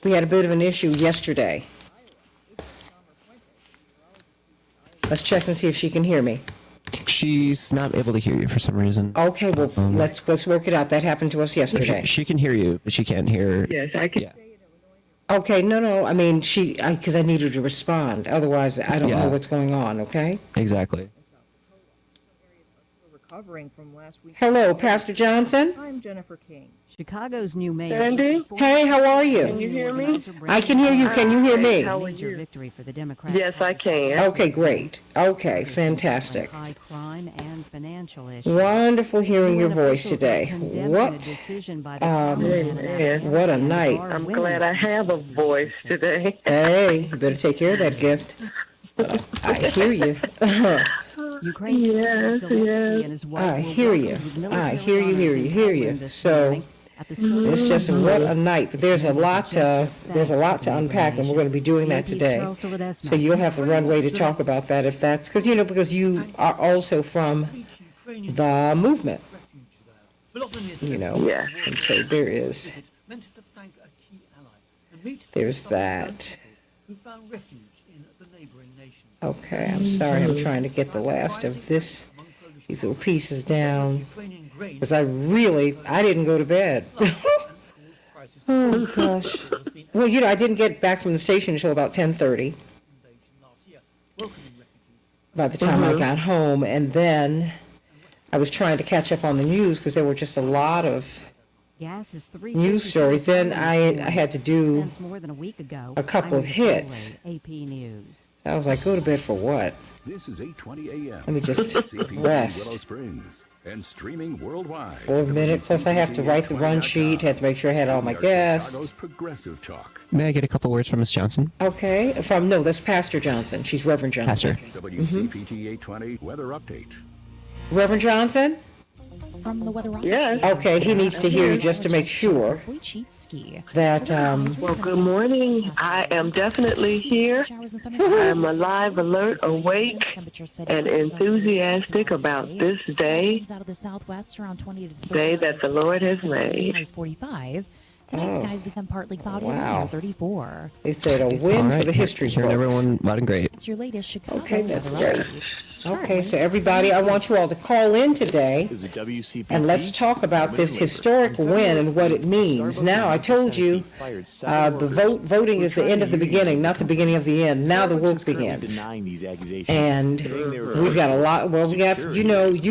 We had a bit of an issue yesterday. Let's check and see if she can hear me. She's not able to hear you for some reason. Okay, well, let's work it out. That happened to us yesterday. She can hear you, but she can't hear. Yes, I can. Yeah. Okay, no. I mean, because I need her to respond. Otherwise, I don't know what's going on. Okay. Exactly. Recovering from last week. Hello, Pastor Johnson. I'm Jennifer King. Chicago's new mayor. Sandy? Hey, how are you? Can you hear me? I can hear you. Can you hear me? How are Major you? victory for the Democrats. Yes, I can. Okay, great. Okay, fantastic. High crime and financial issues. Wonderful hearing your voice today. What what a night. I'm glad I have a voice today. Hey, you better take care of that gift. I hear you. Ukrainian Yes, Zelensky and his wife I will hear you. welcome with I military hear you, honors in hear you. Poland this So, morning at the Storm it's just Center. what a night. But there's a lot to unpack, and we're going to be doing that today. So you'll have the runway to talk about that if that's because you are also from the movement. Yes. And so there's that. Okay, I'm sorry. I'm trying to get the last of these little pieces down because I didn't go to bed. Oh gosh. Well, I didn't get back from the station until about 10:30. By the time I got home, and then I was trying to catch up on the news because there were just a lot of Gas is news stories. Then I had to do cents more than a week ago. a couple of hits. AP News. I was like, go to bed for what? This is 8:20 a.m. Let me just CPT rest. Willow Springs and streaming worldwide. For a minute. Plus, I have to write the run sheet. Had to make sure I had all my guests. Chicago's progressive talk. May I get a couple words from Ms. Johnson? Okay. That's Pastor Johnson. She's Reverend Johnson. Pastor. WCPT 820 weather update. Reverend Johnson? From the weather office. Yes. Okay, he needs to hear you just to make sure that, Well, good morning. I am definitely here. I'm alive, alert, awake, and enthusiastic about this day that the Lord has made. Tonight's skies become partly cloudy wow. at 34. they said a win for the history Hearing books. everyone loud and great. It's your latest Chicago Okay, that's weather great. update. Okay, so everybody, I want you all to call in today, and let's talk about this historic win and what it means. Now, I told you the voting is the end of the beginning, not the beginning of the end. Now the work begins. And we've got a lot, you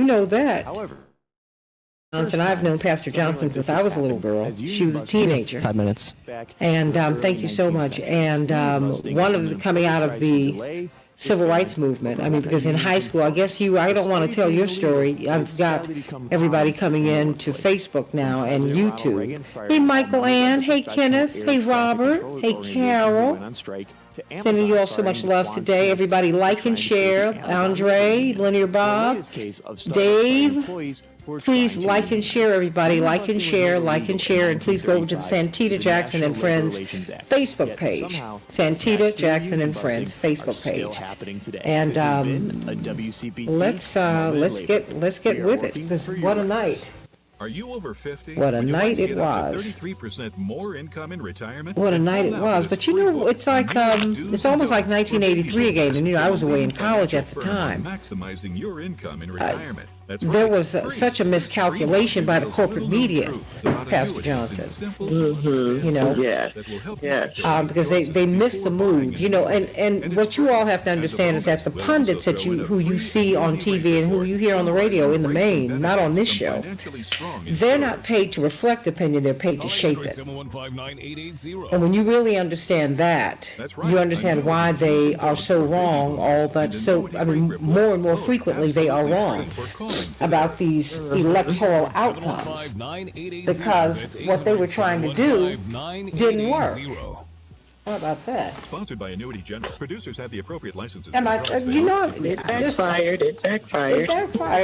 know that. Johnson, I've known Pastor Johnson since I was a little girl. She was a teenager. 5 minutes. And thank you so much. And one of the coming out of the civil rights movement. I mean, because in high school, I don't want to tell your story. I've got everybody coming in to Facebook now and YouTube. Hey, Michael Ann. Hey, Kenneth. Hey, Robert. Hey, Carol. Sending you all so much love today. Everybody like and share. Andre, Linear Bob, Dave. Please like and share, everybody. Like and share, and please go over to the Santita Jackson and Friends Facebook page. Santita Jackson and Friends Facebook page. And let's get with it, because what a night. Are you over 50? What a night it was. 33% more income in retirement? What a night it was. But it's like it's almost like 1983 again. And I was away in college at the time. Maximizing your income in retirement. There was such a miscalculation by the corporate media, Pastor Johnson. Because they missed the mood, and what you all have to understand is that the pundits who you see on TV and who you hear on the radio in the main, not on this show, they're not paid to reflect opinion, they're paid to shape it. And when you really understand that, you understand why they are so wrong, more and more frequently they are wrong about these electoral outcomes, because what they were trying to do didn't work. How about that? Sponsored by Annuity General. Producers have the appropriate licenses. It backfired. It backfired.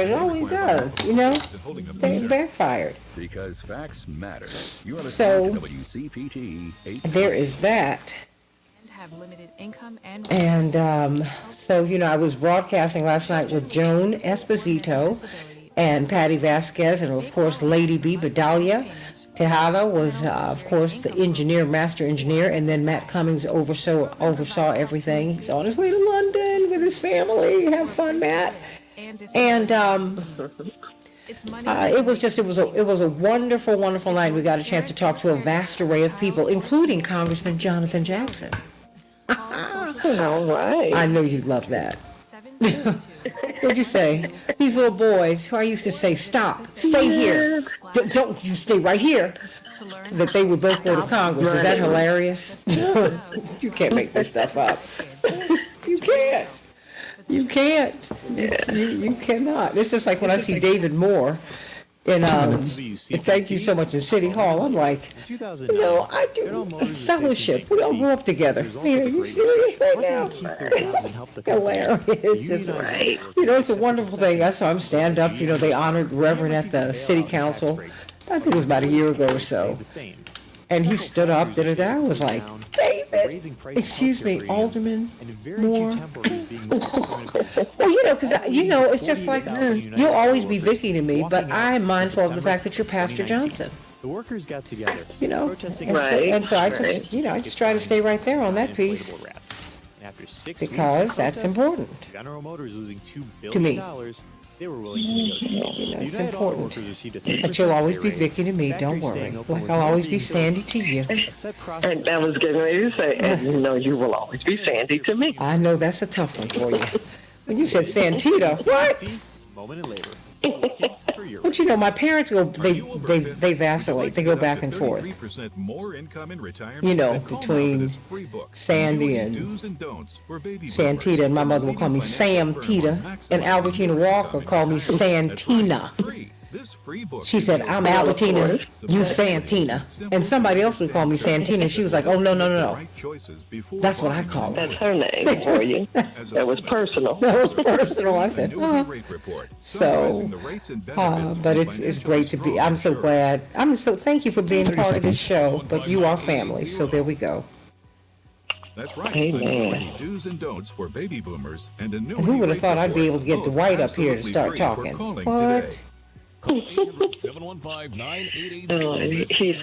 It always does. It backfired. Because facts matter. You are So, listening to WCPT 820. there is that. Have limited income and I was broadcasting last night with Joan Esposito and Patty Vasquez, and of course Lady B, Bedalia Tejada was, of course, the engineer, master engineer, and then Matt Cummings oversaw everything. He's on his way to London with his family. Have fun, Matt. And it was a wonderful, wonderful night. We got a chance to talk to a vast array of people, including Congressman Jonathan Jackson. All right. I know you'd love that. What'd you say? These little boys who I used to say, stop, stay here. Don't you stay right here. That they would both go to Congress. Is that hilarious? You can't make this stuff up. You can't. You can't. You cannot. It's just like when I see David Moore in thank you so much in City Hall. I'm like, I do a fellowship. We all grew up together. Hey, are you serious right now? Hilarious. It's right. It's a wonderful thing. I saw him stand up. They honored Reverend at the City Council. I think it was about a year ago or so. And he stood up, I was like, David, excuse me, Alderman Moore. Well, because, it's just like, you'll always be Vicky to me, but I'm mindful of the fact that you're Pastor Johnson. The workers got together. And so I just try to stay right there on that piece. After 6 because that's important. General Motors losing $2 billion. To me. They were willing to negotiate. It's important. But you'll always be Vicky to me, don't worry. Like I'll always be Sandy to you. And I was getting ready to say, and you will always be Sandy to me. I know that's a tough one for you. When you said Santita, what? Moment in labor. But my parents they vacillate. They go back and forth. Between Sandy and Santita, and my mother will call me Sam Tita, and Albertina Walker called me Santina. She said, I'm Albertina, you Santina. And somebody else would call me Santina, and she was like, oh, no. That's what I call her. That's her name for you. That was personal. That was personal. I said, So, but it's great to be, I'm so glad. Thank you for being part of this show, but you are family, so there we go. That's right. Amen. Do's and don'ts for baby boomers and And who would have thought I'd be able to get Dwight up here to start talking? What? He's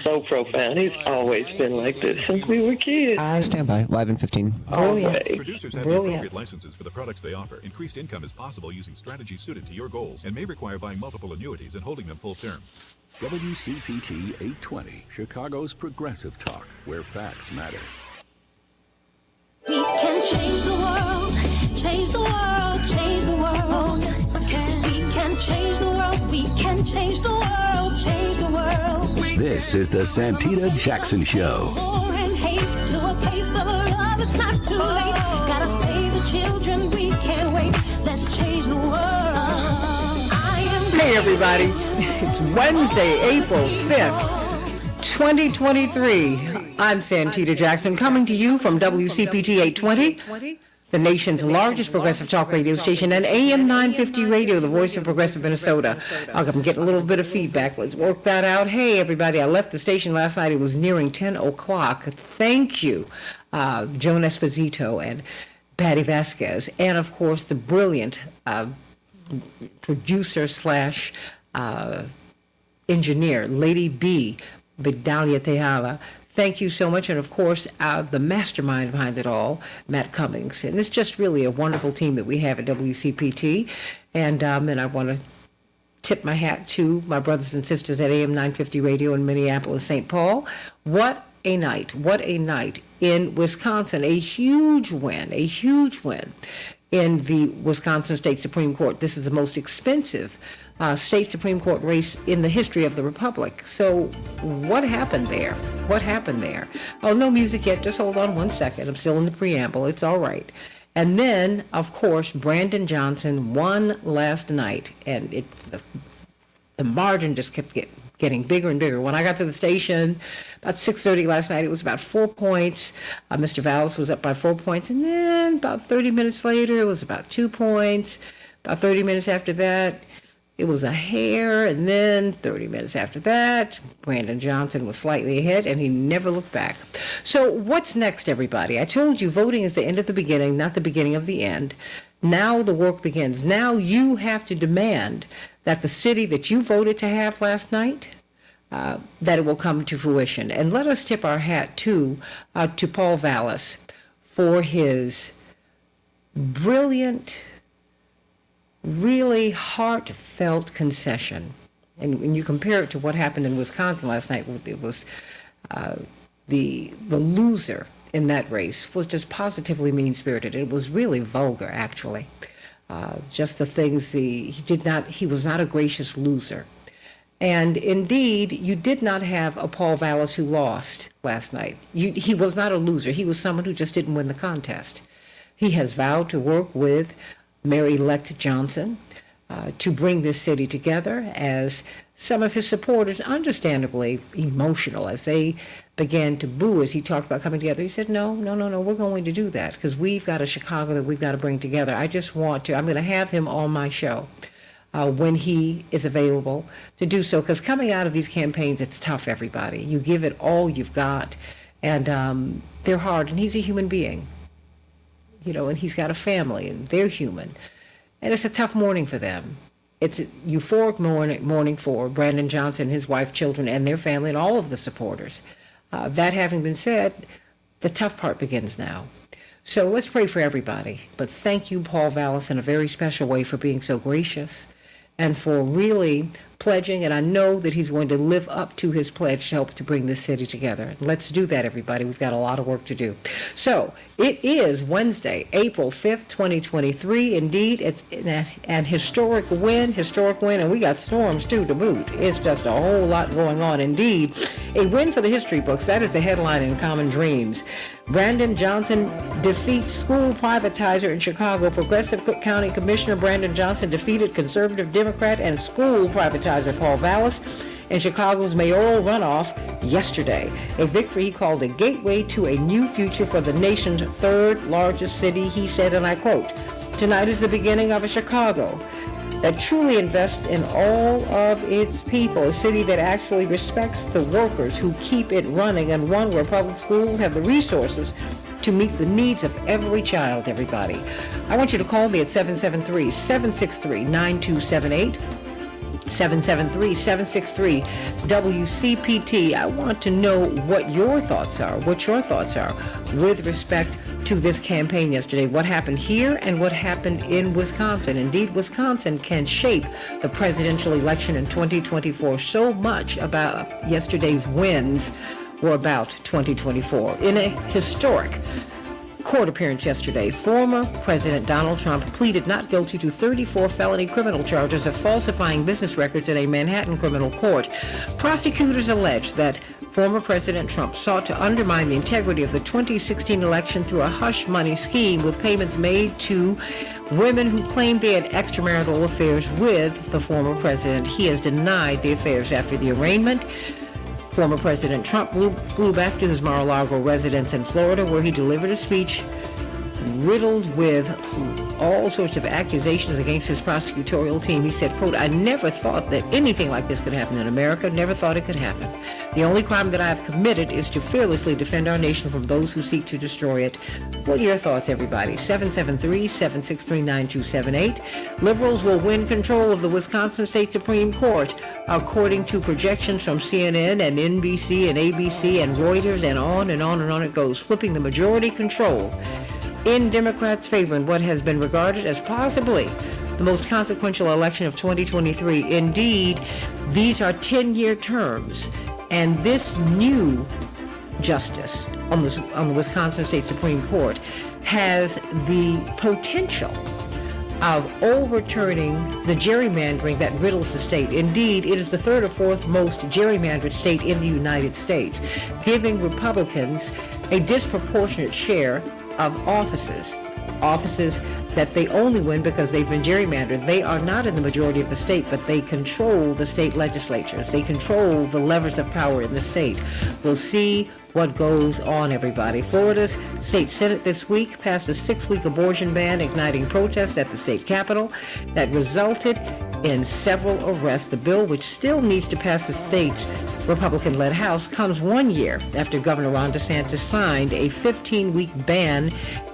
so profound. He's always been like this since we were kids. Stand by, live in 15. Brilliant. Producers have the appropriate licenses for the products they offer. Increased income is possible using strategies suited to your goals and may require buying multiple annuities and holding them full term. WCPT 820, Chicago's progressive talk, where facts matter. We can change the world, change the world, change the world. We can change the world, we can change the world, change the world. This is the Santita Jackson Show. War and hate to a place of love, it's not too late. Gotta save the children, we can't wait. Let's change the world. Hey everybody, it's Wednesday, April 5th, 2023. I'm Santita Jackson, coming to you from WCPT 820, the nation's largest progressive talk radio station, and AM 950 radio, the voice of progressive Minnesota. I'm getting a little bit of feedback. Let's work that out. Hey everybody, I left the station last night. It was nearing 10 o'clock. Thank you, Joan Esposito and Patty Vasquez, and of course the brilliant producer slash engineer, Lady B, Bedalia Tejada. Thank you so much. And of course, the mastermind behind it all, Matt Cummings. And it's just really a wonderful team that we have at WCPT. And I want to tip my hat to my brothers and sisters at AM 950 Radio in Minneapolis, St. Paul. What a night in Wisconsin. A huge win in the Wisconsin State Supreme Court. This is the most expensive state Supreme Court race in the history of the Republic. So what happened there? Oh, no music yet. Just hold on one second. I'm still in the preamble. It's all right. And then, of course, Brandon Johnson won last night, and the margin just kept getting bigger and bigger. When I got to the station about 6:30 last night, it was about 4 points. Mr. Vallis was up by 4 points, and then about 30 minutes later, it was about 2 points. About 30 minutes after that, it was a hair, and then 30 minutes after that, Brandon Johnson was slightly ahead, and he never looked back. So what's next, everybody? I told you voting is the end of the beginning, not the beginning of the end. Now the work begins. Now you have to demand that the city that you voted to have last night, that it will come to fruition. And let us tip our hat, too, to Paul Vallis for his brilliant, really heartfelt concession. And when you compare it to what happened in Wisconsin last night, it was the loser in that race was just positively mean-spirited. It was really vulgar, actually. Just the things he was not a gracious loser. And indeed, you did not have a Paul Vallis who lost last night. He was not a loser. He was someone who just didn't win the contest. He has vowed to work with Mayor-elect Johnson to bring this city together, as some of his supporters, understandably emotional, as they began to boo as he talked about coming together. He said, no, we're going to do that because we've got a Chicago that we've got to bring together. I'm going to have him on my show when he is available to do so, because coming out of these campaigns, it's tough, everybody. You give it all you've got, and they're hard, and he's a human being, and he's got a family, and they're human. And it's a tough morning for them. It's a euphoric morning for Brandon Johnson, his wife, children, and their family, and all of the supporters. That having been said, the tough part begins now. So let's pray for everybody. But thank you, Paul Vallis, in a very special way for being so gracious and for really pledging, and I know that he's going to live up to his pledge to help to bring this city together. Let's do that, everybody. We've got a lot of work to do. So it is Wednesday, April 5th, 2023. Indeed, it's an historic win, and we got storms, too, to boot. It's just a whole lot going on. Indeed, a win for the history books. That is the headline in Common Dreams. Brandon Johnson defeats school privatizer in Chicago. Progressive Cook County Commissioner Brandon Johnson defeated conservative Democrat and school privatizer Paul Vallis in Chicago's mayoral runoff yesterday. A victory he called a gateway to a new future for the nation's third largest city. He said, and I quote, "Tonight is the beginning of a Chicago that truly invests in all of its people, a city that actually respects the workers who keep it running, and one where public schools have the resources to meet the needs of every child," everybody. I want you to call me at 773-763-9278. 773-763-WCPT. I want to know what your thoughts are with respect to this campaign yesterday. What happened here and what happened in Wisconsin. Indeed, Wisconsin can shape the presidential election in 2024. So much about yesterday's wins were about 2024. In a historic court appearance yesterday, former President Donald Trump pleaded not guilty to 34 felony criminal charges of falsifying business records in a Manhattan criminal court. Prosecutors allege that former President Trump sought to undermine the integrity of the 2016 election through a hush money scheme with payments made to women who claimed they had extramarital affairs with the former president. He has denied the affairs after the arraignment. Former President Trump flew back to his Mar-a-Lago residence in Florida, where he delivered a speech riddled with all sorts of accusations against his prosecutorial team. He said, quote, "I never thought that anything like this could happen in America, never thought it could happen. The only crime that I have committed is to fearlessly defend our nation from those who seek to destroy it." What are your thoughts, everybody? 773-763-9278. Liberals will win control of the Wisconsin State Supreme Court, according to projections from CNN and NBC and ABC and Reuters, and on and on and on it goes, flipping the majority control in Democrats' favor in what has been regarded as possibly the most consequential election of 2023. Indeed, these are 10-year terms, and this new justice on the Wisconsin State Supreme Court has the potential of overturning the gerrymandering that riddles the state. Indeed, it is the third or fourth most gerrymandered state in the United States, giving Republicans a disproportionate share of offices that they only win because they've been gerrymandered. They are not in the majority of the state, but they control the state legislatures. They control the levers of power in the state. We'll see what goes on, everybody. Florida's state senate this week passed a 6-week abortion ban, igniting protests at the state capitol that resulted in several arrests. The bill, which still needs to pass the state's Republican-led House, comes 1 year after Governor Ron DeSantis signed a 15-week ban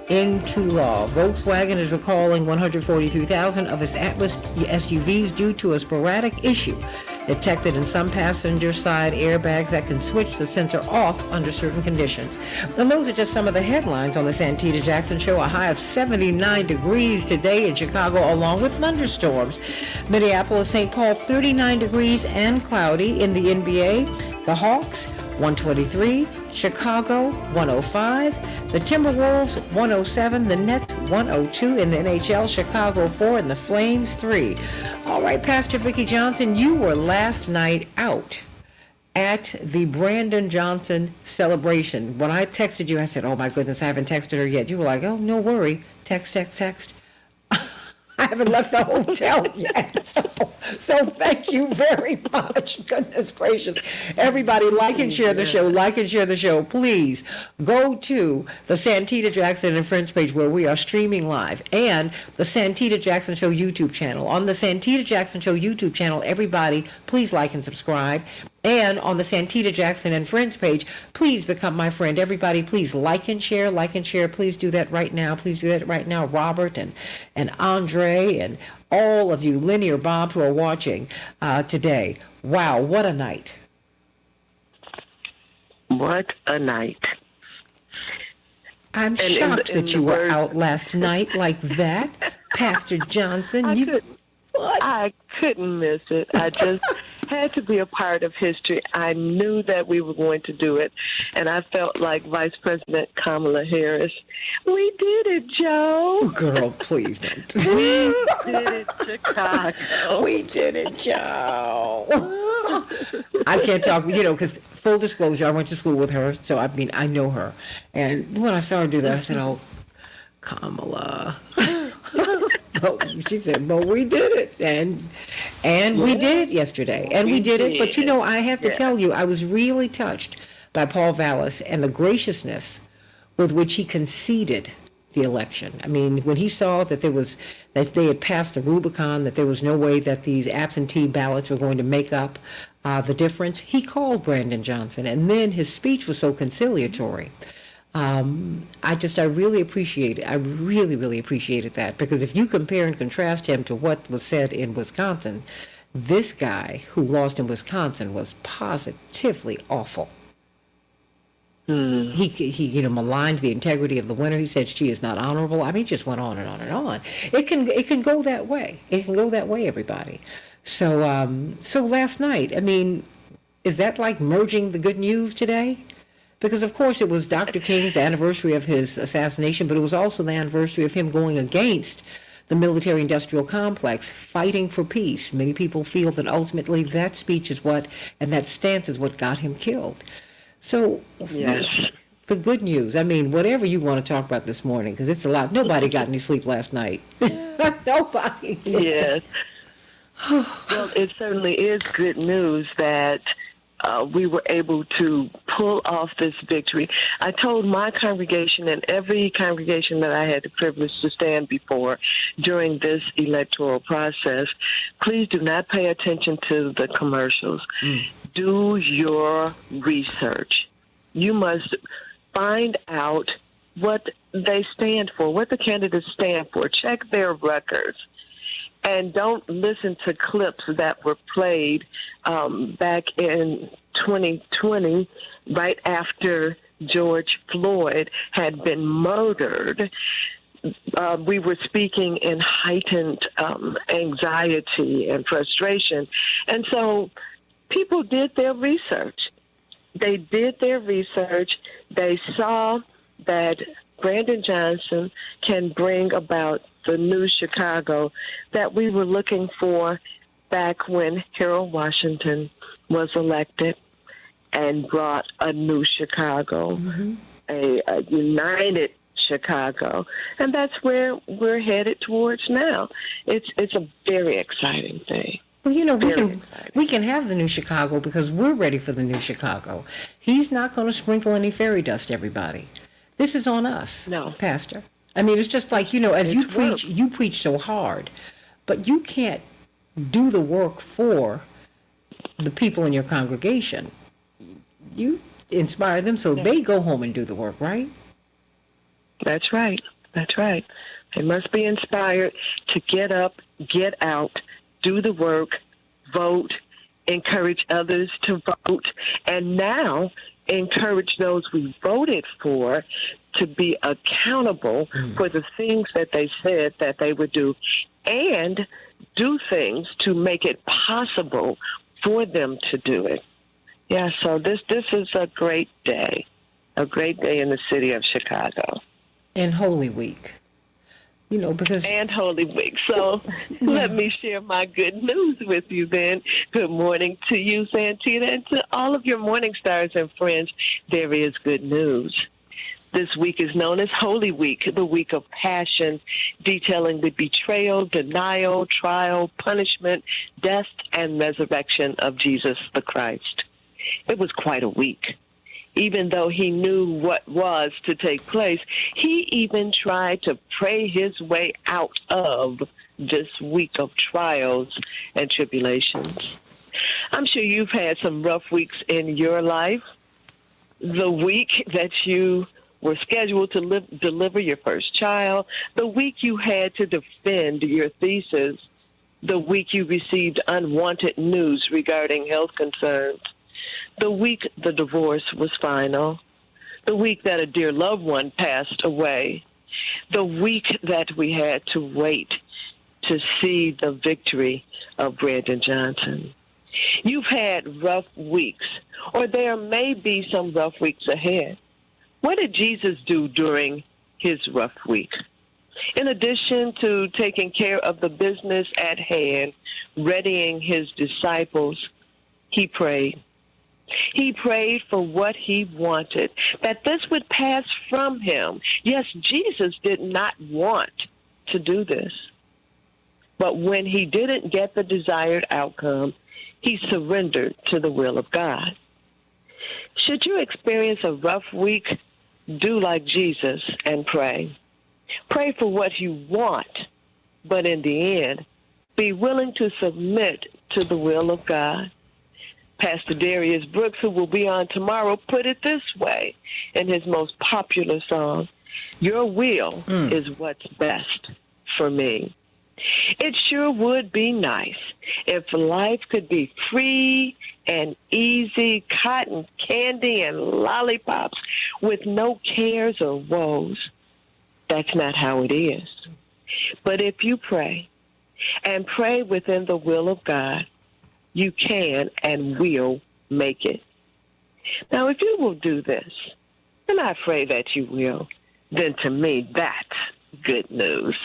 into law. Volkswagen is recalling 143,000 of its Atlas SUVs due to a sporadic issue detected in some passenger side airbags that can switch the sensor off under certain conditions. And those are just some of the headlines on the Santita Jackson Show. A high of 79 degrees today in Chicago, along with thunderstorms. Minneapolis, St. Paul, 39 degrees and cloudy. In the NBA, the Hawks, 123. Chicago, 105. The Timberwolves, 107. The Nets, 102. In the NHL, Chicago, 4. And the Flames, 3. All right, Pastor Vicki Johnson, you were last night out at the Brandon Johnson celebration. When I texted you, I said, oh my goodness, I haven't texted her yet. You were like, oh, no worry. Text. I haven't left the hotel yet. So thank you very much. Goodness gracious. Everybody, like and share the show. Like and share the show. Please go to the Santita Jackson and Friends page where we are streaming live, and the Santita Jackson Show YouTube channel. On the Santita Jackson Show YouTube channel, everybody, please like and subscribe. And on the Santita Jackson and Friends page, please become my friend. Everybody, please like and share. Please do that right now. Please do that right now. Robert and Andre and all of you, Linear Bob, who are watching today. Wow, what a night. What a night. I'm shocked that you were out last night like that, Pastor Johnson. I couldn't miss it. I just had to be a part of history. I knew that we were going to do it, and I felt like Vice President Kamala Harris. We did it, Joe. Girl, please don't. We did it, Chicago. We did it, Joe. I can't talk, because full disclosure, I went to school with her, so I know her. And when I saw her do that, I said, oh, Kamala. She said, but we did it. And we did it yesterday. And we did it. But, I have to tell you, I was really touched by Paul Vallis and the graciousness with which he conceded the election. I mean, when he saw that they had passed the Rubicon, that there was no way that these absentee ballots were going to make up the difference, he called Brandon Johnson. And then his speech was so conciliatory. I really appreciate it. I really, really appreciated that, because if you compare and contrast him to what was said in Wisconsin, this guy who lost in Wisconsin was positively awful. He maligned the integrity of the winner. He said she is not honorable. I mean, it just went on and on and on. It can go that way. It can go that way, everybody. So last night, I mean, is that like merging the good news today? Because, of course, it was Dr. King's anniversary of his assassination, but it was also the anniversary of him going against the military-industrial complex, fighting for peace. Many people feel that ultimately that speech is and that stance is what got him killed. So, yes. The good news, I mean, whatever you want to talk about this morning, because it's a lot. Nobody got any sleep last night. Nobody did. Yes. Well, it certainly is good news that we were able to pull off this victory. I told my congregation and every congregation that I had the privilege to stand before during this electoral process, please do not pay attention to the commercials. Do your research. You must find out what they stand for, what the candidates stand for. Check their records. And don't listen to clips that were played back in 2020, right after George Floyd had been murdered. We were speaking in heightened anxiety and frustration. And so people did their research. They did their research. They saw that Brandon Johnson can bring about the new Chicago that we were looking for back when Harold Washington was elected and brought a new Chicago, a united Chicago. And that's where we're headed towards now. It's a very exciting thing. Well, we can have the new Chicago because we're ready for the new Chicago. He's not going to sprinkle any fairy dust, everybody. This is on us, Pastor. I mean, it's just like, as you preach so hard, but you can't do the work for the people in your congregation. You inspire them so they go home and do the work, right? That's right. That's right. They must be inspired to get up, get out, do the work, vote, encourage others to vote, and now encourage those we voted for to be accountable for the things that they said that they would do, and do things to make it possible for them to do it. Yeah, so this is a great day in the city of Chicago. And Holy Week. You know, because... And Holy Week. So let me share my good news with you then. Good morning to you, Santita, and to all of your Morning Stars and friends. There is good news. This week is known as Holy Week, the week of passion, detailing the betrayal, denial, trial, punishment, death, and resurrection of Jesus the Christ. It was quite a week. Even though he knew what was to take place, he even tried to pray his way out of this week of trials and tribulations. I'm sure you've had some rough weeks in your life. The week that you were scheduled to deliver your first child, the week you had to defend your thesis, the week you received unwanted news regarding health concerns, the week the divorce was final, the week that a dear loved one passed away, the week that we had to wait to see the victory of Brandon Johnson. You've had rough weeks, or there may be some rough weeks ahead. What did Jesus do during his rough week? In addition to taking care of the business at hand, readying his disciples, he prayed. He prayed for what he wanted, that this would pass from him. Yes, Jesus did not want to do this. But when he didn't get the desired outcome, he surrendered to the will of God. Should you experience a rough week, do like Jesus and pray. Pray for what you want, but in the end, be willing to submit to the will of God. Pastor Darius Brooks, who will be on tomorrow, put it this way in his most popular song, "Your will is what's best for me." It sure would be nice if life could be free and easy, cotton candy and lollipops with no cares or woes. That's not how it is. But if you pray and pray within the will of God, you can and will make it. Now, if you will do this, and I pray that you will, then to me, that's good news.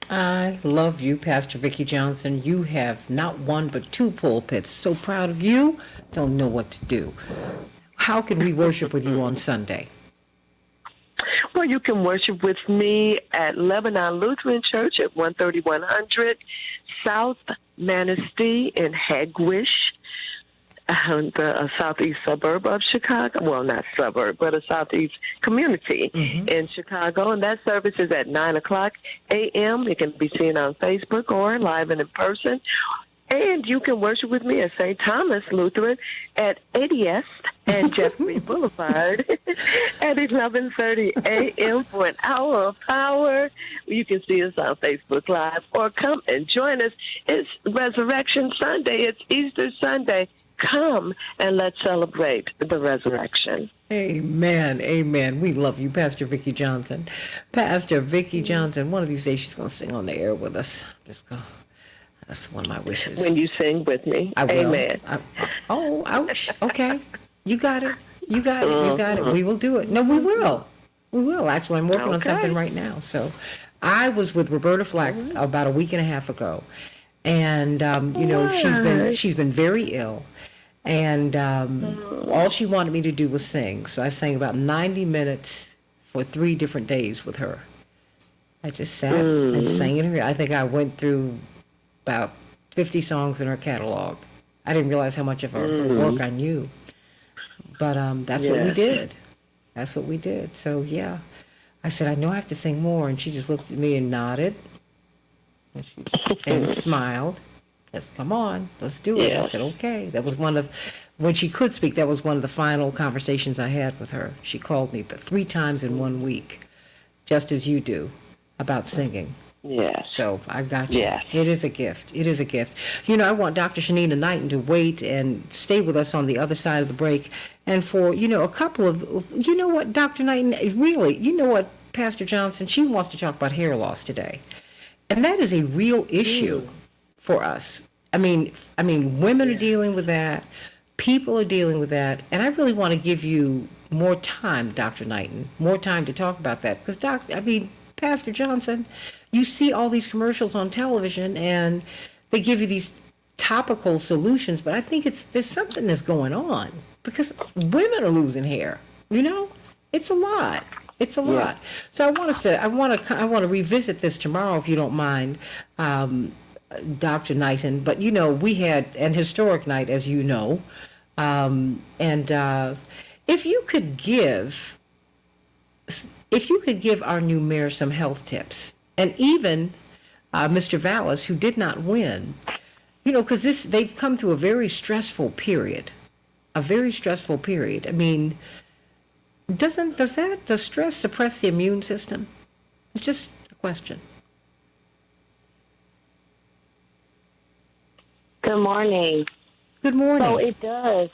I love you, Pastor Vicki Johnson. You have not one but two pulpits. So proud of you. Don't know what to do. How can we worship with you on Sunday? Well, you can worship with me at Lebanon Lutheran Church at 13100 South Manistee in Hagwish, the southeast suburb of Chicago. Well, not suburb, but a southeast community in Chicago. And that service is at 9 o'clock a.m. It can be seen on Facebook or live and in person. And you can worship with me at St. Thomas Lutheran at 80th and Jeffrey Boulevard at 11:30 a.m. for an hour of power. You can see us on Facebook Live or come and join us. It's Resurrection Sunday. It's Easter Sunday. Come and let's celebrate the resurrection. Amen. Amen. We love you, Pastor Vicki Johnson. Pastor Vicki Johnson, one of these days she's going to sing on the air with us. That's one of my wishes. When you sing with me. I will. Amen. Oh, ouch. Okay. You got it. You got it. You got it. We will do it. No, we will. We will. Actually, I'm working on something right now. So I was with Roberta Flack about a week and a half ago. And, you know, she's been very ill. And all she wanted me to do was sing. So I sang about 90 minutes for 3 different days with her. I just sat and sang in her. I think I went through about 50 songs in her catalog. I didn't realize how much of her work I knew. But that's what we did. That's what we did. So, yeah. I said, I know I have to sing more. And she just looked at me and nodded. And smiled. Let's come on, let's do it. I Yes. said, okay. That was one of, when she could speak, that was one of the final conversations I had with her. She called me 3 times in 1 week, just as you do, about singing. Yes. So I got you. Yes. It is a gift. It is a gift. You know, I want Dr. Shanina Knighton to wait and stay with us on the other side of the break. And for, a couple of, you know what, Dr. Knighton, really, you know what, Pastor Johnson, she wants to talk about hair loss today. And that is a real issue for us. I mean, women are dealing with that. People are dealing with that. And I really want to give you more time, Dr. Knighton, more time to talk about that. Because, Pastor Johnson, you see all these commercials on television and they give you these topical solutions, but I think there's something that's going on because women are losing hair. It's a lot. It's a lot. So I want to revisit this tomorrow if you don't mind, Dr. Knighton. But we had an historic night, as you know, and if you could give our new mayor some health tips, and even Mr. Vallis, who did not win, because they've come through a very stressful period. I mean, does stress suppress the immune system? It's just a question. Good morning. Good morning. So it does.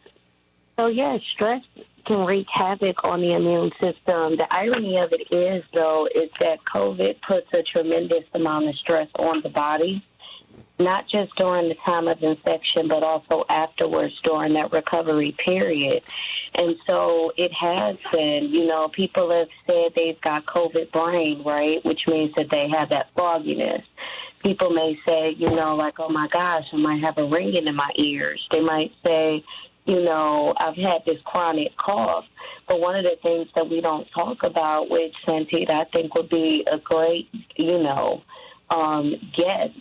So yes, stress can wreak havoc on the immune system. The irony of it is, though, is that COVID puts a tremendous amount of stress on the body, not just during the time of infection, but also afterwards during that recovery period. And so it has been, people have said they've got COVID brain, right, which means that they have that fogginess. People may say, like, oh, my gosh, I might have a ringing in my ears. They might say, I've had this chronic cough. But one of the things that we don't talk about, which Santita, I think would be a great, guest,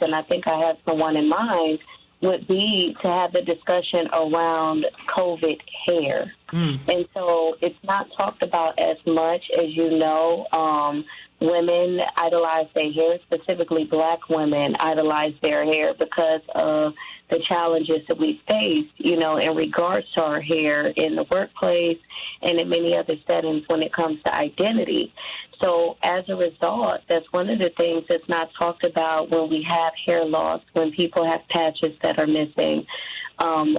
and I think I have someone in mind, would be to have the discussion around COVID hair. And so it's not talked about as much as women idolize their hair, specifically Black women idolize their hair because of the challenges that we face, in regards to our hair in the workplace and in many other settings when it comes to identity. So as a result, that's one of the things that's not talked about when we have hair loss, when people have patches that are missing,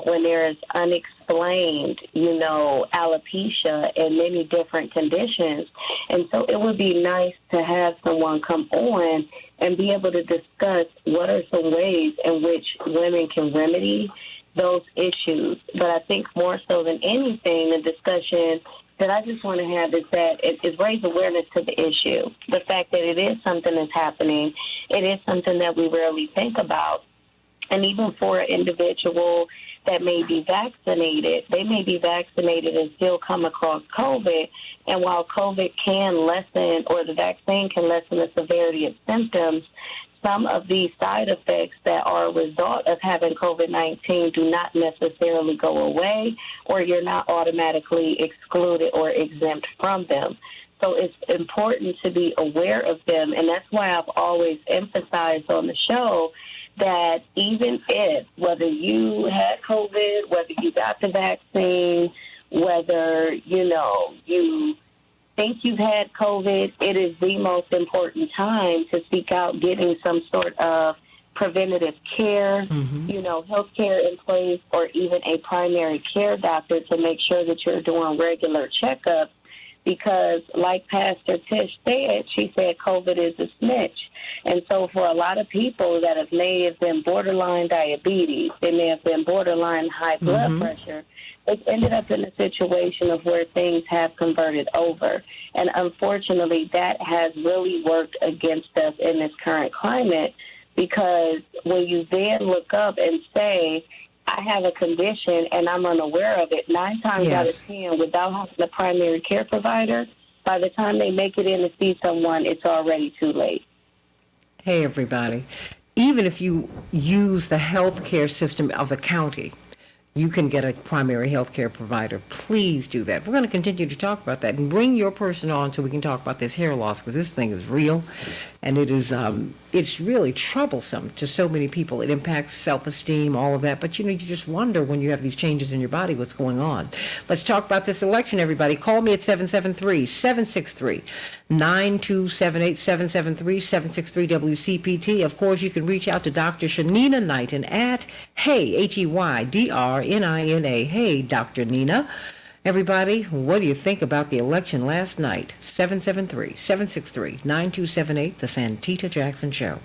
when there is unexplained, alopecia and many different conditions. And so it would be nice to have someone come on and be able to discuss what are some ways in which women can remedy those issues. But I think more so than anything, the discussion that I just want to have is that it raise awareness to the issue. The fact that it is something that's happening, it is something that we rarely think about. And even for an individual that may be vaccinated, they may be vaccinated and still come across COVID. And while COVID can lessen, or the vaccine can lessen the severity of symptoms, some of these side effects that are a result of having COVID-19 do not necessarily go away, or you're not automatically excluded or exempt from them. So it's important to be aware of them. And that's why I've always emphasized on the show that even if, whether you had COVID, whether you got the vaccine, whether, you think you've had COVID, it is the most important time to seek out getting some sort of preventative care, health care in place, or even a primary care doctor to make sure that you're doing regular checkups. Because like Pastor Tish said, she said COVID is a snitch. And so for a lot of people that may have been borderline diabetes, they may have been borderline high blood pressure, it's ended up in a situation of where things have converted over. And unfortunately, that has really worked against us in this current climate, because when you then look up and say, I have a condition and I'm unaware of it, 9 times out of 10, without having a primary care provider, by the time they make it in to see someone, it's already too late. Hey, everybody. Even if you use the health care system of the county, you can get a primary health care provider. Please do that. We're going to continue to talk about that, and bring your person on so we can talk about this hair loss, because this thing is real, and it is it's really troublesome to so many people. It impacts self-esteem, all of that. But, you just wonder when you have these changes in your body, what's going on. Let's talk about this election, everybody. Call me at 773-763-9278, 773-763-WCPT. Of course, you can reach out to Dr. Shanina Knighton at HeydRNina. Hey, Dr. Nina. Everybody, what do you think about the election last night? 773-763-9278, The Santita Jackson Show.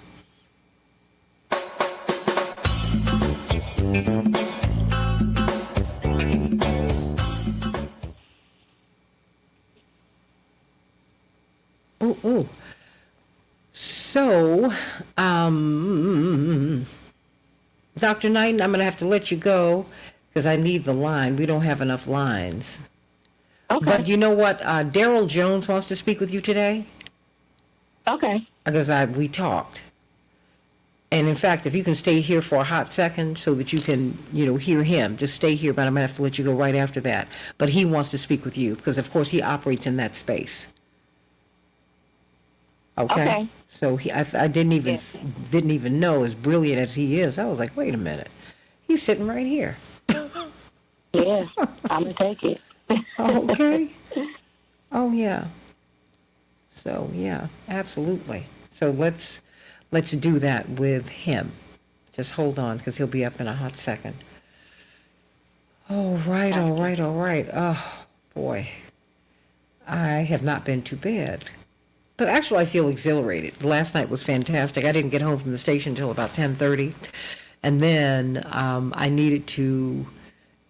Ooh. So, Dr. Knighton, I'm going to have to let you go because I need the line. We don't have enough lines. Okay. But you know what? Daryl Jones wants to speak with you today. Okay. Because we talked. And in fact, if you can stay here for a hot second so that you can, hear him, just stay here, but I'm going to have to let you go right after that. But he wants to speak with you because, of course, he operates in that space. Okay. So I didn't even know, as brilliant as he is. I was like, wait a minute. He's sitting right here. Yeah, I'm going to take it. Okay. Oh, yeah. So, yeah, absolutely. So let's do that with him. Just hold on, because he'll be up in a hot second. All right. Oh, boy. I have not been to bed. But actually, I feel exhilarated. Last night was fantastic. I didn't get home from the station until about 10:30. And then I needed to...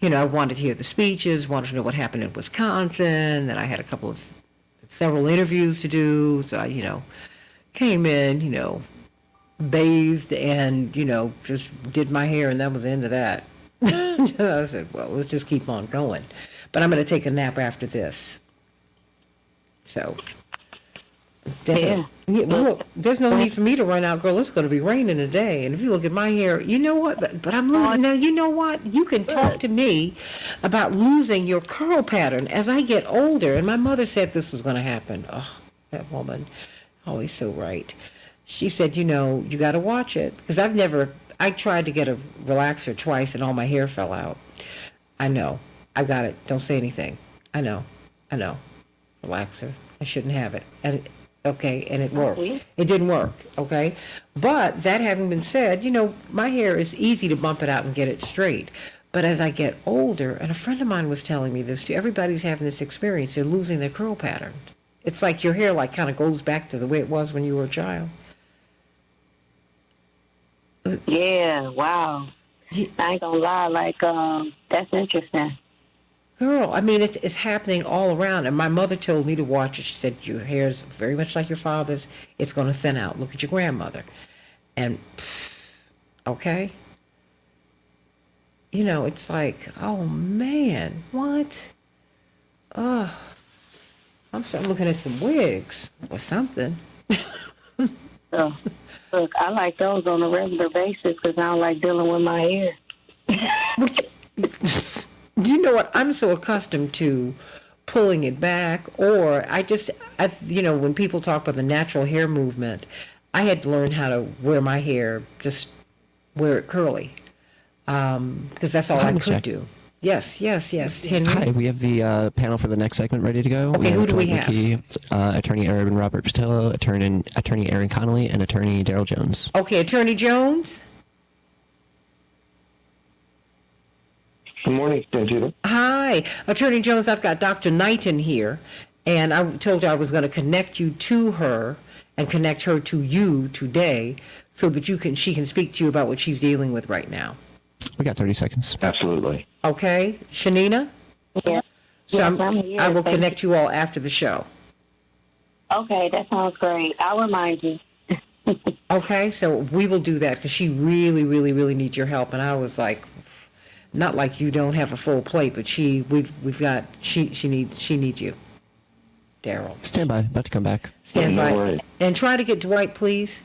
I wanted to hear the speeches, wanted to know what happened in Wisconsin, then I had several interviews to do, so I, came in, bathed and, just did my hair, and that was the end of that. I said, well, let's just keep on going. But I'm going to take a nap after this. So... Yeah. Look, there's no need for me to run out, girl. It's going to be raining today. And if you look at my hair, you know what? But I'm losing. Now, you know what? You can talk to me about losing your curl pattern as I get older. And my mother said this was going to happen. Oh, that woman. Always so right. She said, you got to watch it. Because I tried to get a relaxer twice and all my hair fell out. I know. I got it. Don't say anything. I know. Relaxer. I shouldn't have it. Okay, and it worked. It didn't work, okay? But that having been said, my hair is easy to bump it out and get it straight. But as I get older, and a friend of mine was telling me this too, everybody's having this experience, they're losing their curl pattern. It's like your hair kind of goes back to the way it was when you were a child. Yeah, wow. I ain't gonna lie, that's interesting. Girl, I mean, it's happening all around. And my mother told me to watch it. She said, your hair's very much like your father's. It's going to thin out. Look at your grandmother. And, okay? It's like, oh, man, what? I'm starting looking at some wigs or something. So, look, I like those on a regular basis because I don't like dealing with my hair. You know what? I'm so accustomed to pulling it back, or when people talk about the natural hair movement, I had to learn how to wear my hair, just wear it curly, because that's all I could do. Yes, Henry. Hi, we have the panel for the next segment ready to go. Okay, who do we have? McKee, Attorney Aaron Robert Patillo, Attorney Aaron Connolly, and Attorney Daryl Jones. Okay, Attorney Jones. Good morning, Santita. Hi, Attorney Jones. I've got Dr. Knighton here, and I told you I was going to connect you to her and connect her to you today, so that she can speak to you about what she's dealing with right now. We got 30 seconds. Absolutely. Okay, Shanina. Yeah. So yes, I'm here. I will connect you all after the show. Okay, that sounds great. I'll remind you. Okay, so we will do that because she really, really, really needs your help, and I was like. Not like you don't have a full plate, but she needs you. Daryl. Stand by. About to come back. Stand by. Worries. And try to get Dwight, please.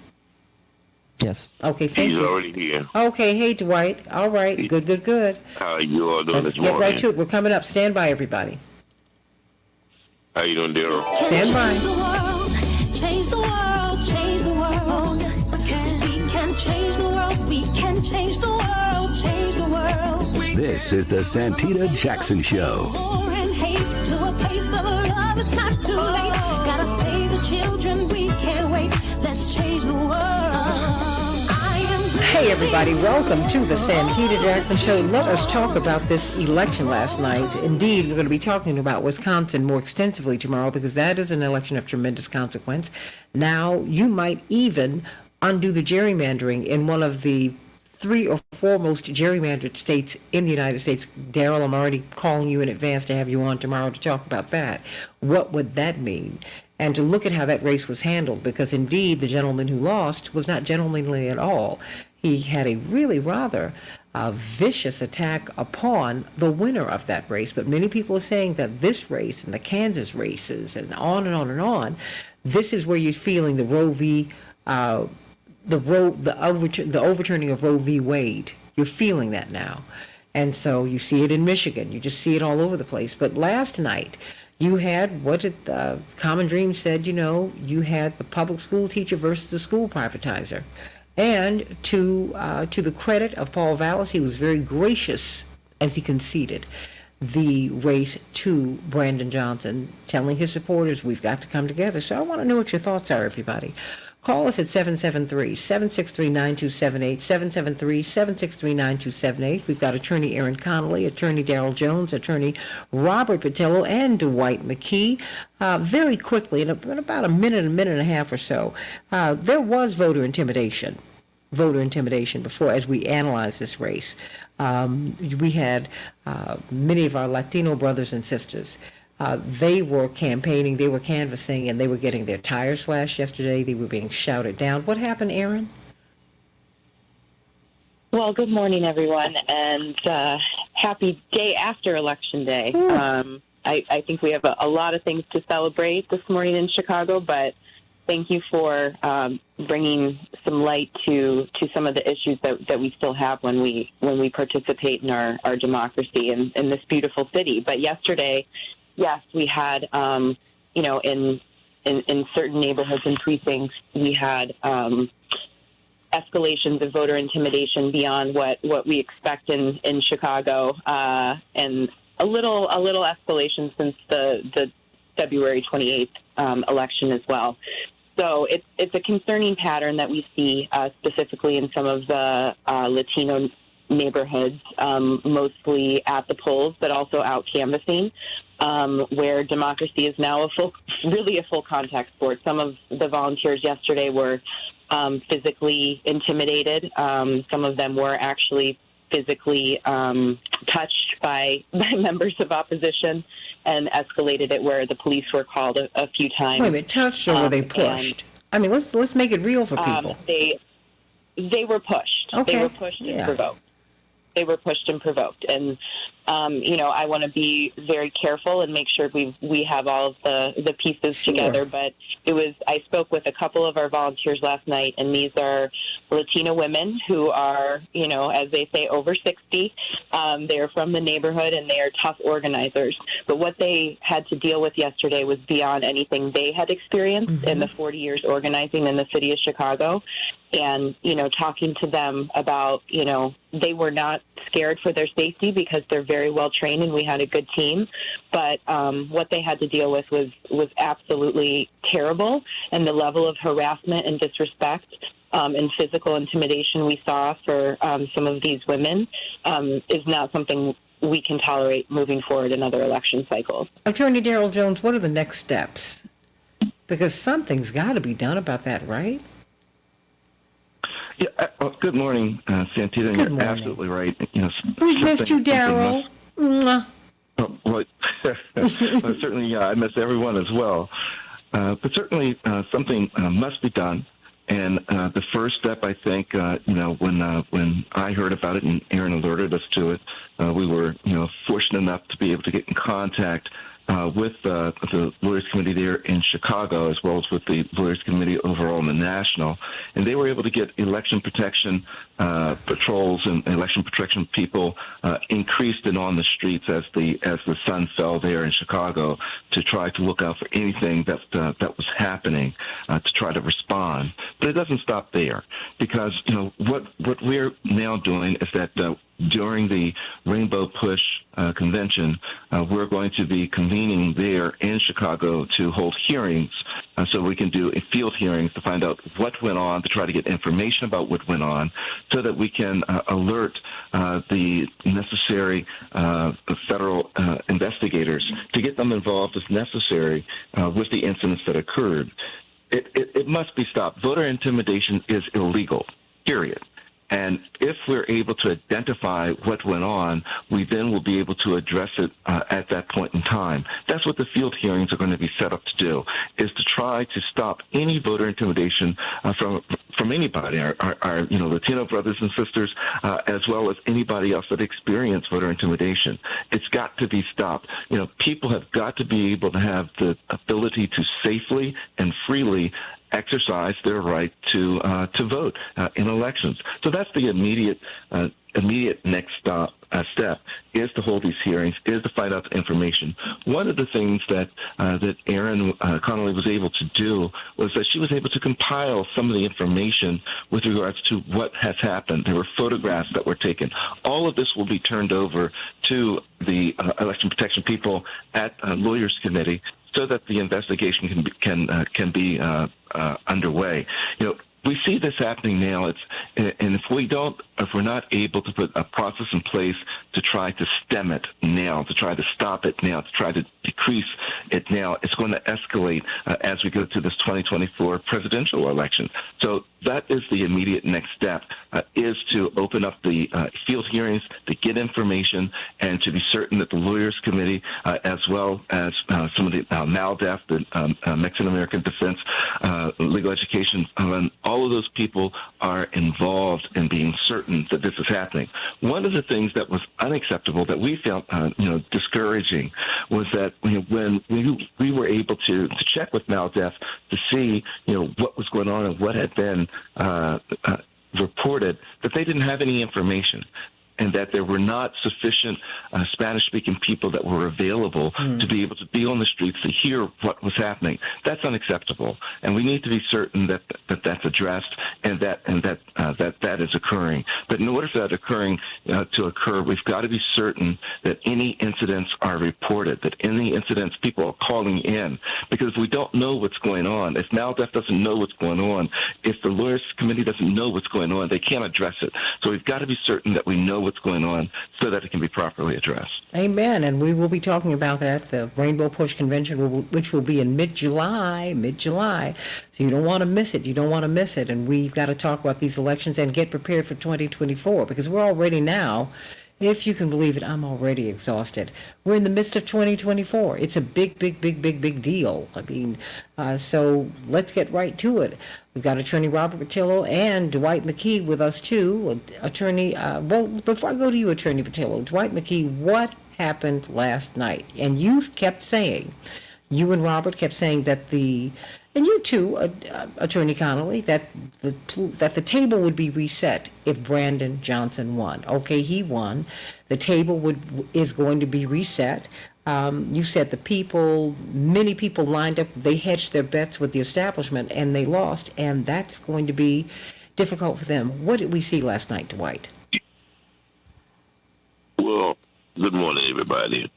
Yes. Okay, thank you. He's already here. Okay, hey, Dwight. All right, good. How are you all doing Let's this get morning? right to it. We're coming up. Stand by, everybody. How you doing, Daryl? Stand by. Change the world, change the world, change the world. This is the Santita Jackson Show. War and hate to a place of love. It's not too late. Gotta save the children. We can't wait. Let's change the world. Hey everybody, welcome to the Santita Jackson Show. Let us talk about this election last night. Indeed, we're going to be talking about Wisconsin more extensively tomorrow because that is an election of tremendous consequence. Now, you might even undo the gerrymandering in one of the 3 or 4 most gerrymandered states in the United States. Daryl, I'm already calling you in advance to have you on tomorrow to talk about that. What would that mean? And to look at how that race was handled, because indeed the gentleman who lost was not gentlemanly at all. He had a really rather vicious attack upon the winner of that race. But many people are saying that this race and the Kansas races and on and on and on, this is where you're feeling the Roe v. the overturning of Roe v. Wade. You're feeling that now. And so you see it in Michigan. You just see it all over the place. But last night, you had what Common Dream said, you had the public school teacher versus the school privatizer. And to the credit of Paul Vallis, he was very gracious as he conceded the race to Brandon Johnson, telling his supporters, we've got to come together. So I want to know what your thoughts are, everybody. Call us at 773-763-9278, 773-763-9278. We've got Attorney Aaron Connolly, Attorney Daryl Jones, Attorney Robert Patillo, and Dwight McKee. Very quickly, in about a minute and a half or so, there was voter intimidation before as we analyze this race. We had many of our Latino brothers and sisters. They were campaigning, they were canvassing, and they were getting their tires slashed yesterday. They were being shouted down. What happened, Aaron? Well, good morning, everyone, and happy day after Election Day. I think we have a lot of things to celebrate this morning in Chicago, but thank you for bringing some light to some of the issues that we still have when we participate in our democracy in this beautiful city. But yesterday, yes, we had, in certain neighborhoods and precincts, we had escalations of voter intimidation beyond what we expect in Chicago, and a little escalation since the February 28th election as well. So it's a concerning pattern that we see specifically in some of the Latino neighborhoods, mostly at the polls, but also out canvassing, where democracy is now really a full contact sport. Some of the volunteers yesterday were physically intimidated. Some of them were actually physically touched by members of opposition and escalated it where the police were called a few times. Wait a minute, touched or were they pushed? I mean, let's make it real for people. They were pushed. Okay. They were pushed and provoked. They were pushed and provoked. And, I want to be very careful and make sure we have all of the pieces together. But I spoke with a couple of our volunteers last night, and these are Latino women who are, as they say, over 60. They're from the neighborhood, and they are tough organizers. But what they had to deal with yesterday was beyond anything they had experienced in the 40 years organizing in the city of Chicago. And, talking to them about, they were not scared for their safety because they're very well trained and we had a good team. But what they had to deal with was absolutely terrible. And the level of harassment and disrespect and physical intimidation we saw for some of these women is not something we can tolerate moving forward in other election cycles. Attorney Daryl Jones, what are the next steps? Because something's got to be done about that, right? Yeah. Good morning, Santita. Good You're absolutely right. We've missed you, Daryl. Well, certainly, I miss everyone as well. But certainly, something must be done. And the first step, I think, when I heard about it and Aaron alerted us to it, we were, fortunate enough to be able to get in contact with the Lawyers Committee there in Chicago, as well as with the Lawyers Committee overall in the national. And they were able to get election protection patrols and election protection people increased and on the streets as the sun fell there in Chicago to try to look out for anything that was happening to try to respond. But it doesn't stop there, because what we're now doing is that during the Rainbow Push convention, we're going to be convening there in Chicago to hold hearings so we can do field hearings to find out what went on, to try to get information about what went on, so that we can alert the necessary federal investigators to get them involved as necessary with the incidents that occurred. It must be stopped. Voter intimidation is illegal, period. And if we're able to identify what went on, we then will be able to address it at that point in time. That's what the field hearings are going to be set up to do, is to try to stop any voter intimidation from anybody, our Latino brothers and sisters, as well as anybody else that experience voter intimidation. It's got to be stopped. People have got to be able to have the ability to safely and freely exercise their right to vote in elections. So that's the immediate next step, is to hold these hearings, is to find out the information. One of the things that Erin Connolly was able to do was that she was able to compile some of the information with regards to what has happened. There were photographs that were taken. All of this will be turned over to the election protection people at Lawyers Committee, so that the investigation can be underway. We see this happening now. And if we're not able to put a process in place to try to stem it now, to try to stop it now, to try to decrease it now, it's going to escalate as we go to this 2024 presidential election. So that is the immediate next step, is to open up the field hearings, to get information, and to be certain that the Lawyers Committee, as well as some of the MALDEF, the Mexican American Defense Legal Education, all of those people are involved in being certain that this is happening. One of the things that was unacceptable, that we felt discouraging, was that when we were able to check with MALDEF to see what was going on and what had been reported, that they didn't have any information, and that there were not sufficient Spanish-speaking people that were available to be able to be on the streets to hear what was happening. That's unacceptable, and we need to be certain that that's addressed and that is occurring. But in order for that to occur, we've got to be certain that any incidents are reported, that any incidents people are calling in, because we don't know what's going on. If MALDEF doesn't know what's going on, if the Lawyers Committee doesn't know what's going on, they can't address it. So we've got to be certain that we know what's going on so that it can be properly addressed. Amen. And we will be talking about that, the Rainbow Push Convention, which will be in mid-July. So you don't want to miss it. And we've got to talk about these elections and get prepared for 2024, because we're already now, if you can believe it, I'm already exhausted. We're in the midst of 2024. It's a big deal. I mean, so let's get right to it. We've got Attorney Robert Patillo and Dwight McKee with us, too. Attorney, well, before I go to you, Attorney Patillo, Dwight McKee, what happened last night? And you kept saying, you and Robert kept saying that and you too, Attorney Connolly, that the table would be reset if Brandon Johnson won. Okay, he won. The table is going to be reset. You said many people lined up, they hedged their bets with the establishment, and they lost, and that's going to be difficult for them. What did we see last night, Dwight? Well, good morning, everybody.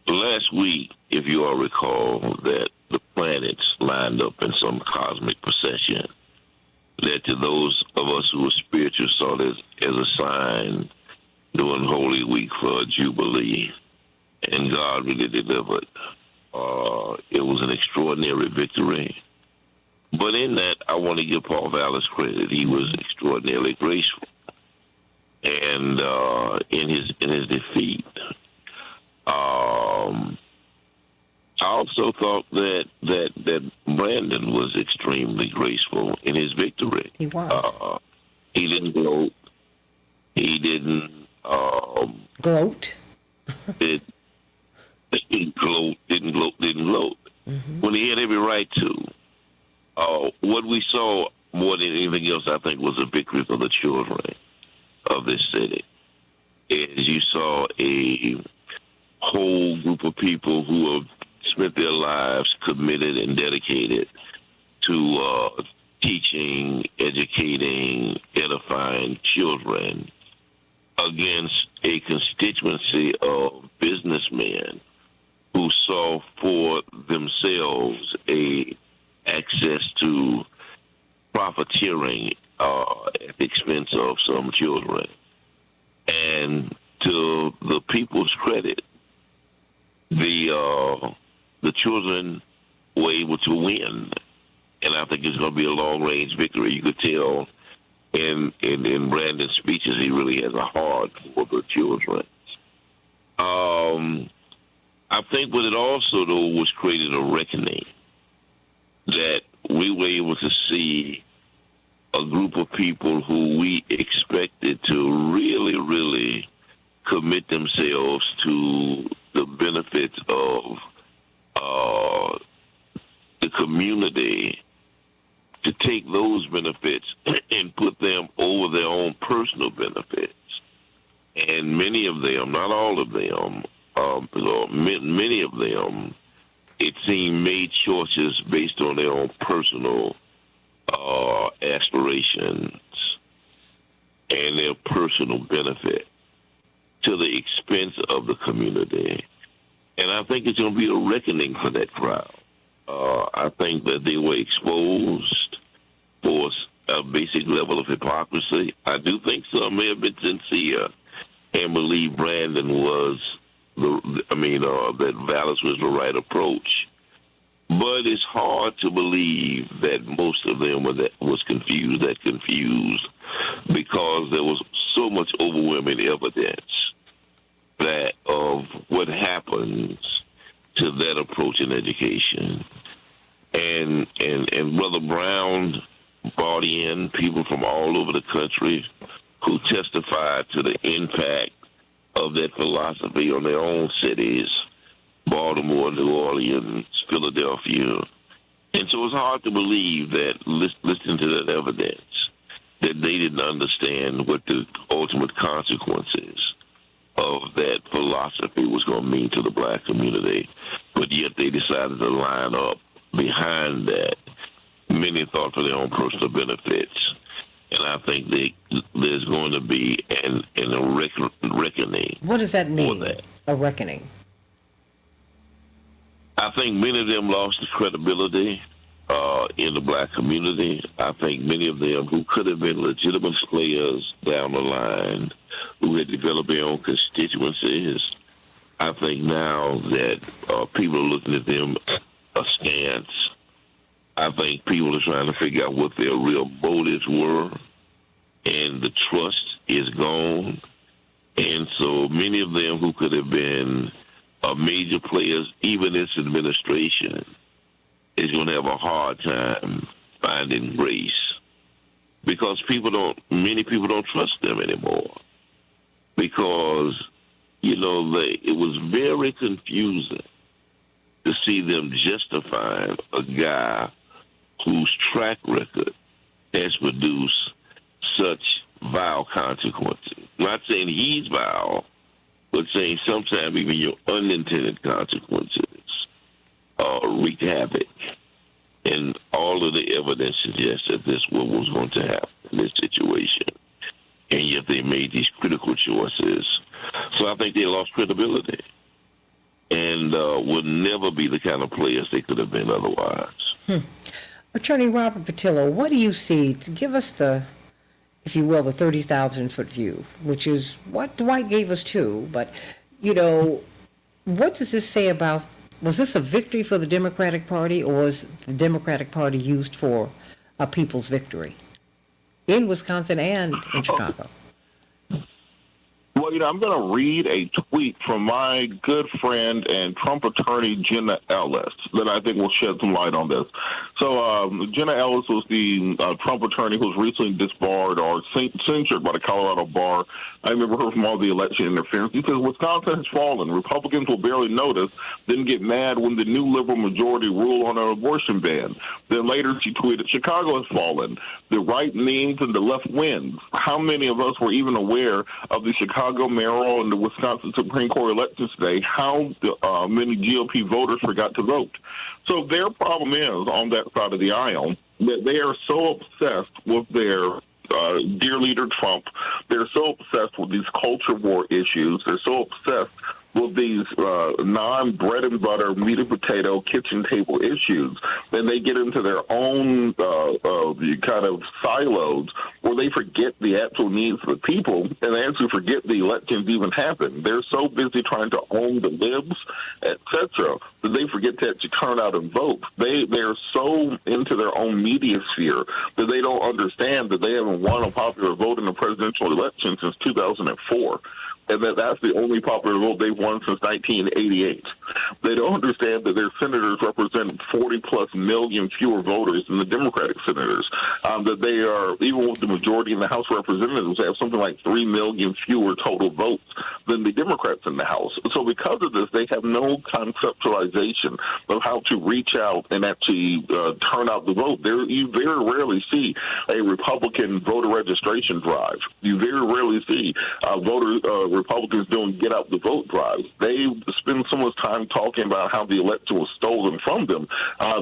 Last week, if you all recall, that the planets lined up in some cosmic procession, led to those of us who were spiritual saw this as a sign during Holy Week for a Jubilee. And God really delivered. It was an extraordinary victory. But in that, I want to give Paul Vallis credit. He was extraordinarily graceful. And in his defeat, I also thought that Brandon was extremely graceful in his victory. He was. He didn't gloat. He didn't gloat. Didn't gloat. Mm-hmm. When he had every right to. What we saw more than anything else, I think, was a victory for the children of this city. As you saw a whole group of people who have spent their lives committed and dedicated to teaching, educating, edifying children against a constituency of businessmen who saw for themselves a access to profiteering at the expense of some children. And to the people's credit, the children were able to win. And I think it's going to be a long-range victory. You could tell in Brandon's speeches he really has a heart for the children. I think what it also, though, was created a reckoning that we were able to see a group of people who we expected to really, really commit themselves to the benefits of the community, to take those benefits and put them over their own personal benefits. And many of them, not all of them, many of them, it seemed, made choices based on their own personal aspirations and their personal benefit to the expense of the community. And I think it's going to be a reckoning for that crowd. I think that they were exposed for a basic level of hypocrisy. I do think some may have been sincere and believe Brandon was that Vallis was the right approach. But it's hard to believe that most of them was confused, because there was so much overwhelming evidence that of what happens to that approach in education. And Brother Brown brought in people from all over the country who testified to the impact of that philosophy on their own cities, Baltimore, New Orleans, Philadelphia. And so it's hard to believe that, listening to that evidence, that they didn't understand what the ultimate consequences of that philosophy was going to mean to the black community. But yet they decided to line up behind that. Many thought for their own personal benefits. And I think there's going to be a reckoning. What does that mean, a reckoning? I think many of them lost the credibility in the black community. I think many of them who could have been legitimate players down the line, who had developed their own constituencies, I think now that people are looking at them askance. I think people are trying to figure out what their real motives were, and the trust is gone. And so many of them who could have been major players, even this administration, is going to have a hard time finding grace, because many people don't trust them anymore. Because, it was very confusing to see them justifying a guy whose track record has produced such vile consequences. Not saying he's vile, but saying sometimes even your unintended consequences wreak havoc. And all of the evidence suggests that this was going to happen in this situation. And yet they made these critical choices. So I think they lost credibility and would never be the kind of players they could have been otherwise. Attorney Robert Patillo, what do you see? To give us the, if you will, the 30,000-foot view, which is what Dwight gave us too. But, what does this say about, was this a victory for the Democratic Party, or was the Democratic Party used for a people's victory in Wisconsin and in Chicago? Well, I'm going to read a tweet from my good friend and Trump attorney, Jenna Ellis, that I think will shed some light on this. So Jenna Ellis was the Trump attorney who was recently disbarred or censured by the Colorado bar. I remember her from all the election interference. He says, Wisconsin has fallen. Republicans will barely notice, then get mad when the new liberal majority rule on an abortion ban. Then later she tweeted, Chicago has fallen. The right means and the left wins. How many of us were even aware of the Chicago mayoral and the Wisconsin Supreme Court elections today? How many GOP voters forgot to vote? So their problem is, on that side of the aisle, that they are so obsessed with their dear leader Trump, they're so obsessed with these culture war issues. They're so obsessed with these non-bread and butter, meat and potato, kitchen table issues. Then they get into their own kind of silos where they forget the actual needs of the people, and they actually forget the elections even happened. They're so busy trying to own the libs, etc., that they forget to actually turn out and vote. They're so into their own media sphere that they don't understand that they haven't won a popular vote in a presidential election since 2004. And that's the only popular vote they've won since 1988. They don't understand that their senators represent 40-plus million fewer voters than the Democratic senators, that they are, even with the majority in the House of Representatives, have something like 3 million fewer total votes than the Democrats in the House. So because of this, they have no conceptualization of how to reach out and actually turn out the vote. You very rarely see a Republican voter registration drive. You very rarely see Republicans doing get out the vote drives. They spend so much time talking about how the election was stolen from them.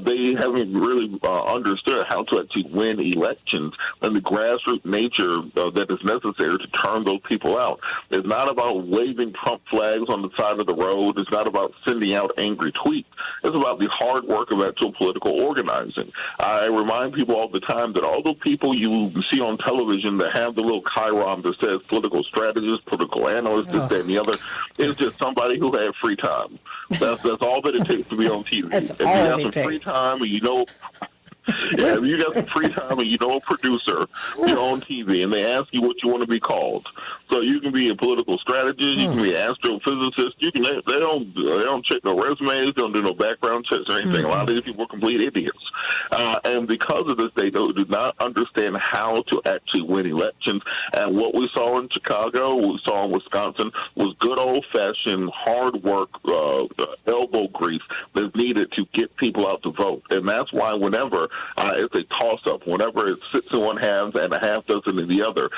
They haven't really understood how to actually win elections and the grassroots nature that is necessary to turn those people out. It's not about waving Trump flags on the side of the road. It's not about sending out angry tweets. It's about the hard work of actual political organizing. I remind people all the time that all the people you see on television that have the little chyron that says political strategist, political analyst, this, that, and the other, is just somebody who had free time. That's all that it takes to be on TV. That's if you all got it some takes. free time and you know if you got some free time and you know a producer, you're on TV, and they ask you what you want to be called. So you can be a political strategist, you can be an astrophysicist. They don't check no resumes, they don't do no background checks or anything. A lot of these people are complete idiots, and because of this, they do not understand how to actually win elections. And what we saw in Chicago, what we saw in Wisconsin, was good old-fashioned hard work, elbow grease that's needed to get people out to vote. And that's why whenever it's a toss-up, whenever it sits in one hand and a half dozen in the other,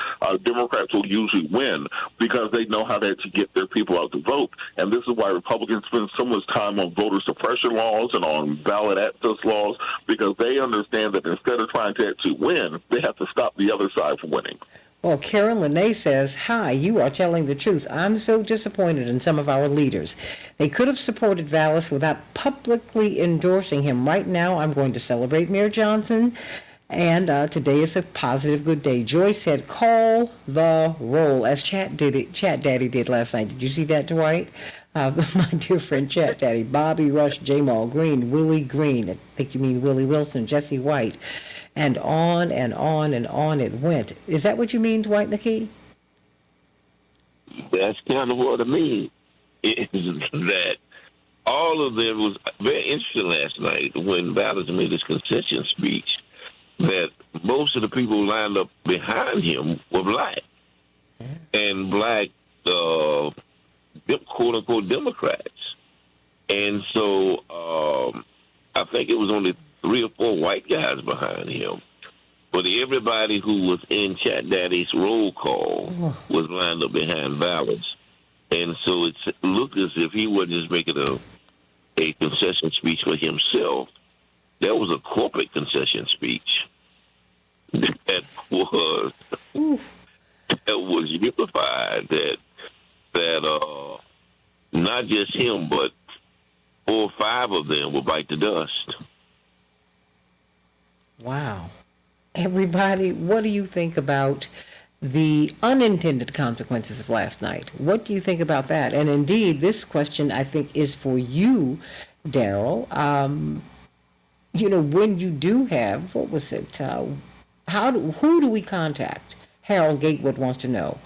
Democrats will usually win because they know how to actually get their people out to vote. And this is why Republicans spend so much time on voter suppression laws and on ballot access laws, because they understand that instead of trying to actually win, they have to stop the other side from winning. Well, Karen Lene says, hi, you are telling the truth. I'm so disappointed in some of our leaders. They could have supported Vallis without publicly endorsing him. Right now, I'm going to celebrate Mayor Johnson, and today is a positive good day. Joy said, call the roll, as Chat Daddy did last night. Did you see that, Dwight? My dear friend Chat Daddy, Bobby Rush, Jamal Green, Willie Green, I think you mean Willie Wilson, Jesse White, and on and on and on it went. Is that what you mean, Dwight McKee? That's kind of what I mean. Is that all of them was very interesting last night when Vallis made his concession speech, that most of the people lined up behind him were black. And black, quote-unquote, Democrats. And so I think it was only 3 or 4 white guys behind him. But everybody who was in Chat Daddy's roll call was lined up behind Vallis. And so it looked as if he wasn't just making a concession speech for himself. That was a corporate concession speech that was unified, that not just him, but 4 or 5 of them will bite the dust. Wow. Everybody, what do you think about the unintended consequences of last night? What do you think about that? And indeed, this question, I think, is for you, Daryl. When you do have, what was it? Who do we contact? Harold Gatewood wants to know.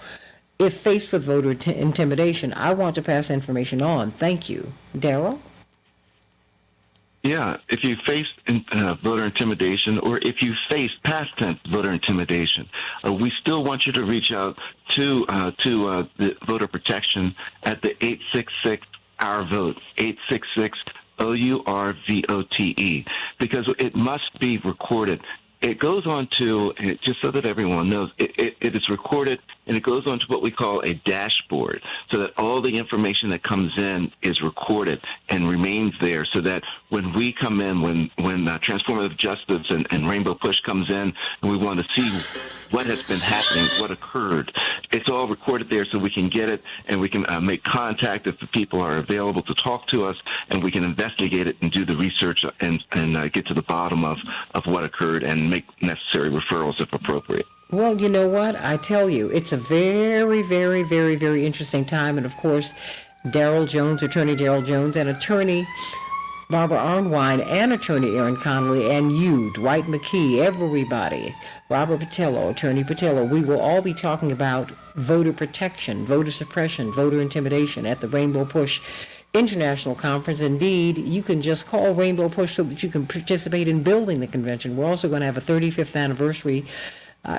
If faced with voter intimidation, I want to pass information on. Thank you. Daryl? Yeah, if you face voter intimidation, or if you face past tense voter intimidation, we still want you to reach out to the voter protection at the 866 Our Vote, 866 OURVOTE, because it must be recorded. it goes on to, just so that everyone knows, it is recorded, and it goes on to what we call a dashboard, so that all the information that comes in is recorded and remains there, so that when we come in, when Transformative Justice and Rainbow Push comes in, and we want to see what has been happening, what occurred, it's all recorded there so we can get it, and we can make contact if the people are available to talk to us, and we can investigate it and do the research and get to the bottom of what occurred and make necessary referrals if appropriate. Well, you know what? I tell you, it's a very, very, very, very interesting time. And, of course, Attorney Daryl Jones, and Attorney Barbara Arnwine, and Attorney Aaron Connolly, and you, Dwight McKee, everybody, Robert Patillo, Attorney Patillo, we will all be talking about voter protection, voter suppression, voter intimidation at the Rainbow Push International Conference. Indeed, you can just call Rainbow Push so that you can participate in building the convention. We're also going to have a 35th anniversary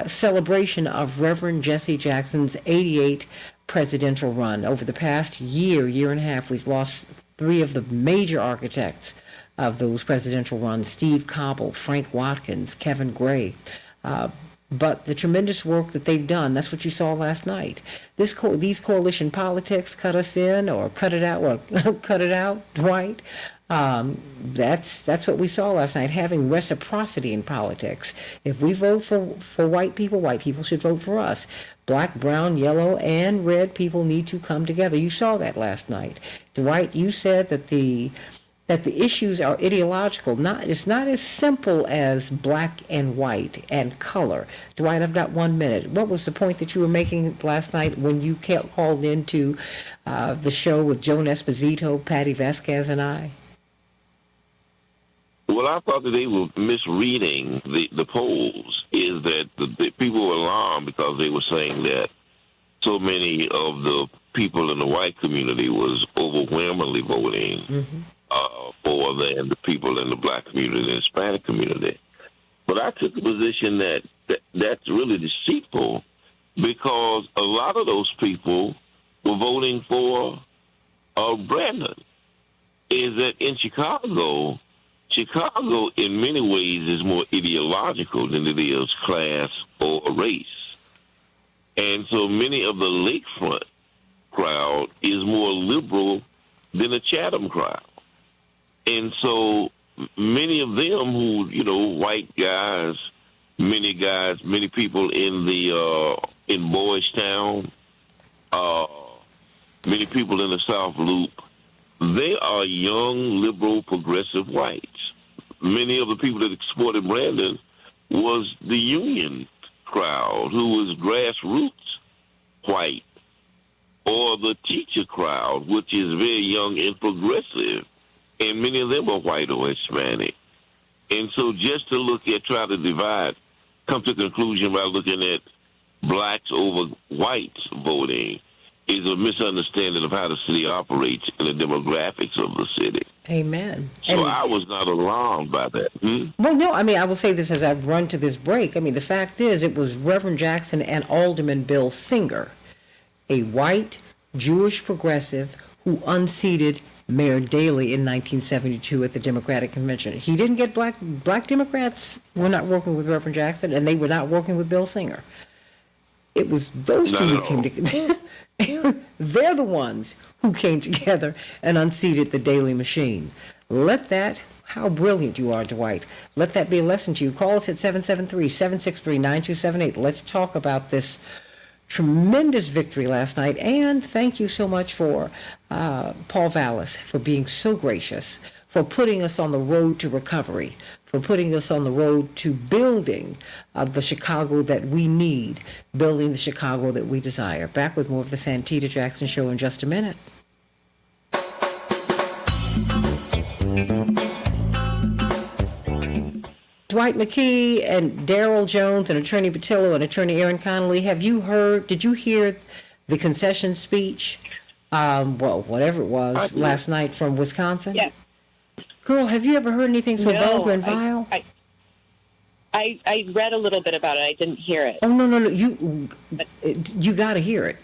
celebration of Reverend Jesse Jackson's 88 presidential run. Over the past year and a half, we've lost three of the major architects of those presidential runs: Steve Cobble, Frank Watkins, Kevin Gray. But the tremendous work that they've done, that's what you saw last night. These coalition politics, cut us in or cut it out, or cut it out, Dwight. That's what we saw last night, having reciprocity in politics. If we vote for white people should vote for us. Black, brown, yellow, and red people need to come together. You saw that last night. Dwight, you said that the issues are ideological. It's not as simple as black and white and color. Dwight, I've got 1 minute. What was the point that you were making last night when you called into the show with Joan Esposito, Patty Vasquez, and I? Well, I thought that they were misreading the polls, is that the people were alarmed because they were saying that so many of the people in the white community was overwhelmingly voting for than the people in the black community and the Hispanic community. But I took the position that that's really deceitful, because a lot of those people were voting for Brandon. Is that in Chicago in many ways is more ideological than it is class or race. And so many of the lakefront crowd is more liberal than the Chatham crowd. And so many of them who, white guys, many people in Boys Town, many people in the South Loop, they are young, liberal, progressive whites. Many of the people that supported Brandon was the union crowd, who was grassroots white, or the teacher crowd, which is very young and progressive, and many of them are white or Hispanic. And so just to try to divide, come to the conclusion by looking at blacks over whites voting is a misunderstanding of how the city operates and the demographics of the city. Amen. So I was not alarmed by that. Well, no, I will say this as I run to this break. The fact is, it was Reverend Jackson and Alderman Bill Singer, a white Jewish progressive, who unseated Mayor Daley in 1972 at the Democratic Convention. He didn't get black Democrats were not working with Reverend Jackson, and they were not working with Bill Singer. It was those two who came together. They're the ones who came together and unseated the Daley machine. How brilliant you are, Dwight. Let that be a lesson to you. Call us at 773-763-9278. Let's talk about this tremendous victory last night. And thank you so much for Paul Vallis for being so gracious, for putting us on the road to recovery, for putting us on the road to building the Chicago that we need, building the Chicago that we desire. Back with more of the Santita Jackson Show in just a minute. Dwight McKee and Daryl Jones and Attorney Patillo and Attorney Aaron Connolly, did you hear the concession speech, whatever it was, last night from Wisconsin? Yeah. Girl, have you ever heard anything so vulgar and vile? I read a little bit about it. I didn't hear it. Oh, no. You got to hear it.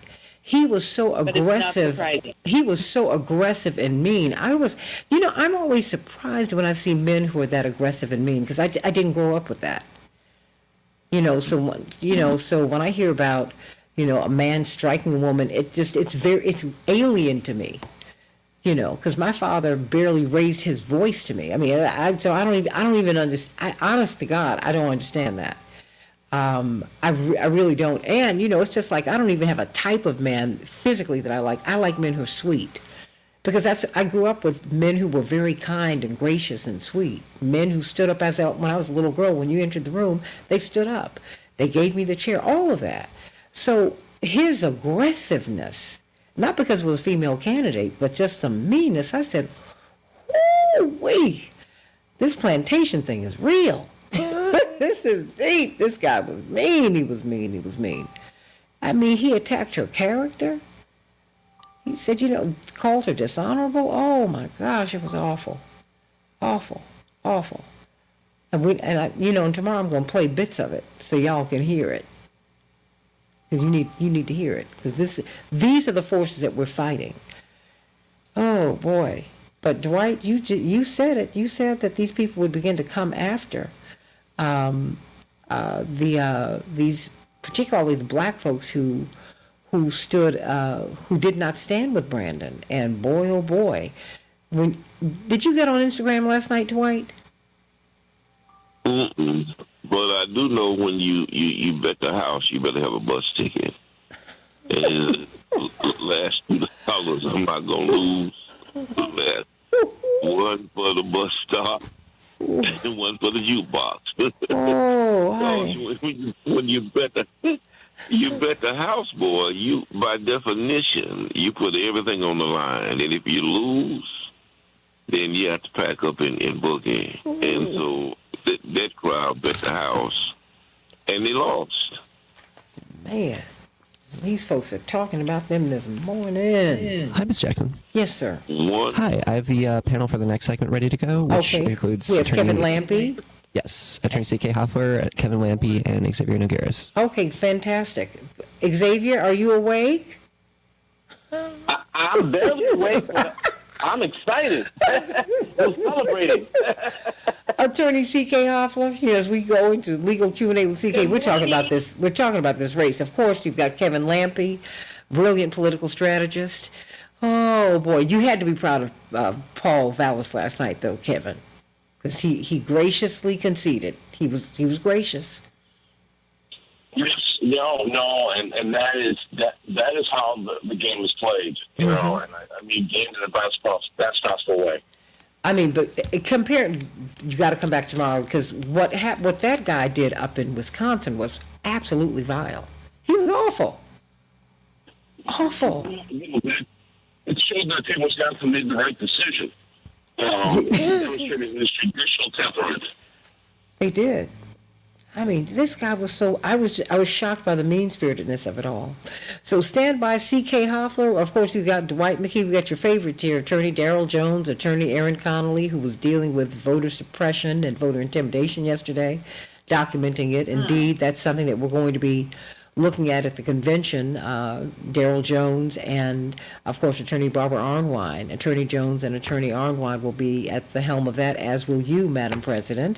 He was so aggressive. He was so aggressive and mean. I'm always surprised when I see men who are that aggressive and mean, because I didn't grow up with that. So when I hear about, a man striking a woman, it's alien to me. Because my father barely raised his voice to me. I mean, I don't even understand. Honest to God, I don't understand that. I really don't. And, it's just like I don't even have a type of man physically that I like. I like men who are sweet. Because I grew up with men who were very kind and gracious and sweet. Men who stood up when I was a little girl, when you entered the room, they stood up. They gave me the chair, all of that. So his aggressiveness, not because it was a female candidate, but just the meanness, I said, woo-wee, this plantation thing is real. This is deep. This guy was mean. He was mean. He was mean. I mean, he attacked her character. He said, called her dishonorable. Oh my gosh, it was awful. Awful. Awful. And tomorrow I'm going to play bits of it so y'all can hear it. Because you need to hear it. Because these are the forces that we're fighting. Oh boy. But Dwight, you said it. You said that these people would begin to come after these, particularly the black folks who did not stand with Brandon. And boy, oh boy, did you get on Instagram last night, Dwight? Mm-mm. But I do know when you bet the house, you better have a bus ticket. And last $2, I'm not gonna lose. Last one for the bus stop and one for the jukebox. When you bet the house, boy, you by definition you put everything on the line, and if you lose, then you have to pack up and boogie. And so that crowd bet the house, and they lost. Man, these folks are talking about them this morning. Hi, Ms. Jackson. Yes, sir. What? Hi, I have the panel for the next segment ready to go, which includes we have Kevin Lampy. Yes, Attorney C.K. Hoffler, Kevin Lampy, and Xavier Nogueras. Okay, fantastic. Xavier, are you awake? I'm barely awake, but I'm excited. We're celebrating. Attorney C.K. Hoffler, as we go into legal Q&A with C.K., we're talking about this. We're talking about this race. Of course, you've got Kevin Lampy, brilliant political strategist. Oh boy, you had to be proud of Paul Vallis last night, though, Kevin, because he graciously conceded. He was gracious. Yes, no, and that is how the game is played, you know. And I mean, game in the best possible way. I mean, but you got to come back tomorrow because what that guy did up in Wisconsin was absolutely vile. He was awful. Awful. It showed that Tim Wisconsin made the right decision. Demonstrating his judicial temperament. They did. I mean, this guy was I was shocked by the mean-spiritedness of it all. So stand by, C.K. Hoffler. Of course, we've got Dwight McKee. We've got your favorites here, Attorney Daryl Jones, Attorney Aaron Connolly, who was dealing with voter suppression and voter intimidation yesterday, documenting it. Indeed, that's something that we're going to be looking at the convention. Daryl Jones and, of course, Attorney Barbara Arnwine. Attorney Jones and Attorney Arnwine will be at the helm of that, as will you, Madam President.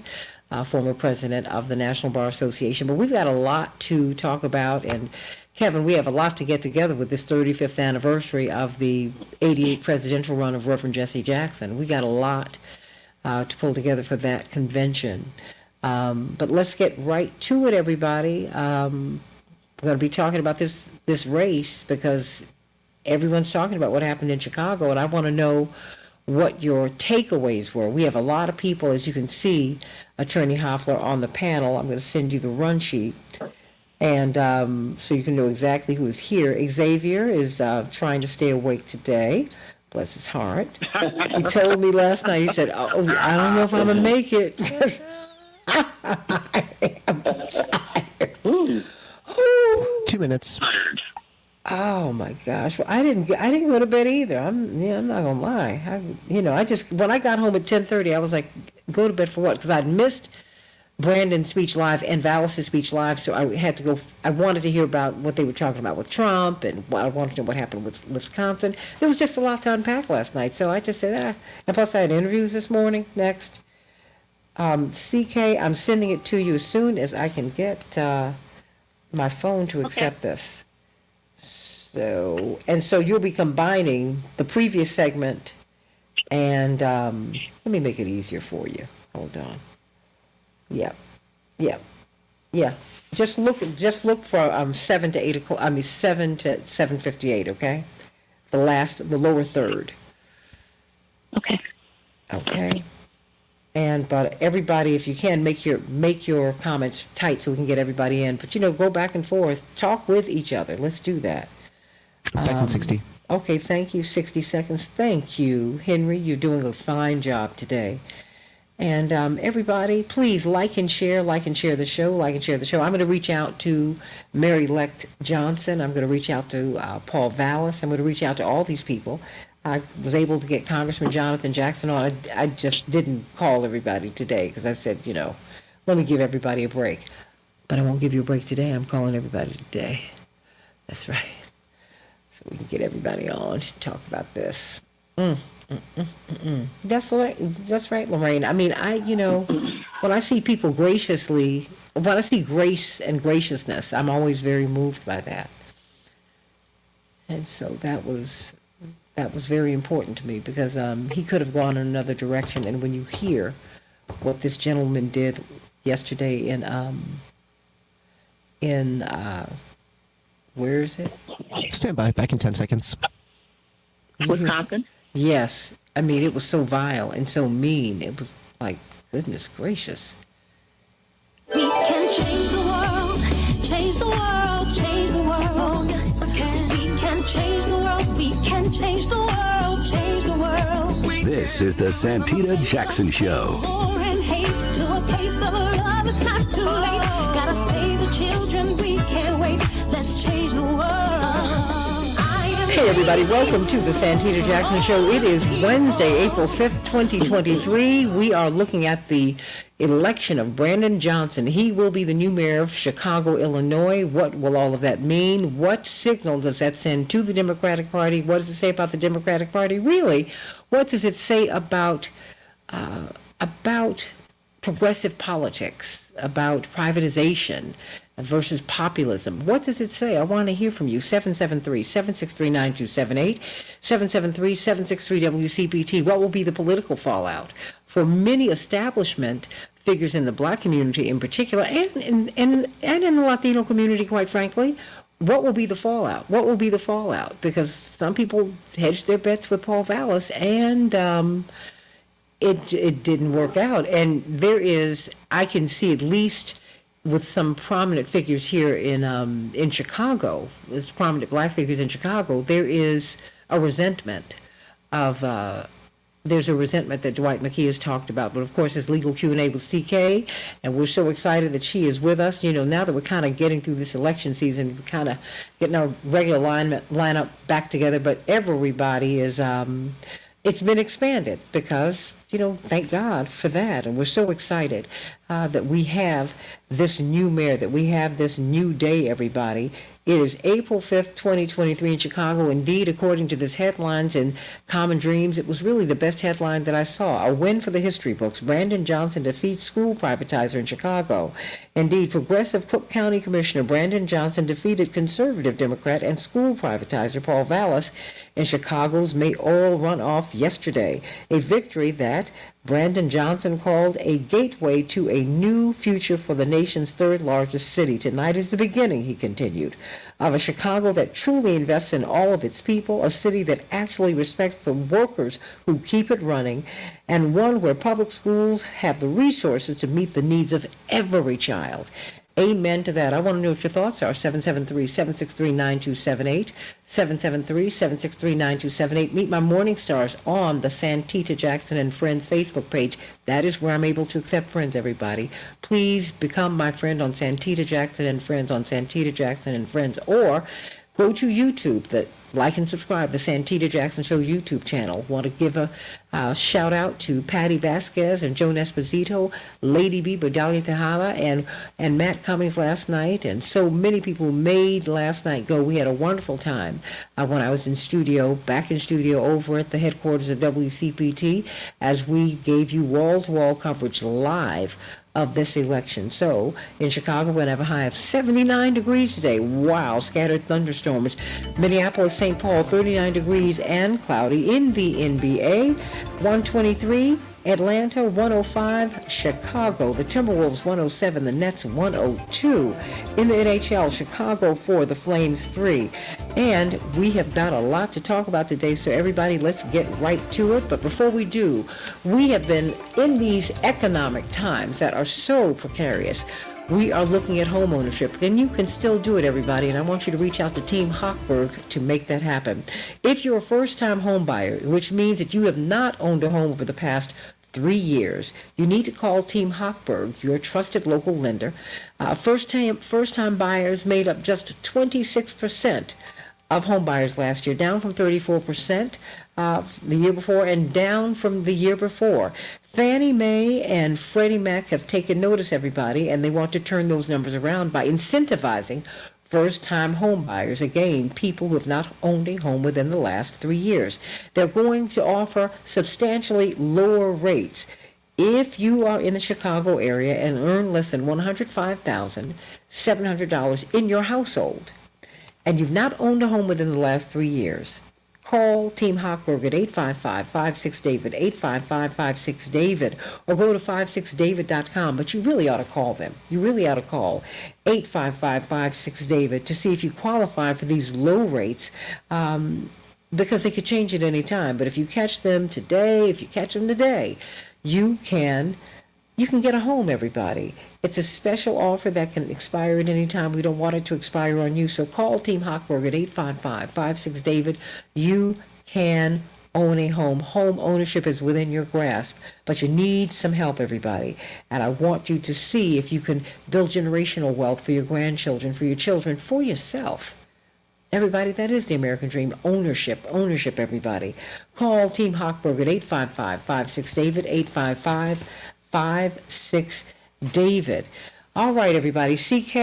Former president of the National Bar Association. But we've got a lot to talk about. And, Kevin, we have a lot to get together with this 35th anniversary of the 88 presidential run of Reverend Jesse Jackson. We got a lot to pull together for that convention. But let's get right to it, everybody. We're going to be talking about this race because everyone's talking about what happened in Chicago, and I want to know what your takeaways were. We have a lot of people, as you can see, Attorney Hoffler on the panel. I'm going to send you the run sheet, and so you can know exactly who is here. Xavier is trying to stay awake today. Bless his heart. He told me last night, he said, oh, I don't know if I'm going to make it because I am tired. 2 minutes. Oh my gosh! Well, I didn't go to bed either. I'm not gonna lie. When I got home at 10:30, I was like, go to bed for what? Because I'd missed Brandon's speech live and Vallis's speech live, so I had to go. I wanted to hear about what they were talking about with Trump, and I wanted to know what happened with Wisconsin. There was just a lot to unpack last night, so I just said, and plus I had interviews this morning next. CK, I'm sending it to you as soon as I can get my phone to accept this. So you'll be combining the previous segment and let me make it easier for you. Hold on. Yeah. Just look for 7 to 8 o'clock. 7 to 7:58. Okay, the lower third. Okay. And but everybody, if you can, make your comments tight so we can get everybody in. But go back and forth, talk with each other. Let's do that. Back in 60. Okay, thank you. 60 seconds. Thank you, Henry. You're doing a fine job today. And everybody, please like and share the show, I'm going to reach out to Mary Lect Johnson. I'm going to reach out to Paul Vallis. I'm going to reach out to all these people. I was able to get Congressman Jonathan Jackson on. I just didn't call everybody today because I said, let me give everybody a break. But I won't give you a break today. I'm calling everybody today. That's right. So we can get everybody on to talk about this. That's right, Lorraine. I mean, when I see people when I see grace and graciousness, I'm always very moved by that. And so that was very important to me because he could have gone in another direction. And when you hear what this gentleman did yesterday in where is it? Stand by. Back in 10 seconds. Wisconsin? Yes. I mean, it was so vile and so mean. It was like, goodness gracious. We can change the world, change the world, change the world. We can change the world, we can change the world, change the world. This is the Santita Jackson Show. War and hate to a place of love, it's not too late. Gotta save the children, we can't wait. Let's change the world. Hey everybody, welcome to the Santita Jackson Show. It is Wednesday, April 5th, 2023. We are looking at the election of Brandon Johnson. He will be the new mayor of Chicago, Illinois. What will all of that mean? What signal does that send to the Democratic Party? What does it say about the Democratic Party? Really, what does it say about progressive politics, about privatization versus populism? What does it say? I want to hear from you. 773-763-9278, 773-763-WCPT. What will be the political fallout for many establishment figures in the black community in particular, and in the Latino community, quite frankly? What will be the fallout? What will be the fallout? Because some people hedged their bets with Paul Vallis, and it didn't work out. And there is, I can see at least with some prominent figures here in Chicago, there's prominent black figures in Chicago, there is a resentment there's a resentment that Dwight McKee has talked about. But of course, his legal Q&A with CK, and we're so excited that she is with us. Now that we're kind of getting through this election season, we're kind of getting our regular lineup back together, but everybody is, it's been expanded because, thank God for that. And we're so excited that we have this new mayor, that we have this new day, everybody. It is April 5th, 2023 in Chicago. Indeed, according to this headlines in Common Dreams, it was really the best headline that I saw. A win for the history books. Brandon Johnson defeats school privatizer in Chicago. Indeed, progressive Cook County Commissioner Brandon Johnson defeated conservative Democrat and school privatizer Paul Vallis in Chicago's mayoral runoff yesterday. A victory that Brandon Johnson called a gateway to a new future for the nation's third largest city. Tonight is the beginning, he continued, of a Chicago that truly invests in all of its people, a city that actually respects the workers who keep it running, and one where public schools have the resources to meet the needs of every child. Amen to that. I want to know what your thoughts are. 773-763-9278, 773-763-9278. Meet my morning stars on the Santita Jackson and Friends Facebook page. That is where I'm able to accept friends, everybody. Please become my friend on Santita Jackson and Friends, on Santita Jackson and Friends, or go to YouTube. like and subscribe to the Santita Jackson Show YouTube channel. Want to give a shout out to Patty Vasquez and Joan Esposito, Lady B, Bedalia Tejada, and Matt Cummings last night, and so many people made last night go. We had a wonderful time when I was back in studio over at the headquarters of WCPT, as we gave you wall-to-wall coverage live of this election. So in Chicago, we're going to have a high of 79 degrees today. Wow, scattered thunderstorms. Minneapolis, St. Paul, 39 degrees and cloudy. In the NBA, 123. Atlanta, 105. Chicago, the Timberwolves, 107. The Nets, 102. In the NHL, Chicago 4, the Flames 3. And we have got a lot to talk about today, so everybody, let's get right to it. But before we do, we have been in these economic times that are so precarious. We are looking at home ownership, and you can still do it, everybody, and I want you to reach out to Team Hochberg to make that happen. If you're a first-time home buyer, which means that you have not owned a home over the past 3 years, you need to call Team Hochberg, your trusted local lender. First-time buyers made up just 26% of home buyers last year, down from 34% the year before and down from the year before. Fannie Mae and Freddie Mac have taken notice, everybody, and they want to turn those numbers around by incentivizing first-time home buyers, again, people who have not owned a home within the last 3 years. They're going to offer substantially lower rates. If you are in the Chicago area and earn less than $105,700 in your household, and you've not owned a home within the last 3 years, call Team Hochberg at 855-56-DAVID, 855-56-DAVID, or go to 56david.com. But you really ought to call them. You really ought to call 855-56-DAVID to see if you qualify for these low rates, because they could change at any time. But if you catch them today, you can get a home, everybody. It's a special offer that can expire at any time. We don't want it to expire on you. So call Team Hochberg at 855-56-DAVID. You can own a home. Home ownership is within your grasp, but you need some help, everybody. And I want you to see if you can build generational wealth for your grandchildren, for your children, for yourself. Everybody, that is the American dream. Ownership, everybody. Call Team Hochberg at 855-56-DAVID, 855-56-DAVID. All right, everybody. CK,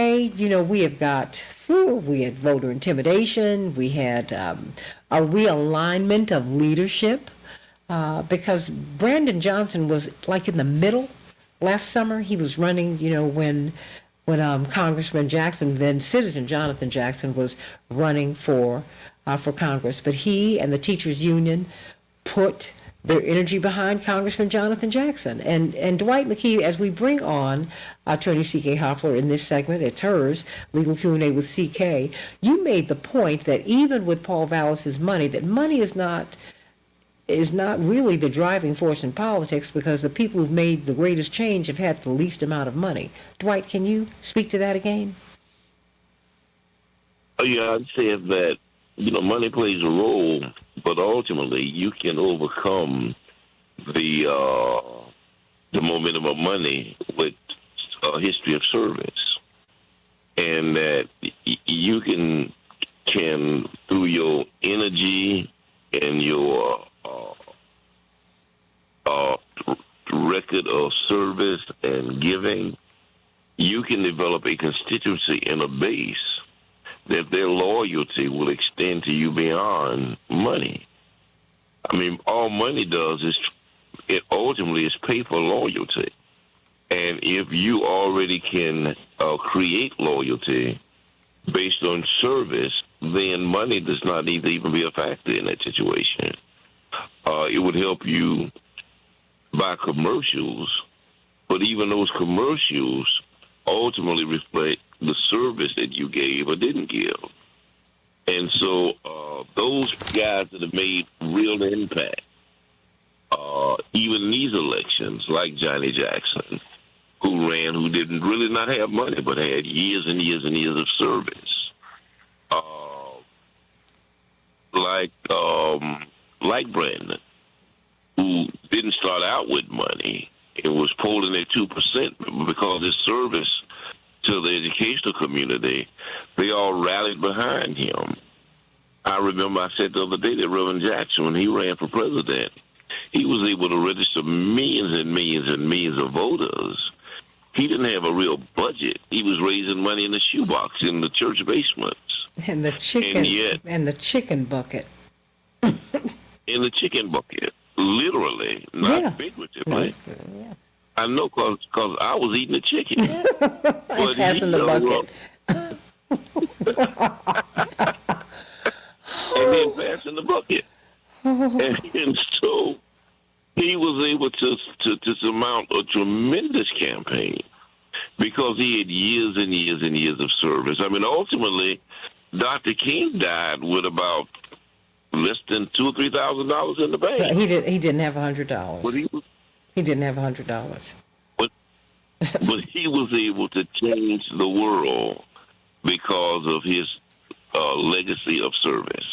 we have got, we had voter intimidation. We had a realignment of leadership because Brandon Johnson was like in the middle last summer. He was running, when Congressman Jackson, then Citizen Jonathan Jackson, was running for Congress. But he and the teachers union put their energy behind Congressman Jonathan Jackson. And Dwight McKee, as we bring on Attorney C.K. Hoffler in this segment, it's hers, Legal Q&A with C.K., you made the point that even with Paul Vallis's money, that money is not really the driving force in politics, because the people who've made the greatest change have had the least amount of money. Dwight, can you speak to that again? Oh, yeah, I'd say that, money plays a role, but ultimately you can overcome the momentum of money with a history of service. And that you can through your energy and your record of service and giving, you can develop a constituency and a base that their loyalty will extend to you beyond money. I mean, all money does is it ultimately is pay for loyalty. And if you already can create loyalty based on service, then money does not need to even be a factor in that situation. It would help you buy commercials, but even those commercials ultimately reflect the service that you gave or didn't give. And so those guys that have made real impact, even in these elections, like Johnny Jackson, who didn't really not have money, but had years and years and years of service. Like Brandon, who didn't start out with money and was polling at 2%, because of his service to the educational community, they all rallied behind him. I remember I said the other day that Reverend Jackson, when he ran for president, he was able to register millions and millions and millions of voters. He didn't have a real budget. He was raising money in the shoebox in the church basements. And the chicken, and the chicken bucket. In the chicken bucket, literally, not figuratively. Yeah. I know, cause I was eating the chicken. But passing the bucket. And then passing the bucket. And so he was able to surmount a tremendous campaign because he had years and years and years of service. I mean, ultimately, Dr. King died with about less than $2,000 or $3,000 in the bank. He didn't have $100. But he didn't have $100. But he was able to change the world because of his legacy of service.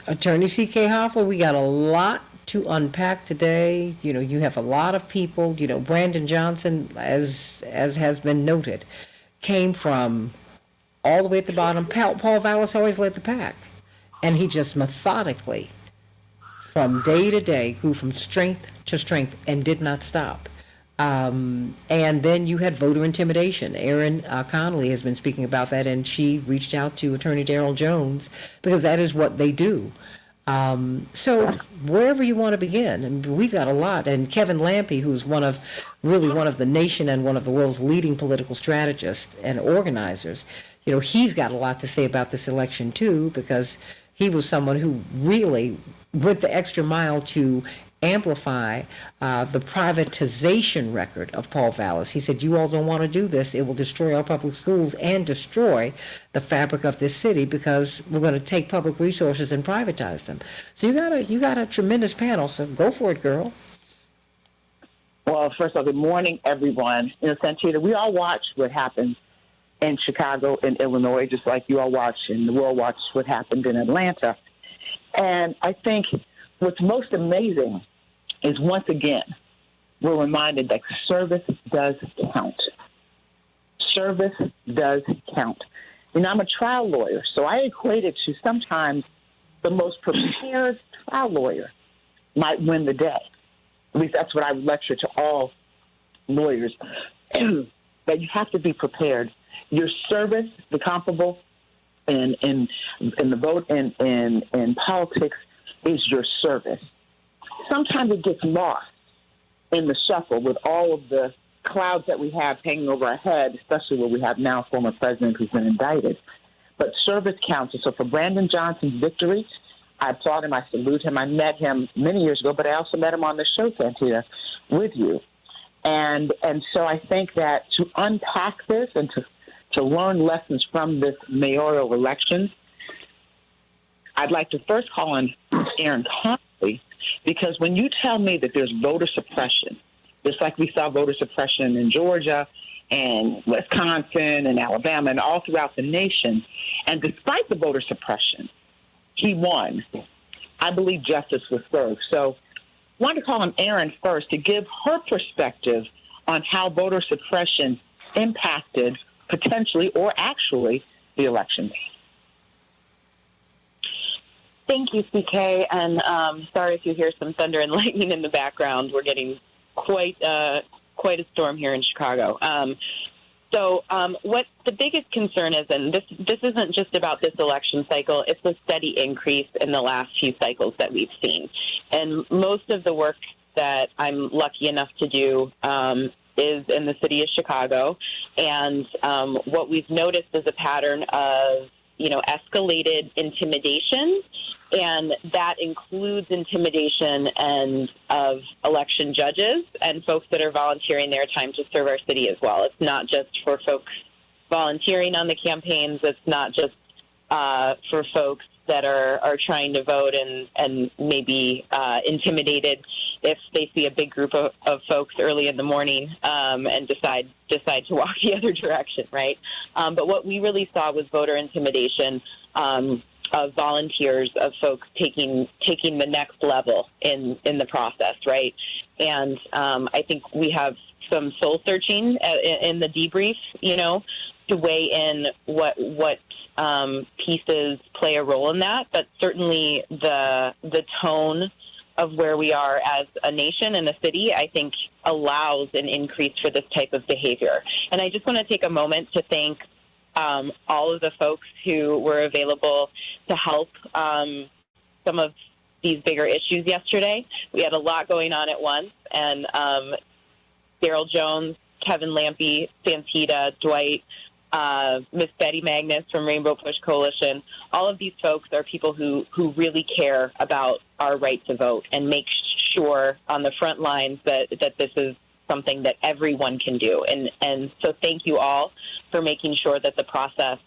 Attorney C.K. Hoffa, we got a lot to unpack today. You know, you have a lot of people. You know, Brandon Johnson, as has been noted, came from all the way at the bottom. Paul Vallis always led the pack. And he just methodically, from day to day, grew from strength to strength and did not stop. And then you had voter intimidation. Erin Connolly has been speaking about that, and she reached out to Attorney Daryl Jones because that is what they do. So wherever you want to begin, and we've got a lot. And Kevin Lampe, who's one of the nation and one of the world's leading political strategists and organizers, you know, he's got a lot to say about this election too, because he was someone who really went the extra mile to amplify the privatization record of Paul Vallis. He said, you all don't want to do this. It will destroy our public schools and destroy the fabric of this city because we're going to take public resources and privatize them. So you got a tremendous panel, so go for it, girl. Well, first of all, good morning, everyone. You know, Santita, we all watch what happens in Chicago and Illinois, just like you all watch and the world watched what happened in Atlanta. And I think what's most amazing is, once again, we're reminded that service does count. Service does count. You know, I'm a trial lawyer, so I equate it to sometimes the most prepared trial lawyer might win the day. At least that's what I would lecture to all lawyers, that you have to be prepared. Your service, the comparable in the vote in politics, is your service. Sometimes it gets lost in the shuffle with all of the clouds that we have hanging over our head, especially where we have now a former president who's been indicted. But service counts. And so for Brandon Johnson's victory, I applaud him. I salute him. I met him many years ago, but I also met him on the show, Santita, with you. And so I think that to unpack this and to learn lessons from this mayoral election, I'd like to first call on Erin Connolly, because when you tell me that there's voter suppression, just like we saw voter suppression in Georgia and Wisconsin and Alabama and all throughout the nation, and despite the voter suppression, he won, I believe justice was served. So I wanted to call on Erin first to give her perspective on how voter suppression impacted potentially or actually the election. Thank you, CK, and sorry if you hear some thunder and lightning in the background. We're getting quite a storm here in Chicago. So what the biggest concern is, and this isn't just about this election cycle, it's a steady increase in the last few cycles that we've seen. And most of the work that I'm lucky enough to do is in the city of Chicago. And what we've noticed is a pattern of, escalated intimidation, and that includes intimidation and of election judges and folks that are volunteering their time to serve our city as well. It's not just for folks volunteering on the campaigns. It's not just for folks that are trying to vote and maybe intimidated if they see a big group of folks early in the morning and decide to walk the other direction, right? But what we really saw was voter intimidation of volunteers, of folks taking the next level in the process, right? And I think we have some soul searching in the debrief, weigh in what pieces play a role in that, but certainly the tone of where we are as a nation and a city, I think, allows an increase for this type of behavior. And I just want to take a moment to thank all of the folks who were available to help some of these bigger issues yesterday. We had a lot going on at once, and Daryl Jones, Kevin Lampy, Santita, Dwight, Miss Betty Magnus from Rainbow Push Coalition, all of these folks are people who really care about our right to vote and make sure on the front lines that this is something that everyone can do. And so thank you all for making sure that the process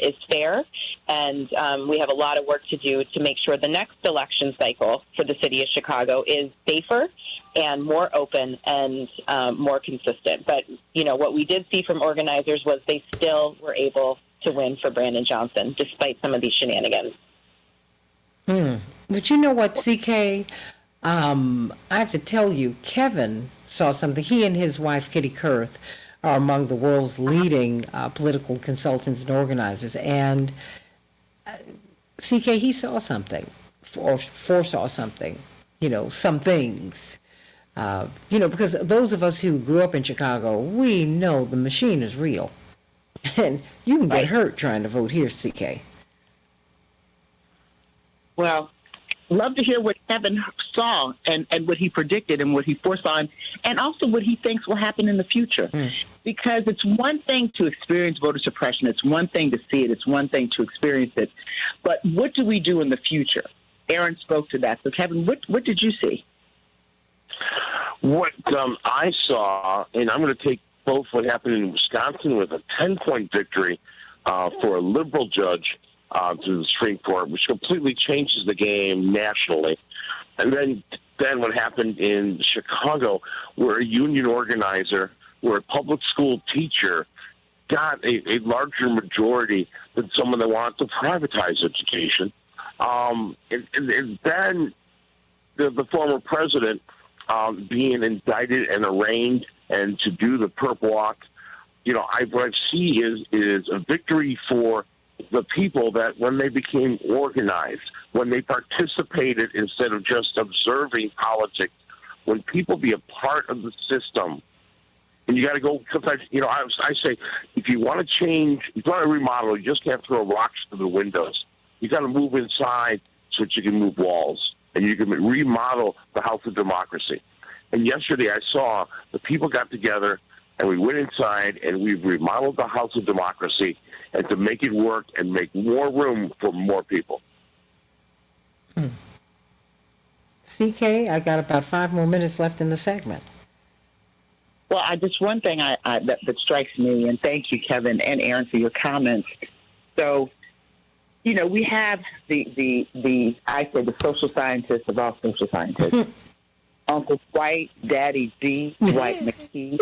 is fair. And we have a lot of work to do to make sure the next election cycle for the city of Chicago is safer and more open and more consistent. But, you know, what we did see from organizers was they still were able to win for Brandon Johnson, despite some of these shenanigans. But you know what, CK? I have to tell you, Kevin saw something. He and his wife, Kitty Kurth, are among the world's leading political consultants and organizers. And CK, he saw something, or foresaw something, you know, some things. You know, because those of us who grew up in Chicago, we know the machine is real. And you can get hurt trying to vote here, CK. Well, love to hear what Kevin saw and what he predicted and what he foresaw, and also what he thinks will happen in the future. Because it's one thing to experience voter suppression. It's one thing to see it. It's one thing to experience it. But what do we do in the future? Aaron spoke to that. So, Kevin, what did you see? What I saw, and I'm going to take both what happened in Wisconsin with a 10-point victory for a liberal judge to the Supreme Court, which completely changes the game nationally. And then what happened in Chicago, where a union organizer, where a public school teacher got a larger majority than someone that wanted to privatize education. And then the former president being indicted and arraigned and to do the perp walk, you know, what I see is a victory for the people that when they became organized, when they participated instead of just observing politics, when people be a part of the system. And you got to go, sometimes, you know, I say, if you want to change, if you want to remodel, you just can't throw rocks through the windows. You got to move inside so that you can move walls and you can remodel the house of democracy. And yesterday I saw the people got together and we went inside and we remodeled the house of democracy and to make it work and make more room for more people. CK, I got about 5 more minutes left in the segment. Well, just one thing that strikes me, and thank you, Kevin and Aaron, for your comments. So, you know, we have the social scientist of all social scientists, Uncle White, Daddy D, Dwight McKee.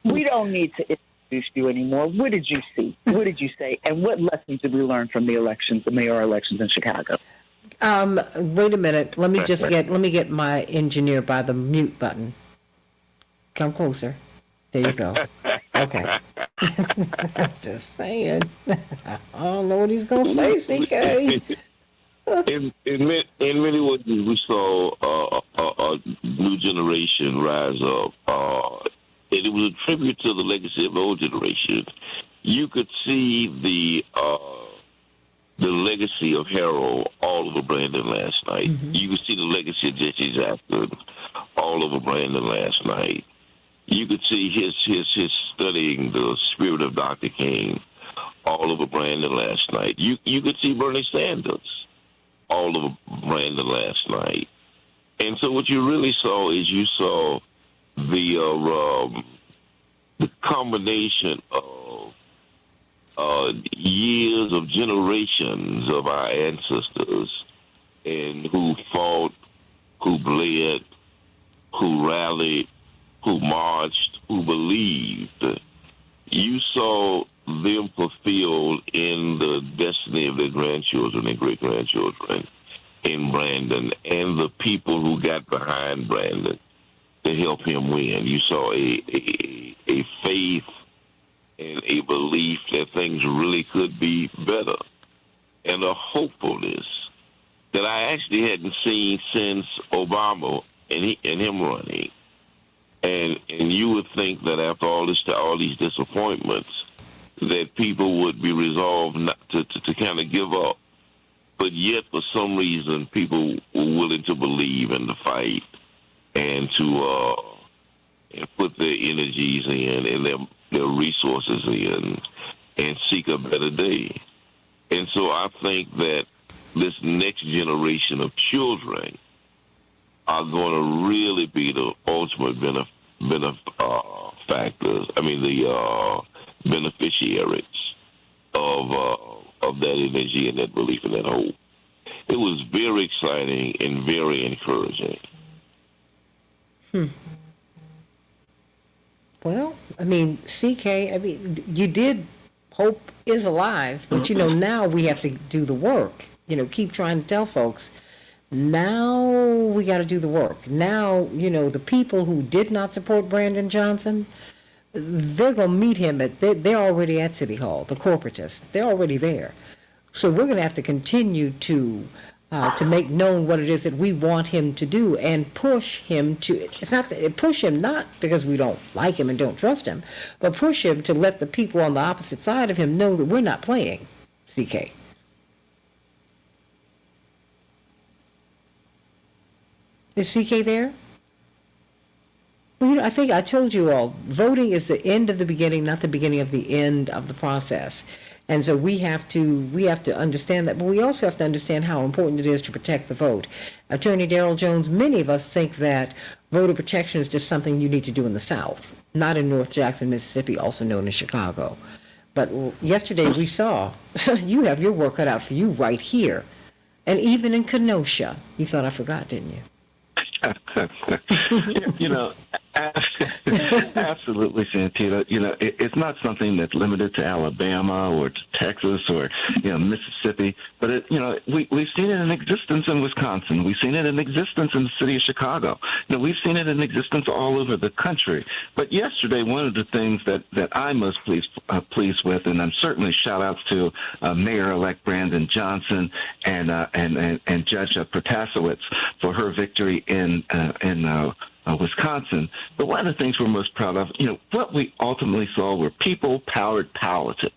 We don't need to introduce you anymore. What did you see? What did you say? And what lessons did we learn from the elections, the mayoral elections in Chicago? Wait a minute. Let me get my engineer by the mute button. Come closer. There you go. Okay. Just saying. I don't know what he's going to say, CK. In many ways, we saw a new generation rise up. And it was a tribute to the legacy of the old generation. You could see the legacy of Harold all over Brandon last night. Mm-hmm. You could see the legacy of Jesse Jackson all over Brandon last night. You could see his studying the spirit of Dr. King all over Brandon last night. You could see Bernie Sanders all over Brandon last night. And so what you really saw is you saw the combination of years of generations of our ancestors and who fought, who bled, who rallied, who marched, who believed. You saw them fulfilled in the destiny of their grandchildren and great-grandchildren in Brandon and the people who got behind Brandon to help him win. You saw a faith and a belief that things really could be better, and a hopefulness that I actually hadn't seen since Obama and him running. And you would think that after all these disappointments, that people would be resolved not to kind of give up. But yet, for some reason, people were willing to believe and to fight and to put their energies in and their resources in and seek a better day. And so I think that this next generation of children are going to really be the ultimate beneficiaries of that energy and that belief and that hope. It was very exciting and very encouraging. Well, I mean, CK, I mean, you did, hope is alive, but now we have to do the work. Keep trying to tell folks, now we got to do the work. Now, the people who did not support Brandon Johnson, they're going to meet him they're already at City Hall, the corporatists. They're already there. So we're going to have to continue to make known what it is that we want him to do and push him to, push him not because we don't like him and don't trust him, but push him to let the people on the opposite side of him know that we're not playing, CK. Is CK there? Well, I think I told you all, voting is the end of the beginning, not the beginning of the end of the process. And so we have to understand that, but we also have to understand how important it is to protect the vote. Attorney Darrell Jones, many of us think that voter protection is just something you need to do in the South, not in North Jackson, Mississippi, also known as Chicago. But yesterday we saw, you have your work cut out for you right here. And even in Kenosha. You thought I forgot, didn't you? Absolutely, Santita. It's not something that's limited to Alabama or to Texas or Mississippi, but we've seen it in existence in Wisconsin. We've seen it in existence in the city of Chicago. We've seen it in existence all over the country. But yesterday, one of the things that I'm most pleased with, and I'm certainly shout outs to Mayor-elect Brandon Johnson and Judge Protasewicz for her victory in Wisconsin. But one of the things we're most proud of, what we ultimately saw were people-powered politics,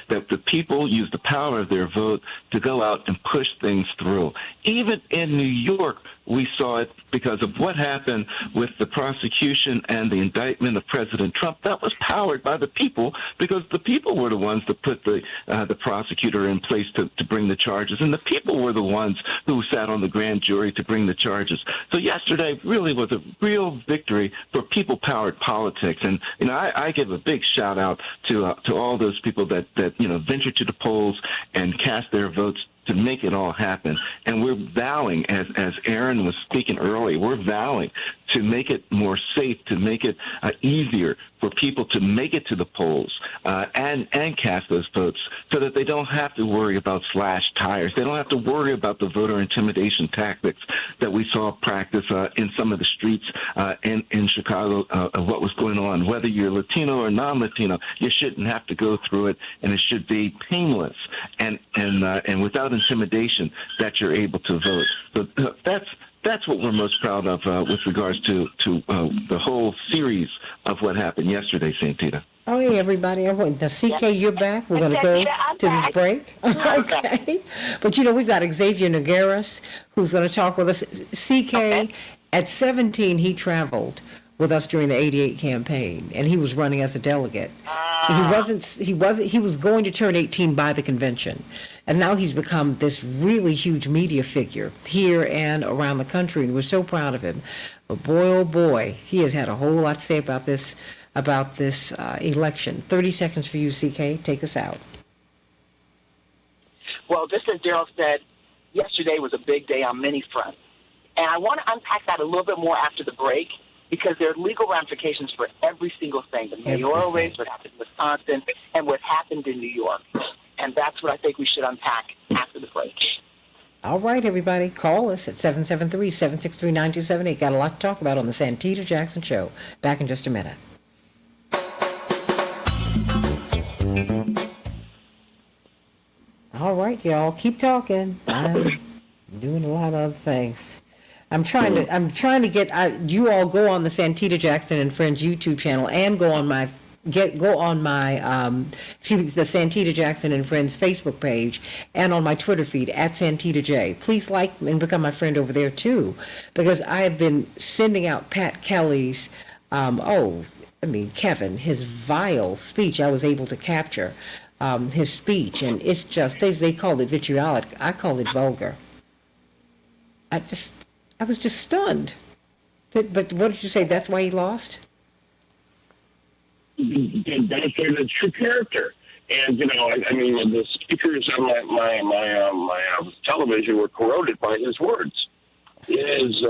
that the people used the power of their vote to go out and push things through. Even in New York, we saw it because of what happened with the prosecution and the indictment of President Trump. That was powered by the people because the people were the ones that put the prosecutor in place to bring the charges, and the people were the ones who sat on the grand jury to bring the charges. So yesterday really was a real victory for people-powered politics, and I give a big shout out to all those people that ventured to the polls and cast their votes to make it all happen. And we're vowing, as Aaron was speaking earlier, we're vowing to make it more safe, to make it easier for people to make it to the polls and cast those votes so that they don't have to worry about slashed tires. They don't have to worry about the voter intimidation tactics that we saw practice in some of the streets in Chicago of what was going on. Whether you're Latino or non-Latino, you shouldn't have to go through it, and it should be painless and without intimidation that you're able to vote. So that's what we're most proud of with regards to the whole series of what happened yesterday, Santita. Oh, hey, everybody. Now, CK, you're back. We're going to go to this break. Okay. But, we've got Xavier Nogueras, who's going to talk with us. CK, at 17, he traveled with us during the 88 campaign, and he was running as a delegate. He was going to turn 18 by the convention. And now he's become this really huge media figure here and around the country, and we're so proud of him. But boy, oh boy, he has had a whole lot to say about this election. 30 seconds for you, CK. Take us out. Well, just as Darrell said, yesterday was a big day on many fronts. And I want to unpack that a little bit more after the break, because there are legal ramifications for every single thing. The mayoral race, what happened in Wisconsin, and what happened in New York. And that's what I think we should unpack after the break. All right, everybody. Call us at 773-763-9278. Got a lot to talk about on the Santita Jackson Show. Back in just a minute. All right, y'all, keep talking. I'm doing a lot of other things. I'm trying to get you all go on the Santita Jackson and Friends YouTube channel and go on my the Santita Jackson and Friends Facebook page and on my Twitter feed at Santita J. Please like and become my friend over there too, because I have been sending out Pat Kelly's Kevin, his vile speech. I was able to capture his speech, and it's just they called it vitriolic. I call it vulgar. I was just stunned. But what did you say? That's why he lost? Demonstrated a true character. And, the speakers on my television were corroded by his words. It is,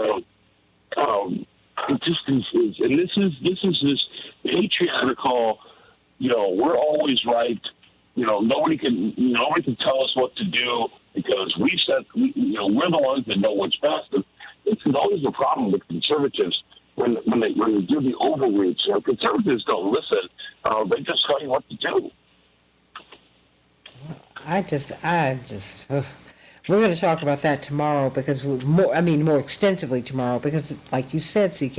and this is this patriarchal, we're always right. Nobody can tell us what to do because we're the ones that know what's best. And this is always the problem with conservatives when they do the overreach. Conservatives don't listen; they just tell you what to do. We're going to talk about that tomorrow because more extensively tomorrow because, like you said, CK,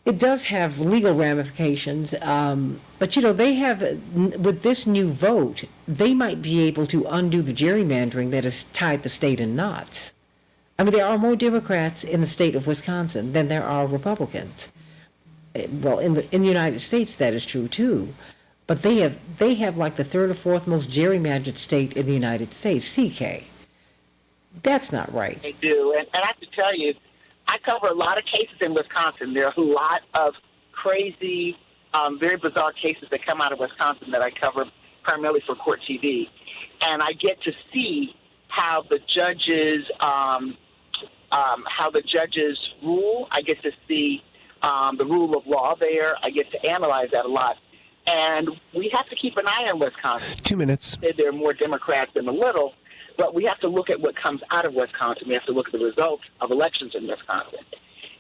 it does have legal ramifications. But they have with this new vote, they might be able to undo the gerrymandering that has tied the state in knots. There are more Democrats in the state of Wisconsin than there are Republicans. Well, in the United States, that is true too. But they have like the third or fourth most gerrymandered state in the United States. CK, that's not right. They do, and I have to tell you, I cover a lot of cases in Wisconsin. There are a lot of crazy, very bizarre cases that come out of Wisconsin that I cover primarily for Court TV, and I get to see how the judges rule. I get to see the rule of law there. I get to analyze that a lot. And we have to keep an eye on Wisconsin. 2 minutes. There are more Democrats than a little, but we have to look at what comes out of Wisconsin. We have to look at the results of elections in Wisconsin.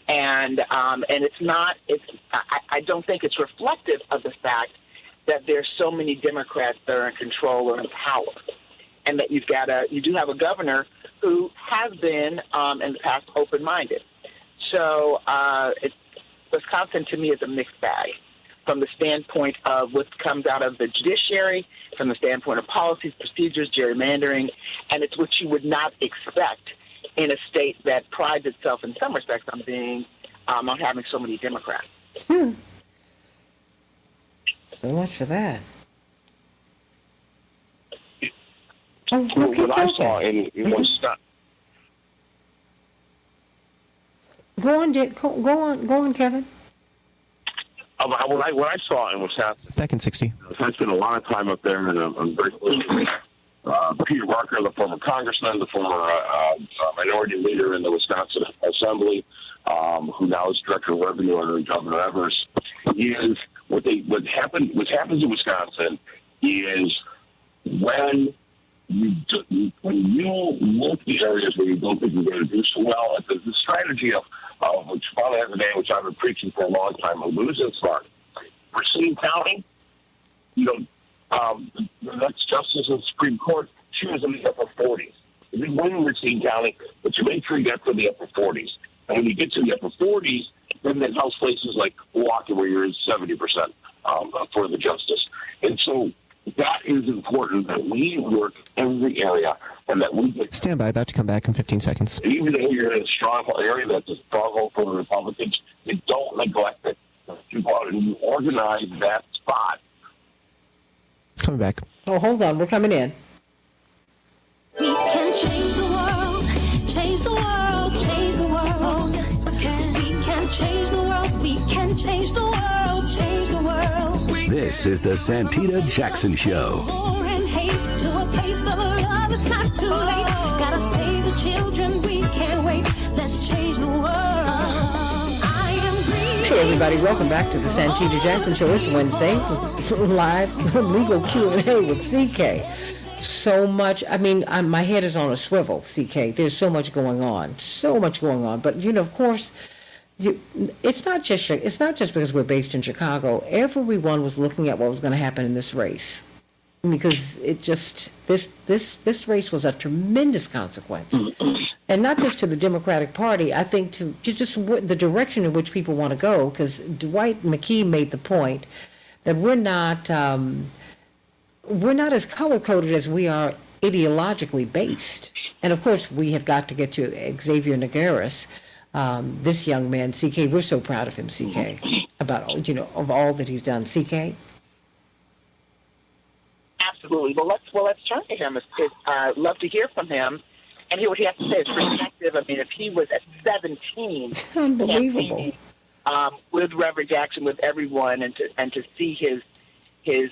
And it's not. I don't think it's reflective of the fact that there's so many Democrats that are in control or in power, and that you do have a governor who has been in the past open-minded. So Wisconsin to me is a mixed bag from the standpoint of what comes out of the judiciary, from the standpoint of policies, procedures, gerrymandering, and it's what you would not expect in a state that prides itself in some respects on being on having so many Democrats. So much for that. What I saw in Wisconsin. Go on, Kevin. What I saw in Wisconsin. Back in 60. I spent a lot of time up there, and I'm very close to Peter Barker, the former congressman, the former minority leader in the Wisconsin Assembly, who now is director of revenue under Governor Evers. What happens in Wisconsin is when you look at the areas where you don't think you're going to do so well, it's the strategy of which probably has a name which I've been preaching for a long time, a lose and start. Racine County, the next justice of the Supreme Court, she was in the upper 40s. You didn't win Racine County, but you make sure you get to the upper 40s. And when you get to the upper 40s, then there's house places like Milwaukee where you're in 70% for the justice. And so that is important that we work every area and that we get. Stand by, about to come back in 15 seconds. Even though you're in a stronghold area that's a stronghold for the Republicans, you don't neglect it. You go out and you organize that spot. It's coming back. Oh, hold on. We're coming in. We can change the world, change the world, change the world. We can change the world, we can change the world, change the world. This is the Santita Jackson Show. War and hate to a place of love, it's not too late. Gotta save the children, we can't wait. Let's change the world. I am breathing. Hey everybody, welcome back to the Santita Jackson Show. It's Wednesday, live legal Q&A with CK. So much, my head is on a swivel, CK. There's so much going on. But, of course, It's not just because we're based in Chicago. Everyone was looking at what was going to happen in this race, because this race was of tremendous consequence, and not just to the Democratic Party. I think to just the direction in which people want to go. Because Dwight McKee made the point that we're not as color coded as we are ideologically based. And of course, we have got to get to Xavier Nagaris, this young man, CK. We're so proud of him, CK, about of all that he's done. CK. Absolutely. Well, let's turn to him. I'd love to hear from him and hear what he has to say. His perspective. I mean, if he was at 17, unbelievable, with Reverend Jackson, with everyone, and to see his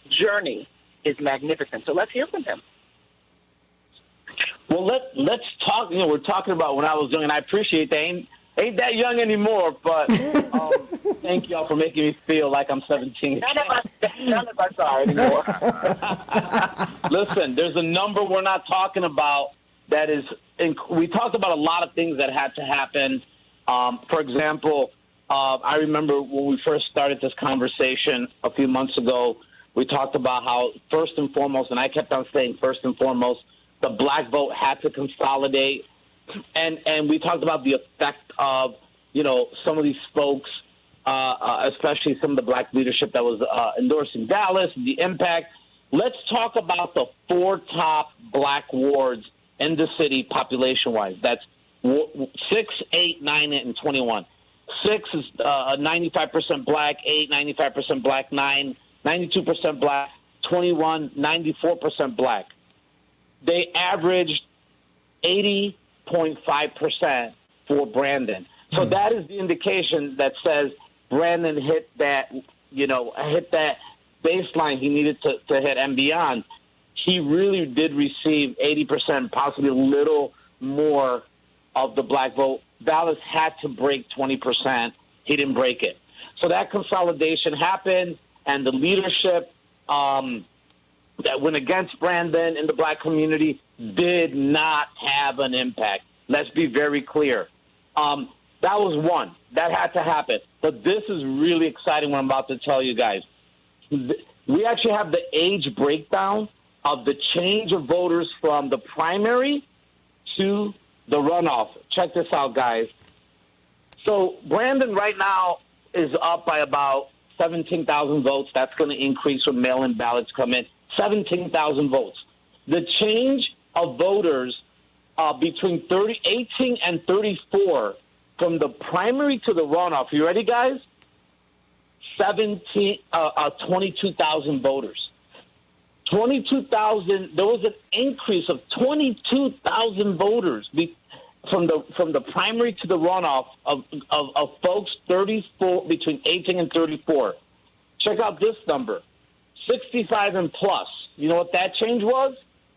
journey is magnificent. So let's hear from him. Well, let's talk. We're talking about when I was young, and I appreciate that. Ain't that young anymore, but thank y'all for making me feel like I'm 17. None of us are anymore. Listen, there's a number we're not talking about that is. We talked about a lot of things that had to happen. For example, I remember when we first started this conversation a few months ago, we talked about how first and foremost, and I kept on saying first and foremost, the black vote had to consolidate, and we talked about the effect of some of these folks, especially some of the black leadership that was endorsing Dallas, the impact. Let's talk about the 4 top black wards in the city population-wise. That's 6, 8, 9, and 21. 6 is 95% black, 8, 95% black, 9, 92% black, 21, 94% black. They averaged 80.5% for Brandon. So that is the indication that says Brandon hit that baseline he needed to hit and beyond. He really did receive 80%, possibly a little more of the black vote. Dallas had to break 20%. He didn't break it. So that consolidation happened, and the leadership that went against Brandon in the black community did not have an impact. Let's be very clear. That was one. That had to happen. But this is really exciting what I'm about to tell you guys. We actually have the age breakdown of the change of voters from the primary to the runoff. Check this out, guys. So Brandon right now is up by about 17,000 votes. That's going to increase when mail-in ballots come in. 17,000 votes. The change of voters between 18 and 34 from the primary to the runoff. You ready, guys? 22,000 voters. 22,000. There was an increase of 22,000 voters from the primary to the runoff of folks 34 between 18 and 34. Check out this number. 65 and plus. You know what that change was?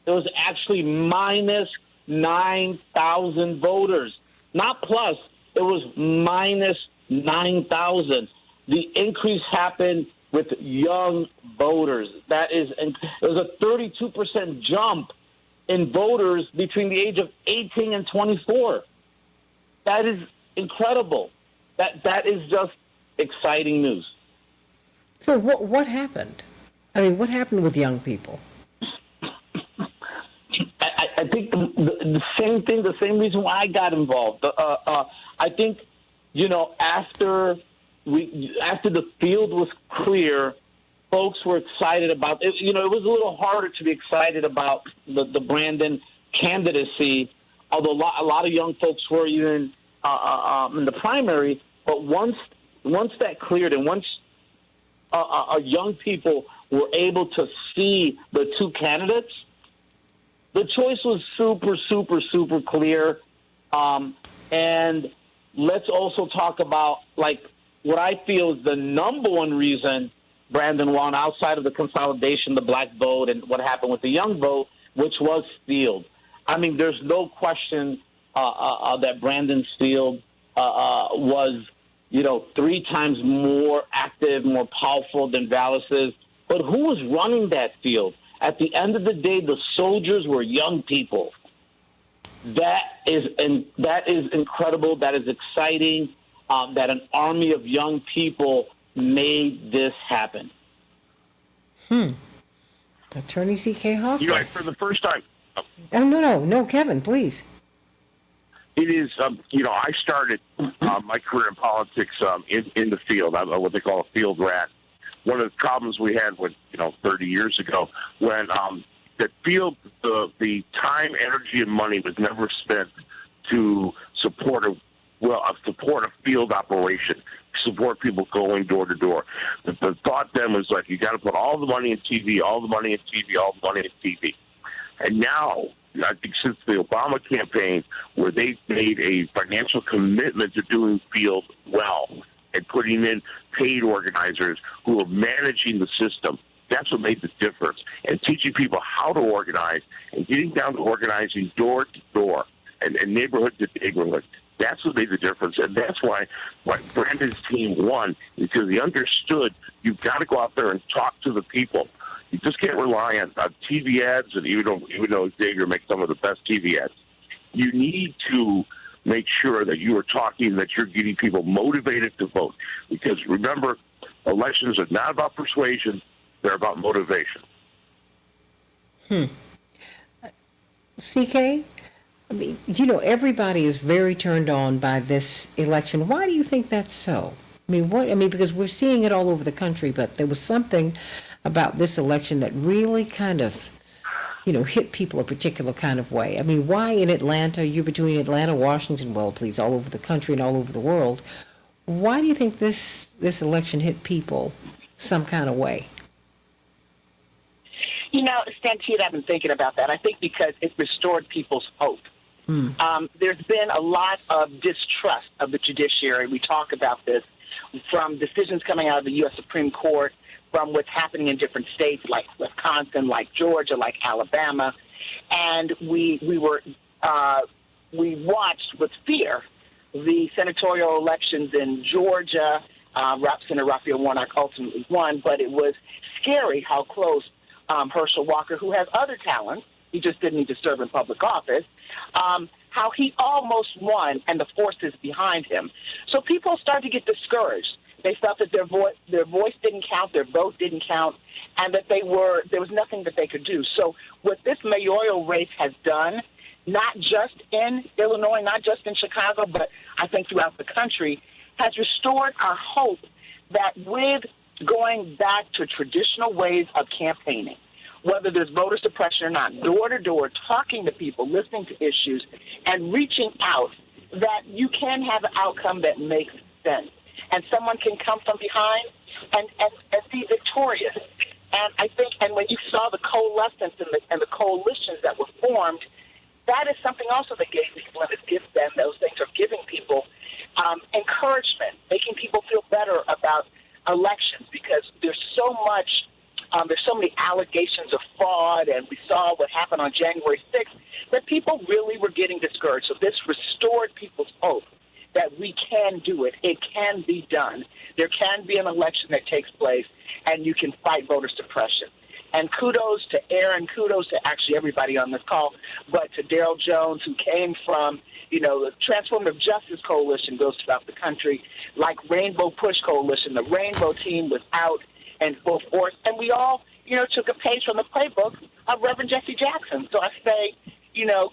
It was actually minus 9,000 voters. Not plus. It was minus 9,000. The increase happened with young voters. It was a 32% jump in voters between the age of 18 and 24. That is incredible. That is just exciting news. So what happened? I mean, what happened with young people? I think the same thing, the same reason why I got involved. I think, after the field was clear, folks were excited about it. It was a little harder to be excited about the Brandon candidacy, although a lot of young folks were even in the primary. But once that cleared and once young people were able to see the two candidates, the choice was super, super, super clear. And let's also talk about, what I feel is the number one reason Brandon won outside of the consolidation, the black vote, and what happened with the young vote, which was field. I mean, there's no question that Brandon's field was, 3 times more active, more powerful than Dallas's. But who was running that field? At the end of the day, the soldiers were young people. That is incredible. That is exciting. that an army of young people made this happen. Attorney C.K. Hoffman. You know, for the first time. No, Kevin, please. It is, I started my career in politics in the field. I'm what they call a field rat. One of the problems we had 30 years ago, when the field, the time, energy, and money was never spent to support a field operation, support people going door to door. The thought then was like, you got to put all the money in TV, all the money in TV, all the money in TV. And now, I think since the Obama campaign, where they made a financial commitment to doing field well and putting in paid organizers who are managing the system, that's what made the difference. And teaching people how to organize and getting down to organizing door to door and neighborhood to neighborhood. That's what made the difference. And that's why Brandon's team won, because he understood you've got to go out there and talk to the people. You just can't rely on TV ads, and even though Xavier makes some of the best TV ads, you need to make sure that you are talking, that you're getting people motivated to vote. Because remember, elections are not about persuasion, they're about motivation. CK, I mean, everybody is very turned on by this election. Why do you think that's so? Because we're seeing it all over the country, but there was something about this election that really kind of, hit people a particular kind of way. I mean, why in Atlanta, you're between Atlanta, Washington, well, please, all over the country and all over the world. Why do you think this election hit people some kind of way? Santita, I've been thinking about that. I think because it restored people's hope. There's been a lot of distrust of the judiciary. We talk about this from decisions coming out of the U.S. Supreme Court, from what's happening in different states like Wisconsin, like Georgia, like Alabama. And we watched with fear the senatorial elections in Georgia. Senator Raphael Warnock ultimately won, but it was scary how close Herschel Walker, who has other talents, he just didn't need to serve in public office, how he almost won and the forces behind him. So people started to get discouraged. They felt that their voice didn't count, their vote didn't count, and that there was nothing that they could do. So what this mayoral race has done, not just in Illinois, not just in Chicago, but I think throughout the country, has restored our hope that with going back to traditional ways of campaigning, whether there's voter suppression or not, door to door, talking to people, listening to issues, and reaching out, that you can have an outcome that makes sense. And someone can come from behind and be victorious. And I think, and when you saw the coalescence and the coalitions that were formed, that is something also that gave people, and it gives them, those things are giving people encouragement, making people feel better about elections, because there's so many allegations of fraud, and we saw what happened on January 6th, that people really were getting discouraged. So this restored people's hope that we can do it. It can be done. There can be an election that takes place, and you can fight voter suppression. And kudos to Aaron, kudos to actually everybody on this call, but to Daryl Jones, who came from, the Transformative Justice Coalition goes throughout the country, like Rainbow Push Coalition. The Rainbow team was out and full force, and we all, took a page from the playbook of Reverend Jesse Jackson. So I say,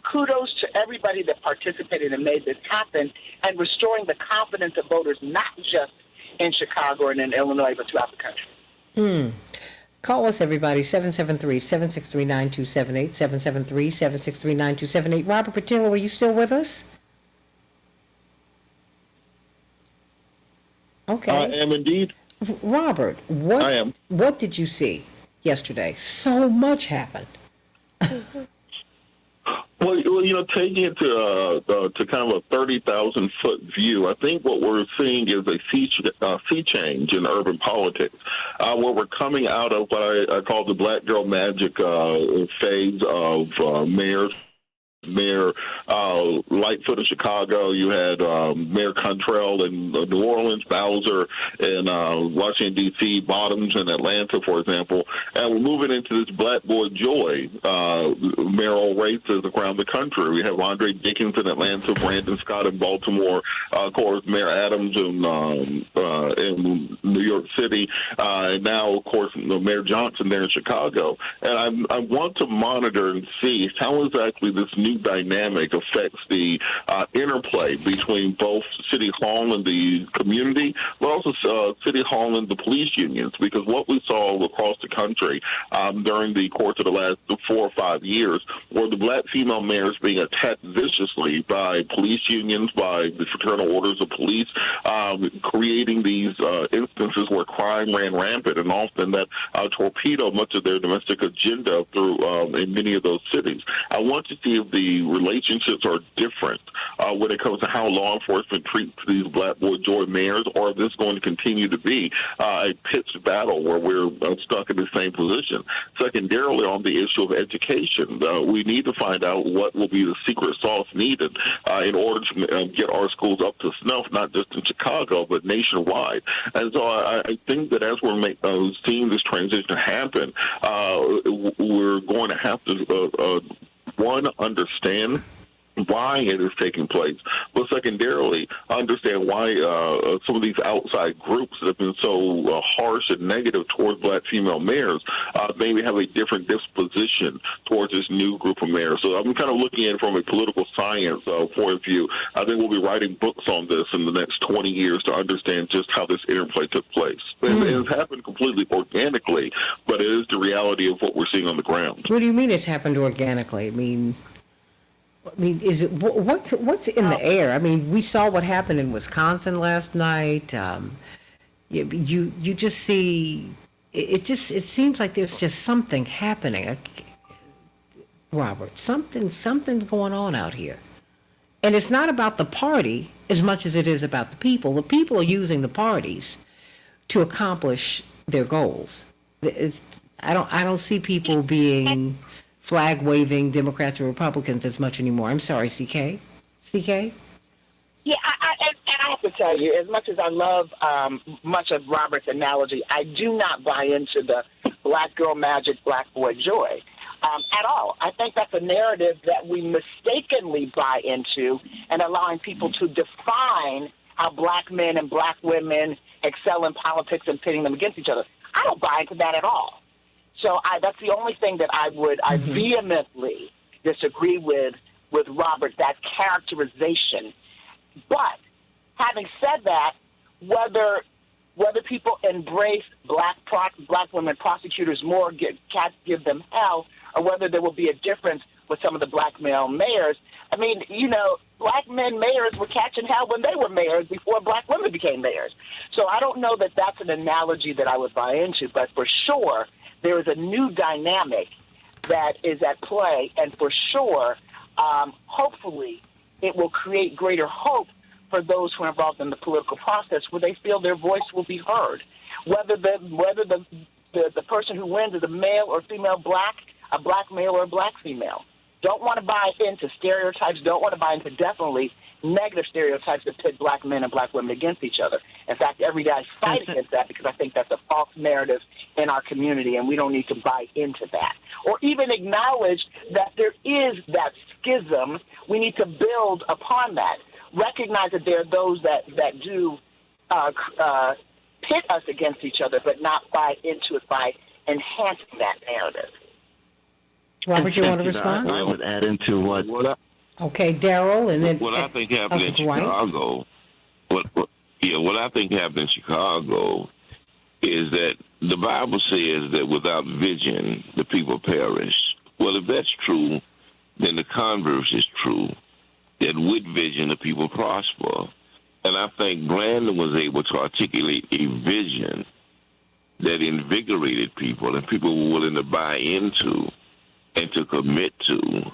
kudos to everybody that participated and made this happen, and restoring the confidence of voters, not just in Chicago and in Illinois, but throughout the country. Call us, everybody, 773-763-9278, 773-763-9278. Robert Patillo, are you still with us? Okay. I am indeed. Robert, what did you see yesterday? So much happened. Well, taking it to kind of a 30,000-foot view, I think what we're seeing is a sea change in urban politics, where we're coming out of what I call the black girl magic phase of mayors Mayor Lightfoot in Chicago. You had Mayor Cantrell in New Orleans, Bowser in Washington, D.C., Bottoms in Atlanta, for example. And we're moving into this Black Boy Joy mayoral races around the country. We have Andre Dickens in Atlanta, Brandon Scott in Baltimore, of course, Mayor Adams in New York City, and now, of course, Mayor Johnson there in Chicago. And I want to monitor and see how exactly this new dynamic affects the interplay between both City Hall and the community, but also City Hall and the police unions, because what we saw across the country during the course of the last 4 or 5 years were the black female mayors being attacked viciously by police unions, by the fraternal orders of police, creating these instances where crime ran rampant, and often that torpedoed much of their domestic agenda through in many of those cities. I want to see if the relationships are different when it comes to how law enforcement treats these Black Boy Joy mayors, or if this is going to continue to be a pitched battle where we're stuck in the same position. Secondarily, on the issue of education, we need to find out what will be the secret sauce needed in order to get our schools up to snuff, not just in Chicago, but nationwide. And so I think that as we're seeing this transition happen, we're going to have to, one, understand why it is taking place, but secondarily, understand why some of these outside groups that have been so harsh and negative towards black female mayors maybe have a different disposition towards this new group of mayors. So I'm kind of looking at it from a political science point of view. I think we'll be writing books on this in the next 20 years to understand just how this interplay took place. It's happened completely organically, but it is the reality of what we're seeing on the ground. What do you mean it's happened organically? I mean, is it what's in the air? I mean, we saw what happened in Wisconsin last night. You just see it seems like there's just something happening. Robert, something's going on out here, and it's not about the party as much as it is about the people. The people are using the parties to accomplish their goals. I don't see people being flag-waving Democrats or Republicans as much anymore. I'm sorry, CK? CK? Yeah, and I have to tell you, as much as I love much of Robert's analogy, I do not buy into the black girl magic, black boy joy at all. I think that's a narrative that we mistakenly buy into, and allowing people to define how black men and black women excel in politics and pitting them against each other. I don't buy into that at all. So that's the only thing that I vehemently disagree with Robert, that characterization. But having said that, whether people embrace black women prosecutors more, give them hell, or whether there will be a difference with some of the black male mayors, I mean, black men mayors were catching hell when they were mayors before black women became mayors. So I don't know that that's an analogy that I would buy into, but for sure, there is a new dynamic that is at play, and for sure, hopefully, it will create greater hope for those who are involved in the political process, where they feel their voice will be heard. Whether the person who wins is a male or female black, a black male or a black female. Don't want to buy into stereotypes. Don't want to buy into definitely negative stereotypes that pit black men and black women against each other. In fact, every day I fight against that because I think that's a false narrative in our community, and we don't need to buy into that. Or even acknowledge that there is that schism. We need to build upon that. Recognize that there are those that do pit us against each other, but not buy into it by enhancing that narrative. Robert, you want to respond? I would add into what Okay, Daryl, and then what I think happened in Chicago. What I think happened in Chicago is that the Bible says that without vision, the people perish. Well, if that's true, then the converse is true, that with vision, the people prosper. And I think Brandon was able to articulate a vision that invigorated people and people were willing to buy into and to commit to.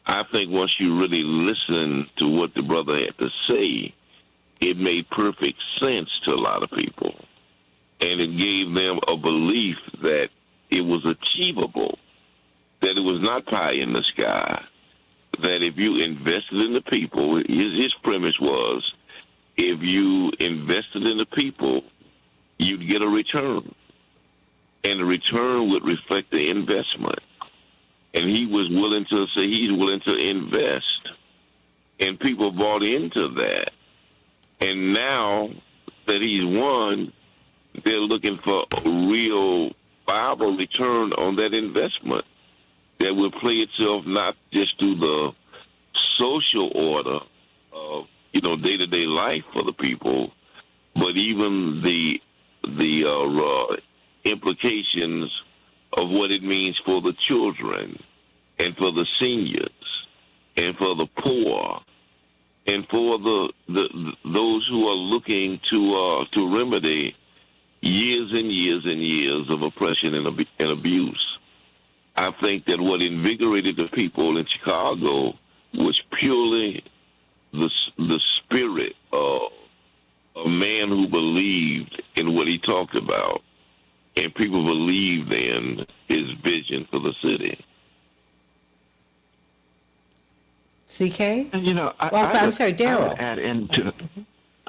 I think once you really listen to what the brother had to say, it made perfect sense to a lot of people. And it gave them a belief that it was achievable, that it was not pie in the sky, that if you invested in the people, his premise was, if you invested in the people, you'd get a return. And the return would reflect the investment. And he was willing to say he's willing to invest. And people bought into that. And now that he's won, they're looking for a real viable return on that investment that will play itself not just through the social order of, day-to-day life for the people, but even the implications of what it means for the children and for the seniors and for the poor and for those who are looking to remedy years and years and years of oppression and abuse. I think that what invigorated the people in Chicago was purely the spirit of a man who believed in what he talked about, and people believed in his vision for the city. CK? And, I'm sorry, Daryl.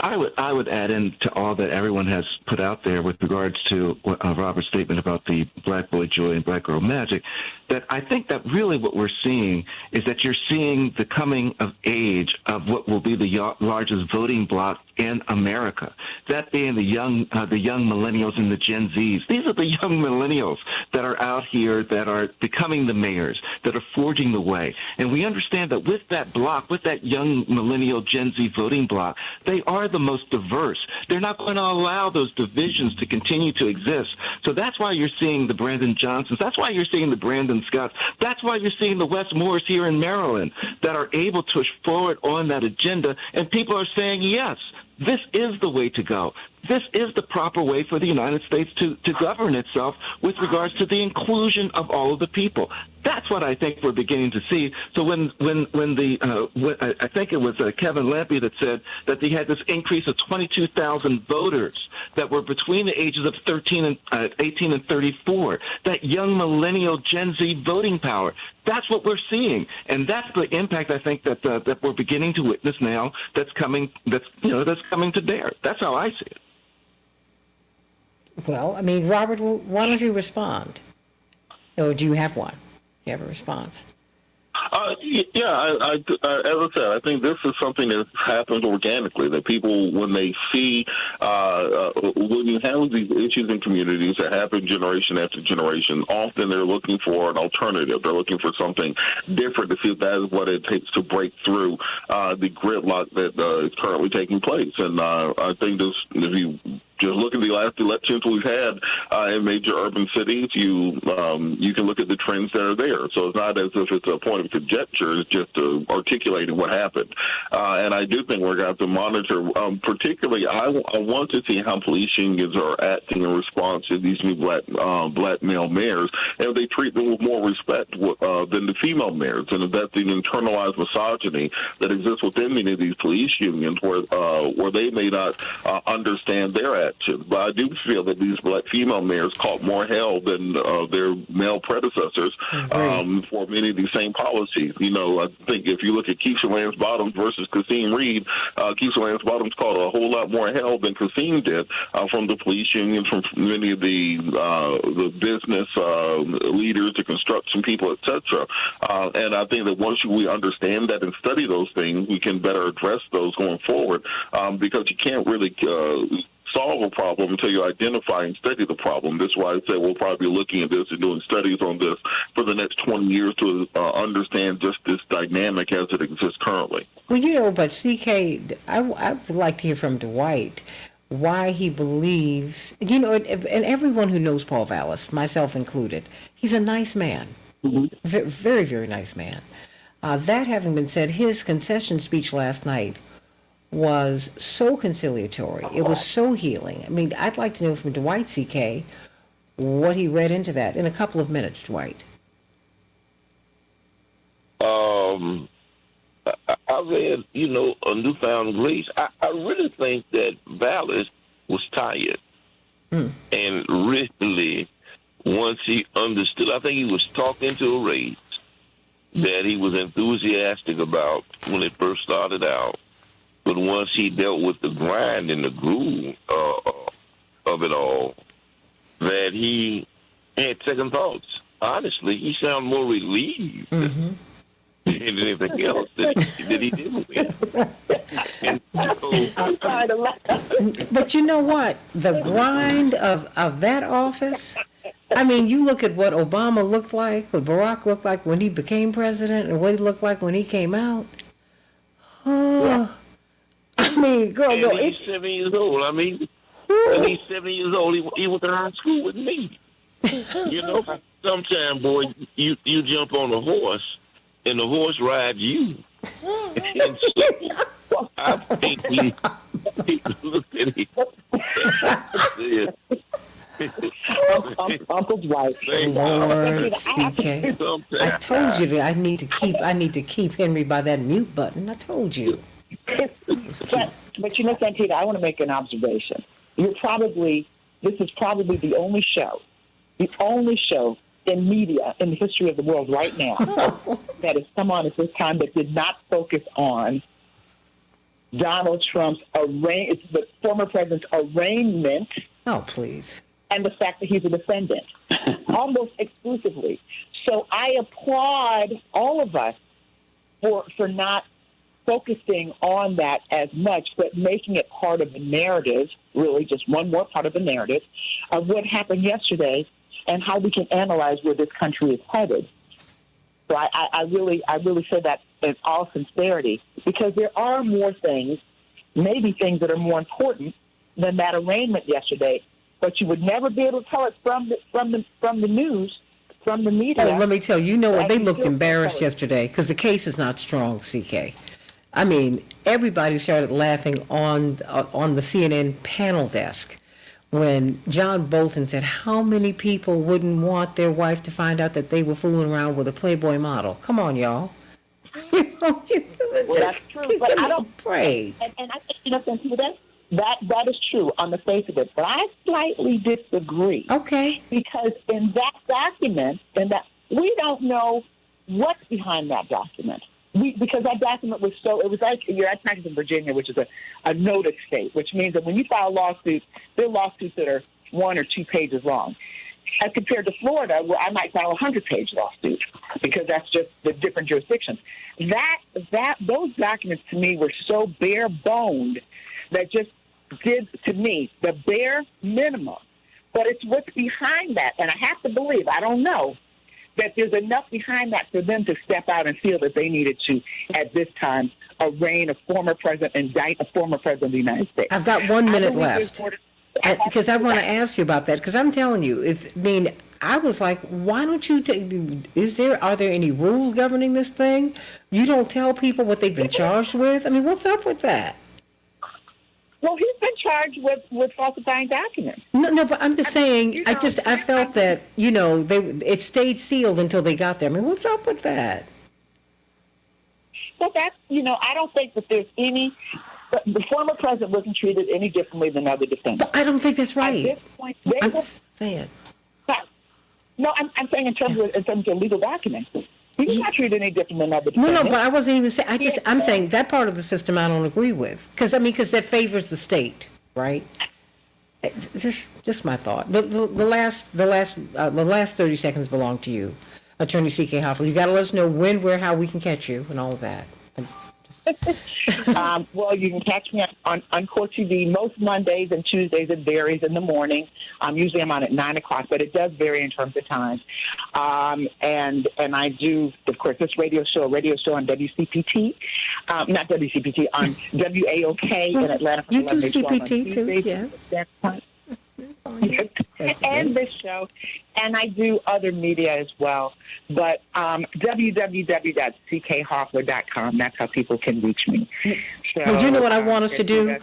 I would add into all that everyone has put out there with regards to Robert's statement about the Black Boy Joy and Black Girl Magic, that I think that really what we're seeing is that you're seeing the coming of age of what will be the largest voting bloc in America. That being the young millennials and the Gen Zs. These are the young millennials that are out here that are becoming the mayors, that are forging the way. And we understand that with that bloc, with that young millennial Gen Z voting bloc, they are the most diverse. They're not going to allow those divisions to continue to exist. So that's why you're seeing the Brandon Johnsons. That's why you're seeing the Brandon Scotts. That's why you're seeing the Wes Moores here in Maryland that are able to push forward on that agenda. And people are saying, yes, this is the way to go. This is the proper way for the United States to govern itself with regards to the inclusion of all of the people. That's what I think we're beginning to see. So when I think it was Kevin Lampy that said that they had this increase of 22,000 voters that were between the ages of 18 and 34, that young millennial Gen Z voting power. That's what we're seeing, and that's the impact I think that we're beginning to witness now. That's coming to bear. That's how I see it. Well, I mean, Robert, why don't you respond? Or do you have one? You have a response? As I said, I think this is something that happens organically, that people, when they see, when you have these issues in communities that happen generation after generation, often they're looking for an alternative. They're looking for something different to see if that is what it takes to break through the gridlock that is currently taking place. And I think this, if you just look at the last elections we've had in major urban cities, you can look at the trends that are there. So it's not as if it's a point of conjecture, it's just articulating what happened. And I do think we're going to have to monitor, particularly I want to see how police unions are acting in response to these new black male mayors, and if they treat them with more respect than the female mayors, and if that's the internalized misogyny that exists within many of these police unions where they may not understand their actions. But I do feel that these black female mayors caught more hell than their male predecessors for many of these same policies. I think if you look at Keisha Lance Bottoms versus Kasim Reed, Keisha Lance Bottoms caught a whole lot more hell than Kasim did from the police unions, from many of the business leaders, the construction people, etc. And I think that once we understand that and study those things, we can better address those going forward, because you can't really solve a problem until you identify and study the problem. That's why I say we'll probably be looking at this and doing studies on this for the next 20 years to understand just this dynamic as it exists currently. Well, but CK, I would like to hear from Dwight why he believes, and everyone who knows Paul Vallis, myself included, he's a nice man. Mm-hmm. Very, very nice man. That having been said, his concession speech last night was so conciliatory. It was so healing. I mean, I'd like to know from Dwight, CK, what he read into that in a couple of minutes, Dwight. I read, A Newfound Grace. I really think that Vallis was tired. And really, once he understood, I think he was talking to a race, that he was enthusiastic about when it first started out. But once he dealt with the grind and the groove of it all, that he had second thoughts. Honestly, he sounded more relieved than anything else that he didn't win. And so, But you know what? The grind of that office, I mean, you look at what Obama looked like, what Barack looked like when he became president, and what he looked like when he came out. Oh, I mean, girl, and he's 70 years old. I mean, and he's 70 years old. He went to high school with me. You know, sometimes, boy, you jump on a horse, and the horse rides you. And so, I think he looked at him. Uncle's right. Lord, CK. I told you that I need to keep Henry by that mute button. I told you. But you know, Santita, I want to make an observation. This is probably the only show in media in the history of the world right now that has come on at this time that did not focus on Donald Trump's the former president's arraignment. Oh, please. And the fact that he's a defendant, almost exclusively. So I applaud all of us for not focusing on that as much, but making it part of the narrative, really just one more part of the narrative of what happened yesterday and how we can analyze where this country is headed. So I really say that in all sincerity, because there are more things, maybe things that are more important than that arraignment yesterday. But you would never be able to tell it from the news, from the media. Oh, let me tell you, you know what? They looked embarrassed yesterday because the case is not strong, CK. I mean, everybody started laughing on the CNN panel desk when John Bolton said, how many people wouldn't want their wife to find out that they were fooling around with a Playboy model? Come on, y'all. Well, that's true, but I don't pray. And I think, you know, Santita, that is true on the face of it, but I slightly disagree. Okay. Because in that document, we don't know what's behind that document. Because that document was it was like you're at practice in Virginia, which is a notice state, which means that when you file lawsuits, there are lawsuits that are 1 or 2 pages long. As compared to Florida, where I might file a 100-page lawsuit, because that's just the different jurisdictions. Those documents to me were so bare-boned that just did, to me, the bare minimum. But it's what's behind that, and I have to believe, I don't know, that there's enough behind that for them to step out and feel that they needed to, at this time, arraign a former president, indict a former president of the United States. I've got 1 minute left. Because I want to ask you about that, because I'm telling you, I was like, why don't you are there any rules governing this thing? You don't tell people what they've been charged with? I mean, what's up with that? Well, he's been charged with falsifying documents. No, but I'm just saying, I felt that, it stayed sealed until they got there. I mean, what's up with that? Well, that's, I don't think that there's any, the former president wasn't treated any differently than other defendants. But I don't think that's right. At this point, I'm just saying. No, I'm saying in terms of legal documents. He's not treated any different than other defendants. No, but I wasn't even saying. I'm saying that part of the system I don't agree with, because that favors the state, right? It's just my thought. The last 30 seconds belong to you, Attorney C.K. Hoffler. You got to let us know when, where, how we can catch you, and all of that. Well, you can catch me on Court TV most Mondays and Tuesdays. It varies in the morning. Usually I'm on at 9 o'clock, but it does vary in terms of time. And I do, of course, this radio show on WCPT, not WCPT, on WAOK in Atlanta. You do CPT too, yes. And this show, and I do other media as well. But www.ckhoffler.com, that's how people can reach me. So, well, you know what I want us to do?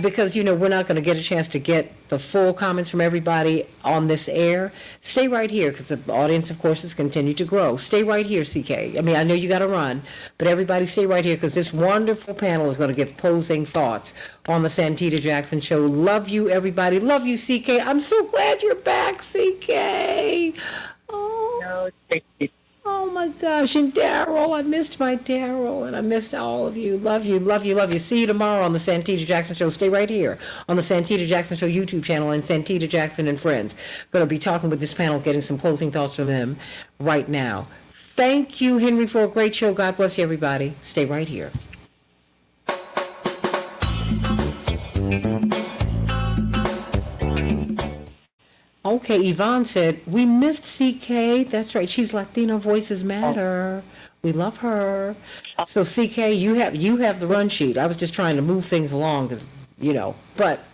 Because, we're not going to get a chance to get the full comments from everybody on this air. Stay right here, because the audience, of course, has continued to grow. Stay right here, CK. I mean, I know you got to run, but everybody stay right here, because this wonderful panel is going to give closing thoughts on the Santita Jackson Show. Love you, everybody. Love you, CK. I'm so glad you're back, CK. Oh. No, thank you. Oh my gosh, and Daryl, I missed my Daryl, and I missed all of you. Love you, love you, love you. See you tomorrow on the Santita Jackson Show. Stay right here on the Santita Jackson Show YouTube channel and Santita Jackson and Friends. Going to be talking with this panel, getting some closing thoughts from them right now. Thank you, Henry, for a great show. God bless you, everybody. Stay right here. Okay, Yvonne said, we missed CK. That's right. She's Latino Voices Matter. We love her. So CK, you have the run sheet. I was just trying to move things along because, but.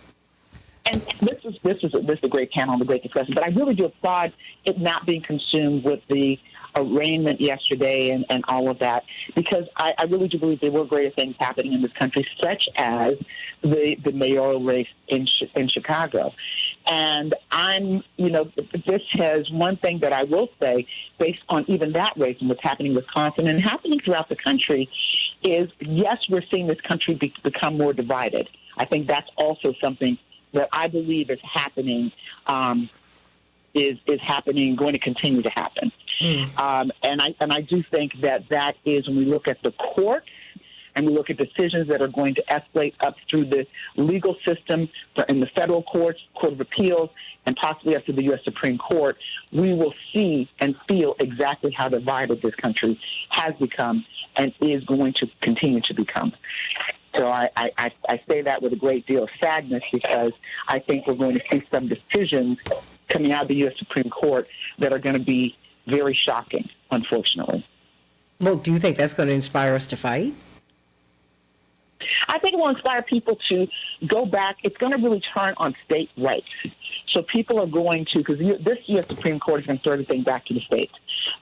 And this is a great panel and a great discussion, but I really do applaud it not being consumed with the arraignment yesterday and all of that, because I really do believe there were greater things happening in this country, such as the mayoral race in Chicago. And this has one thing that I will say, based on even that race and what's happening in Wisconsin and happening throughout the country, is yes, we're seeing this country become more divided. I think that's also something that I believe is happening, is happening, going to continue to happen. And I do think that is, when we look at the courts and we look at decisions that are going to escalate up through the legal system in the federal courts, Court of Appeals, and possibly up to the U.S. Supreme Court, we will see and feel exactly how divided this country has become and is going to continue to become. So I say that with a great deal of sadness, because I think we're going to see some decisions coming out of the U.S. Supreme Court that are going to be very shocking, unfortunately. Well, do you think that's going to inspire us to fight? I think it will inspire people to go back. It's going to really turn on state rights. So people are going to, because this U.S. Supreme Court is going to throw everything back to the states.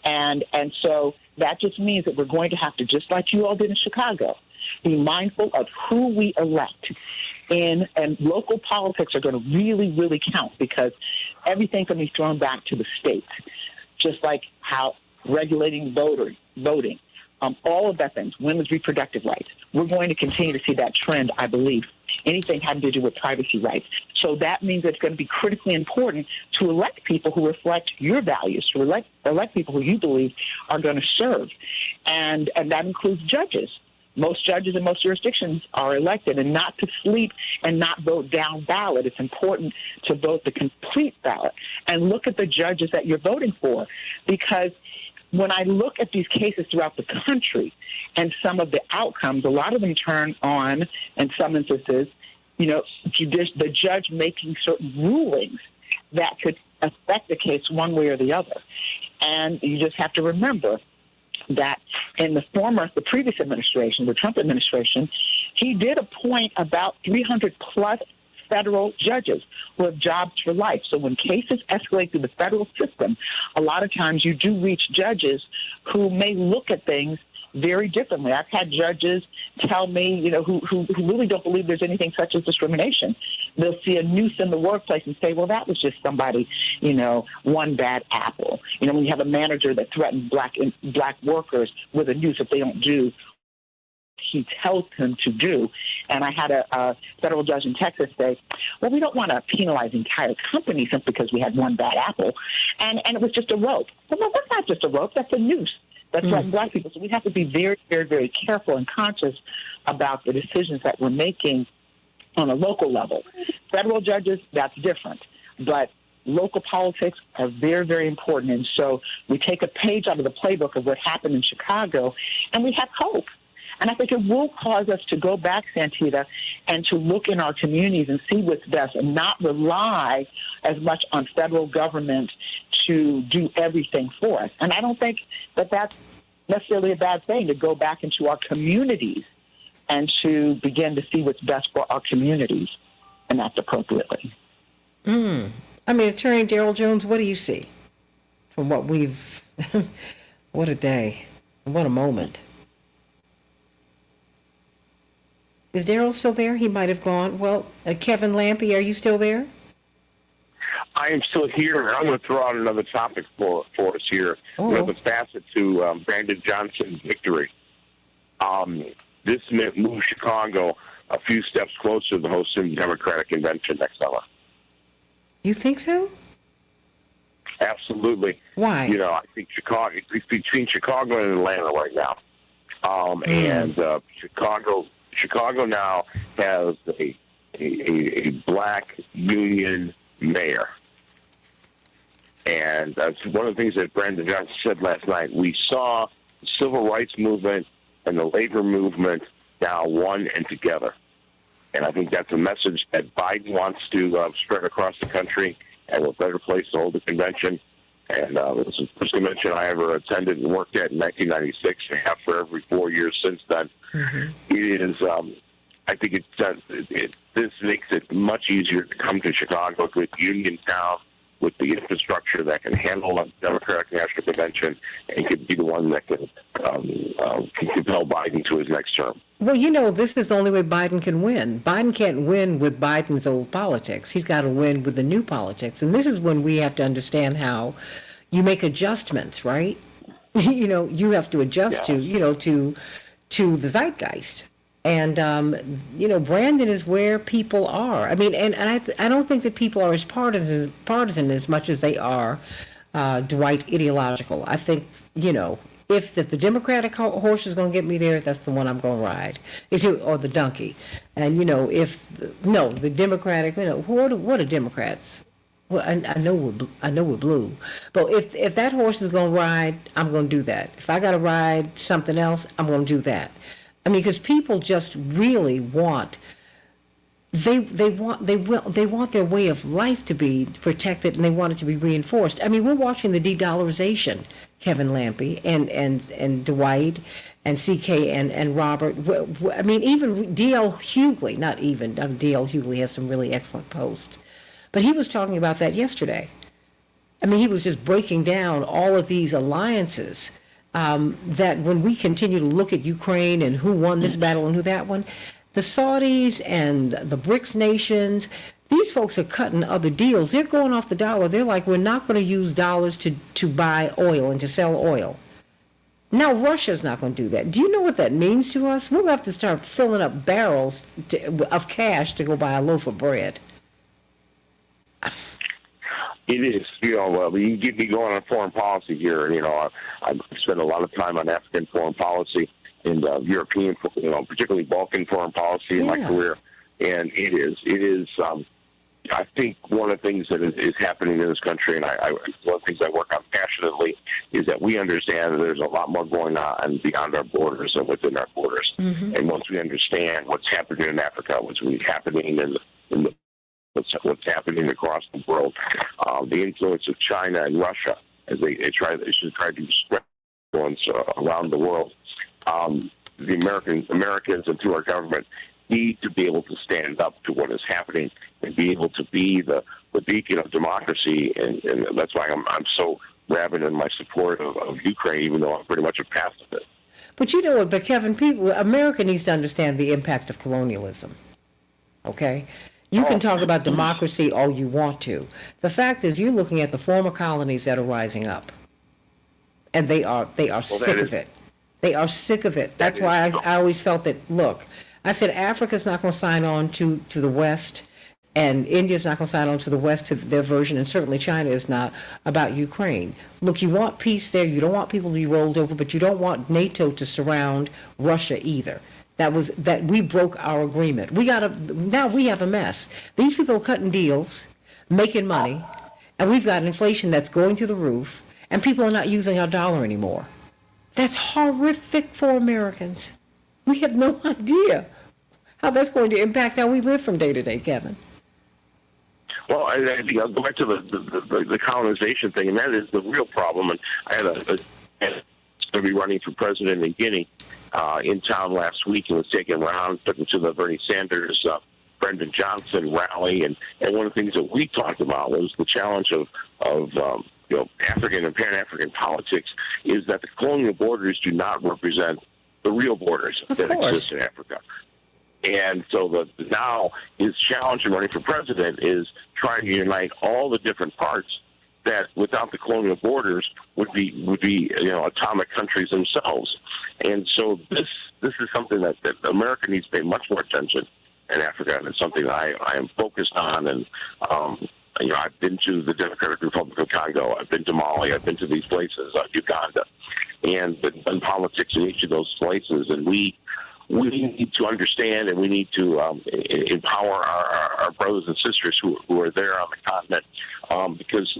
And so that just means that we're going to have to, just like you all did in Chicago, be mindful of who we elect. And local politics are going to really, really count, because everything's going to be thrown back to the states, just like how regulating voting, all of that things, women's reproductive rights. We're going to continue to see that trend, I believe, anything having to do with privacy rights. So that means it's going to be critically important to elect people who reflect your values, to elect people who you believe are going to serve. And that includes judges. Most judges in most jurisdictions are elected, and not to sleep and not vote down ballot. It's important to vote the complete ballot and look at the judges that you're voting for, because when I look at these cases throughout the country and some of the outcomes, a lot of them turn on, in some instances, the judge making certain rulings that could affect the case one way or the other. And you just have to remember that in the previous administration, the Trump administration, he did appoint about 300 plus federal judges who have jobs for life. So when cases escalate through the federal system, a lot of times you do reach judges who may look at things very differently. I've had judges tell me, who really don't believe there's anything such as discrimination. They'll see a noose in the workplace and say, well, that was just somebody, one bad apple. When you have a manager that threatens black workers with a noose if they don't do he tells them to do. And I had a federal judge in Texas say, well, we don't want to penalize entire companies simply because we had one bad apple. And it was just a rope. Well, no, that's not just a rope. That's a noose. That's like black people. So we have to be very, very, very careful and conscious about the decisions that we're making on a local level. Federal judges, that's different. But local politics are very, very important. And so we take a page out of the playbook of what happened in Chicago, and we have hope. And I think it will cause us to go back, Santita, and to look in our communities and see what's best and not rely as much on federal government to do everything for us. And I don't think that that's necessarily a bad thing, to go back into our communities and to begin to see what's best for our communities and act appropriately. I mean, Attorney Daryl Jones, what do you see from what we've, what a day, what a moment. Is Daryl still there? He might have gone. Well, Kevin Lampe, are you still there? I am still here. I'm going to throw out another topic for us here. Another facet to Brandon Johnson's victory. This moves Chicago a few steps closer to hosting the Democratic convention next summer. You think so? Absolutely. Why? You know, I think Chicago, it's between Chicago and Atlanta right now. And Chicago now has a black union mayor. And that's one of the things that Brandon Johnson said last night. We saw the civil rights movement and the labor movement now one and together. And I think that's a message that Biden wants to spread across the country, and what better place to hold a convention. And this is the first convention I ever attended and worked at in 1996, and have for every 4 years since then. Mm-hmm. It is, I think this makes it much easier to come to Chicago, to a union town, with the infrastructure that can handle a Democratic National Convention and could be the one that can compel Biden to his next term. Well, you know, this is the only way Biden can win. Biden can't win with Biden's old politics. He's got to win with the new politics. And this is when we have to understand how you make adjustments, right? You know, you have to adjust to the zeitgeist. And, you know, Brandon is where people are. I mean, and I don't think that people are as partisan as much as they are, Dwight, ideological. I think, you know, if the Democratic horse is going to get me there, that's the one I'm going to ride, or the donkey. And, you know, the Democratic, you know, what are Democrats? Well, I know we're blue, but if that horse is going to ride, I'm going to do that. If I got to ride something else, I'm going to do that. I mean, because people just really want they want their way of life to be protected, and they want it to be reinforced. I mean, we're watching the de-dollarization, Kevin Lampy and Dwight and CK and Robert. I mean, even D.L. Hughley, not even D.L. Hughley has some really excellent posts, but he was talking about that yesterday. I mean, he was just breaking down all of these alliances. That when we continue to look at Ukraine and who won this battle and who that one, the Saudis and the BRICS nations, these folks are cutting other deals. They're going off the dollar. They're like, we're not going to use dollars to buy oil and to sell oil. Now Russia's not going to do that. Do you know what that means to us? We're going to have to start filling up barrels of cash to go buy a loaf of bread. It is, you know, you get me going on foreign policy here. You know, I've spent a lot of time on African foreign policy and European, you know, particularly Balkan foreign policy in my career. And it is. I think one of the things that is happening in this country, and one of the things I work on passionately, is that we understand that there's a lot more going on beyond our borders and within our borders. Mm-hmm. And once we understand what's happening in Africa, what's happening in the what's happening across the world, the influence of China and Russia as they try to spread influence around the world. The Americans and through our government need to be able to stand up to what is happening and be able to be the beacon of democracy, and that's why I'm so rabid in my support of Ukraine, even though I'm pretty much a pacifist. But you know what, but Kevin, America needs to understand the impact of colonialism. Okay? You can talk about democracy all you want to. The fact is, you're looking at the former colonies that are rising up, and they are sick of it. They are sick of it. That's why I always felt that. Look, I said Africa's not going to sign on to the West, and India's not going to sign on to the West to their version, and certainly China is not about Ukraine. Look, you want peace there. You don't want people to be rolled over, but you don't want NATO to surround Russia either. That we broke our agreement. Now we have a mess. These people are cutting deals, making money, and we've got inflation that's going through the roof, and people are not using our dollar anymore. That's horrific for Americans. We have no idea how that's going to impact how we live from day to day, Kevin. Well, I think I'll go back to the colonization thing, and that is the real problem. And I had going to be running for president in Guinea in town last week, and was taken around, took him to the Bernie Sanders, Brendan Johnson rally, and one of the things that we talked about was the challenge of African and Pan-African politics is that the colonial borders do not represent the real borders that exist in Africa. And so now his challenge in running for president is trying to unite all the different parts that without the colonial borders would be atomic countries themselves. And so this is something that America needs to pay much more attention in Africa, and it's something I am focused on, and I've been to the Democratic Republic of Congo. I've been to Mali. I've been to these places, Uganda, and done politics in each of those places. And we need to understand, and we need to empower our brothers and sisters who are there on the continent, because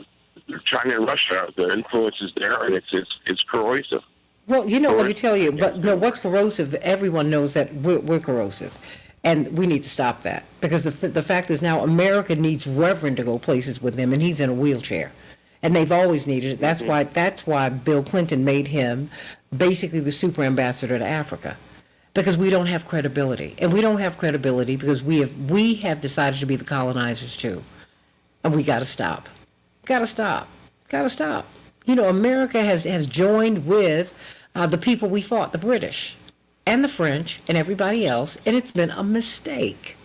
China and Russia, the influence is there, and it's corrosive. Well, let me tell you, but no, what's corrosive, everyone knows that we're corrosive. And we need to stop that. Because the fact is now America needs Reverend to go places with them, and he's in a wheelchair. And they've always needed it. That's why Bill Clinton made him basically the super ambassador to Africa. Because we don't have credibility. And we don't have credibility because we have decided to be the colonizers too. And we got to stop. Got to stop. America has joined with the people we fought, the British and the French and everybody else, and it's been a mistake.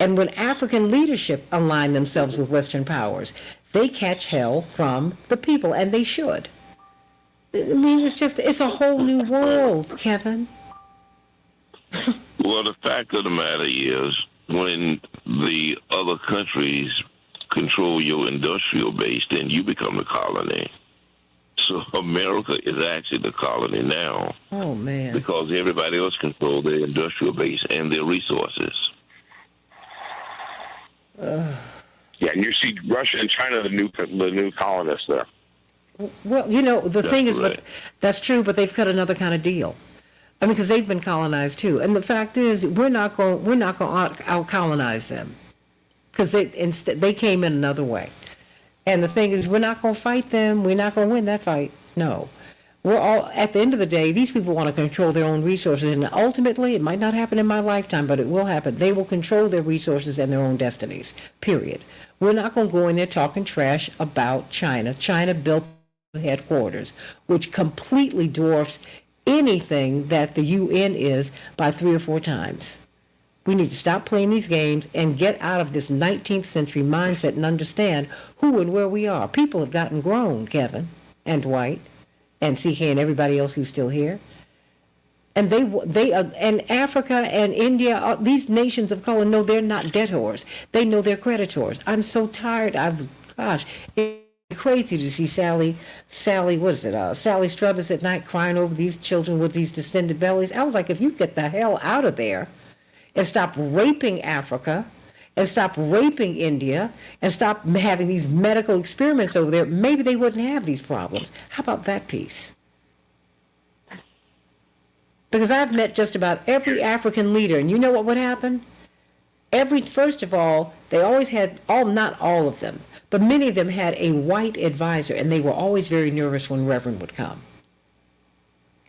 And when African leadership align themselves with Western powers, they catch hell from the people, and they should. I mean, it's a whole new world, Kevin. Well, the fact of the matter is, when the other countries control your industrial base, then you become the colony. So America is actually the colony now. Oh, man. Because everybody else controls their industrial base and their resources. Yeah, and you see Russia and China, the new colonists there. Well, the thing is, but that's true, but they've cut another kind of deal. I mean, because they've been colonized too. And the fact is, we're not going to out-colonize them. Because they came in another way. And the thing is, we're not going to fight them. We're not going to win that fight. No. We're all, at the end of the day, these people want to control their own resources. And ultimately, it might not happen in my lifetime, but it will happen. They will control their resources and their own destinies, period. We're not going to go in there talking trash about China. China built headquarters, which completely dwarfs anything that the UN is by 3 or 4 times. We need to stop playing these games and get out of this 19th century mindset and understand who and where we are. People have gotten grown, Kevin, and Dwight, and CK, and everybody else who's still here. And and Africa and India, these nations of color know they're not debtors. They know they're creditors. I'm so tired. It's crazy to see Sally Struthers at night crying over these children with these distended bellies. I was like, if you get the hell out of there and stop raping Africa, and stop raping India, and stop having these medical experiments over there, maybe they wouldn't have these problems. How about that piece? Because I've met just about every African leader, and you know what would happen? First of all, they always had, not all of them, but many of them had a white advisor, and they were always very nervous when Reverend would come.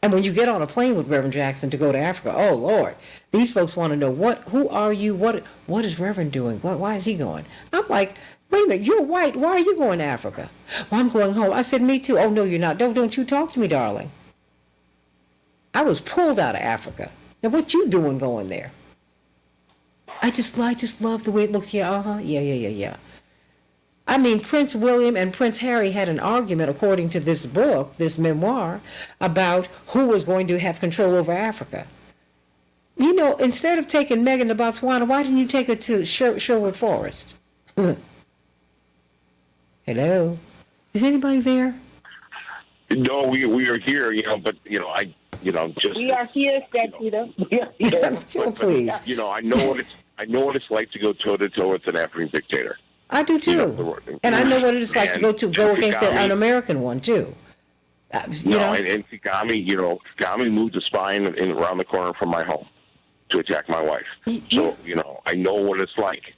And when you get on a plane with Reverend Jackson to go to Africa, oh, Lord, these folks want to know, who are you? What is Reverend doing? Why is he going? I'm like, wait a minute, you're white. Why are you going to Africa? Well, I'm going home. I said, me too. Oh, no, you're not. Don't you talk to me, darling. I was pulled out of Africa. Now, what you doing going there? I just love the way it looks. Yeah, yeah. I mean, Prince William and Prince Harry had an argument, according to this book, this memoir, about who was going to have control over Africa. Instead of taking Meghan to Botswana, why didn't you take her to Sherwood Forest? Hello? Is anybody there? No, we are here, but, We are here, Santita. We are here. Please. I know what it's like to go toe-to-toe with an African dictator. I do too, and I know what it is like to go against an American one too. And Kagame moved a spy around the corner from my home to attack my wife. So I know what it's like,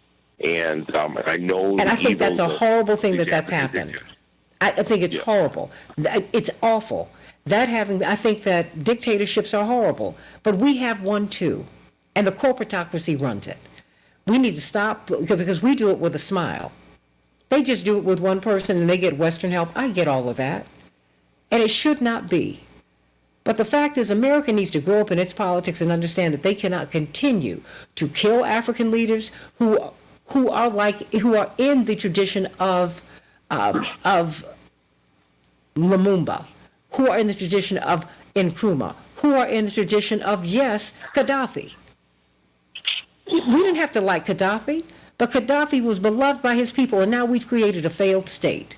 and I know. And I think that's a horrible thing that's happened. I think it's horrible. It's awful. I think that dictatorships are horrible, but we have one too, and the corporatocracy runs it. We need to stop because we do it with a smile. They just do it with one person and they get Western help. I get all of that. And it should not be. But the fact is, America needs to grow up in its politics and understand that they cannot continue to kill African leaders who are in the tradition of Lumumba, who are in the tradition of Nkrumah, who are in the tradition of, yes, Gaddafi. We didn't have to like Gaddafi, But Gaddafi was beloved by his people, and now we've created a failed state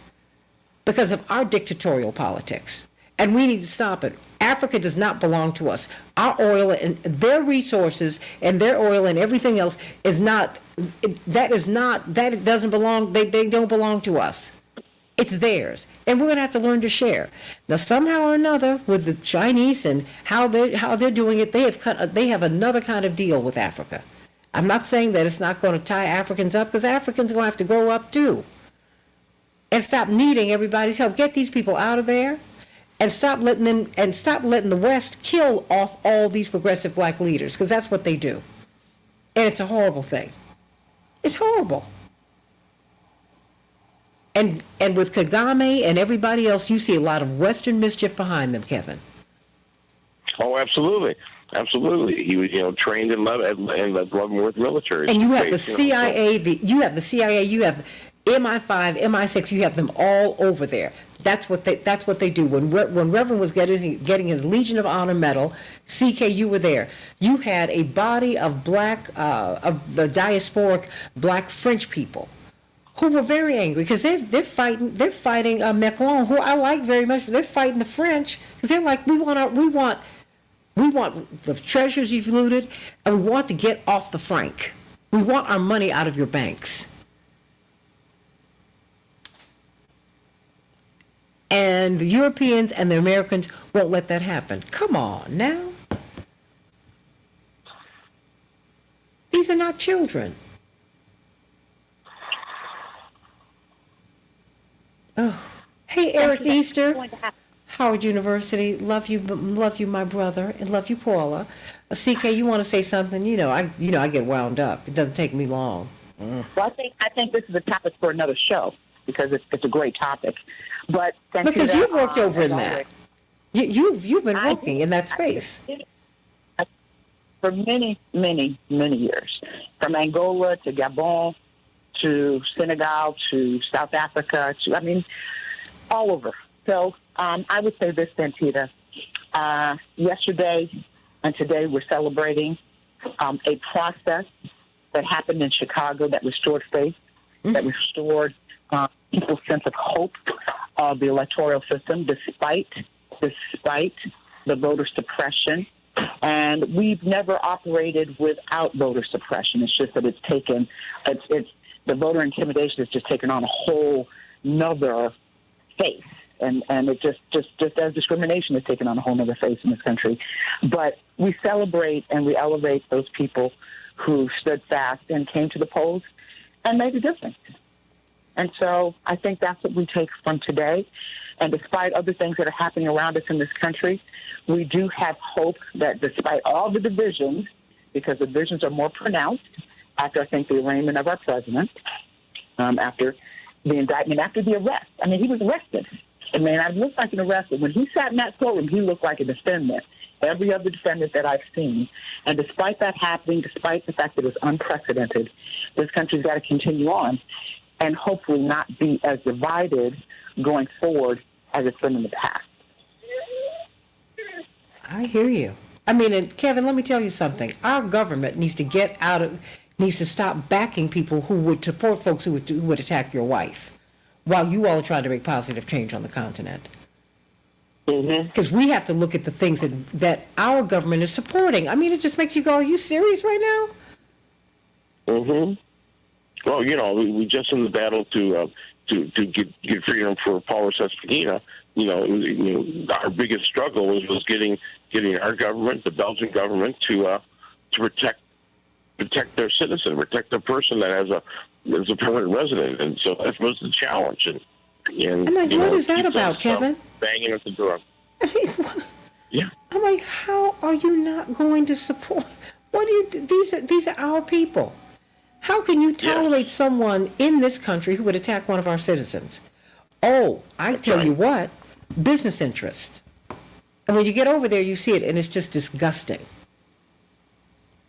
because of our dictatorial politics. And we need to stop it. Africa does not belong to us. Our oil and their resources and their oil and everything else is not, that doesn't belong, they don't belong to us. It's theirs. And we're going to have to learn to share. Now, somehow or another, with the Chinese and how they're doing it, they have another kind of deal with Africa. I'm not saying that it's not going to tie Africans up, because Africans are going to have to grow up too. And stop needing everybody's help. Get these people out of there. And stop letting the West kill off all these progressive black leaders, because that's what they do. And it's a horrible thing. It's horrible. And with Kagame and everybody else, you see a lot of Western mischief behind them, Kevin. Oh, absolutely. Absolutely. He was, trained in Leavenworth military. And you have the CIA, you have MI5, MI6, you have them all over there. That's what they do. When Reverend was getting his Legion of Honor medal, CK, you were there. You had a body of of the diasporic black French people who were very angry because they're fighting Macron, who I like very much. They're fighting the French because they're like, we want the treasures you've looted, and we want to get off the franc. We want our money out of your banks. And the Europeans and the Americans won't let that happen. Come on now. These are not children. Oh, hey, Eric Easter, Howard University. Love you, my brother, and love you, Paula. CK, you want to say something? I get wound up. It doesn't take me long. Well, I think this is a topic for another show because it's a great topic. But because you've worked over in that, you've been working in that space for many, many, many years, from Angola to Gabon to Senegal to South Africa to all over. So I would say this, Santita. Yesterday and today we're celebrating a process that happened in Chicago that restored faith, that restored people's sense of hope of the electoral system, despite the voter suppression. And we've never operated without voter suppression. It's just that it's the voter intimidation has just taken on a whole nother face. And it just as discrimination has taken on a whole nother face in this country. But we celebrate and we elevate those people who stood fast and came to the polls and made a difference. And so I think that's what we take from today. And despite other things that are happening around us in this country, we do have hope that despite all the divisions, because the divisions are more pronounced after, I think, the arraignment of our president, after the indictment, after the arrest. He was arrested. It looked like an arrest. But when he sat in that courtroom, he looked like a defendant. Every other defendant that I've seen. And despite that happening, despite the fact that it was unprecedented, this country's got to continue on and hopefully not be as divided going forward as it's been in the past. I hear you. And Kevin, let me tell you something. Our government needs to stop backing people who would support folks who would attack your wife, while you all are trying to make positive change on the continent. Because we have to look at the things that our government is supporting. It just makes you go, are you serious right now? Well, we just in the battle to get freedom for Paula Sespedina. Our biggest struggle was getting our government, the Belgian government, to protect their citizen, protect the person that has a permanent resident, and so that was the challenge. And what is that about, Kevin? Banging at the door. Yeah. I'm like, how are you not going to support? What do you? These are our people. How can you tolerate someone in this country who would attack one of our citizens? Oh, I tell you what, business interests. And when you get over there, you see it, and it's just disgusting.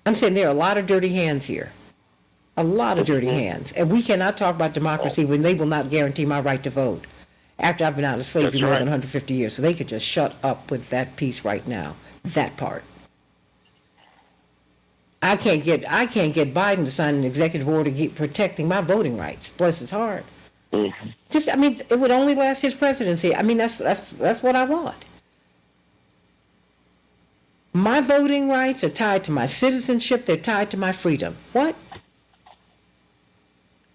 I'm saying there are a lot of dirty hands here. A lot of dirty hands. And we cannot talk about democracy when they will not guarantee my right to vote after I've been out of slavery more than 150 years. So they could just shut up with that piece right now, that part. I can't get Biden to sign an executive order protecting my voting rights. Bless his heart. Mm-hmm. It would only last his presidency. I mean, that's what I want. My voting rights are tied to my citizenship. They're tied to my freedom. What?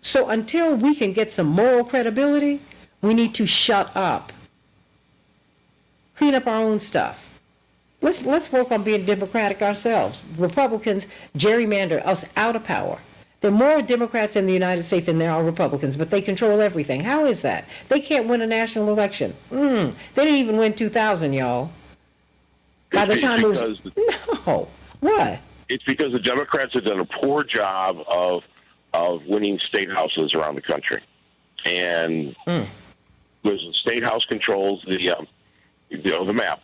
So until we can get some moral credibility, we need to shut up. Clean up our own stuff. Let's work on being democratic ourselves. Republicans gerrymander us out of power. There are more Democrats in the United States than there are Republicans, but they control everything. How is that? They can't win a national election. They didn't even win 2000, y'all. By the time it was... No. What? It's because the Democrats have done a poor job of winning state houses around the country. And the state house controls the map.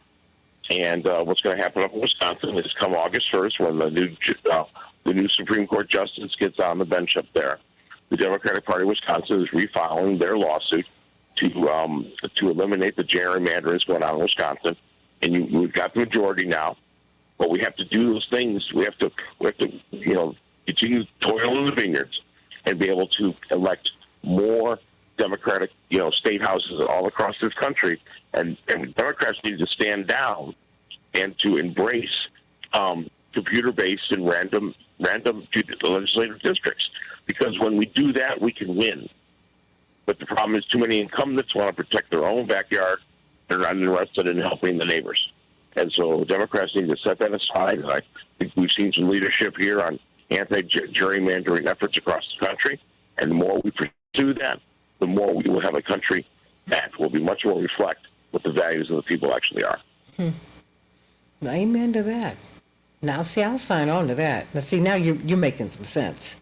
And what's going to happen up in Wisconsin is come August 1st, when the new Supreme Court justice gets on the bench up there, the Democratic Party of Wisconsin is refiling their lawsuit to eliminate the gerrymandering that's going on in Wisconsin. And we've got the majority now, but we have to do those things. We have to continue to toil in the vineyards and be able to elect more Democratic state houses all across this country. And Democrats need to stand down and to embrace computer-based and random legislative districts, because when we do that, we can win. But the problem is too many incumbents want to protect their own backyard. They're not interested in helping the neighbors. And so Democrats need to set that aside. And I think we've seen some leadership here on anti-gerrymandering efforts across the country. And the more we pursue that, the more we will have a country that will be much more reflect what the values of the people actually are. Amen to that. Now, see, I'll sign on to that. Now, see, now you're making some sense.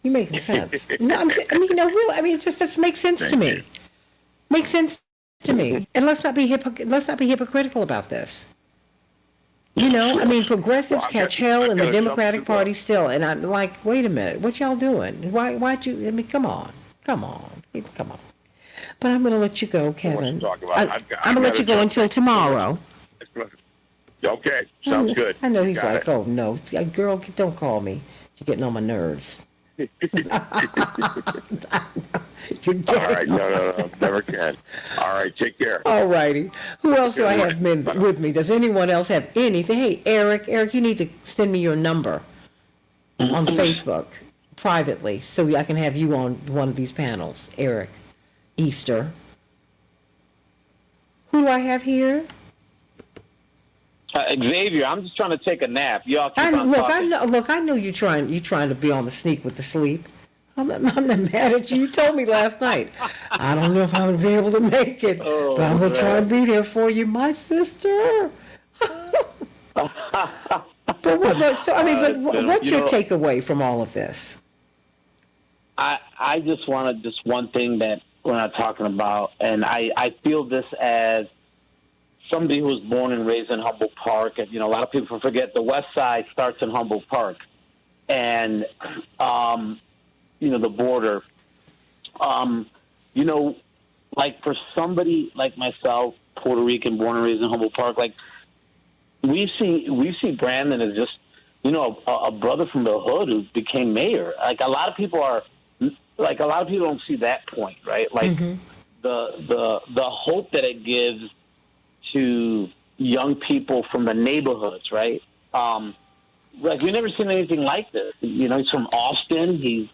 You're making sense. No, really, it just makes sense to me. Makes sense to me. And let's not be hypocritical about this. Progressives catch hell in the Democratic Party still, and I'm like, wait a minute, what y'all doing? Why'd you? Come on. But I'm going to let you go, Kevin. I'm going to let you go until tomorrow. Okay, sounds good. I know he's like, oh, no, girl, don't call me. You're getting on my nerves. All right, no, never can. All right, take care. All righty. Who else do I have with me? Does anyone else have anything? Hey, Eric, you need to send me your number on Facebook privately so I can have you on one of these panels. Eric Easter. Who do I have here? Xavier, I'm just trying to take a nap. Y'all keep on talking. I know you're trying to be on the sneak with the sleep. I'm not mad at you. You told me last night. I don't know if I'm going to be able to make it, but I'm going to try and be there for you, my sister. But what's your takeaway from all of this? I just wanted just one thing that we're not talking about, and I feel this as somebody who was born and raised in Humboldt Park, and a lot of people forget the West Side starts in Humboldt Park, and the border. Like for somebody like myself, Puerto Rican, born and raised in Humboldt Park, like we see Brandon as just a brother from the hood who became mayor. Like a lot of people don't see that point, right? Like the hope that it gives to young people from the neighborhoods, right? Like we've never seen anything like this. He's from Austin. He's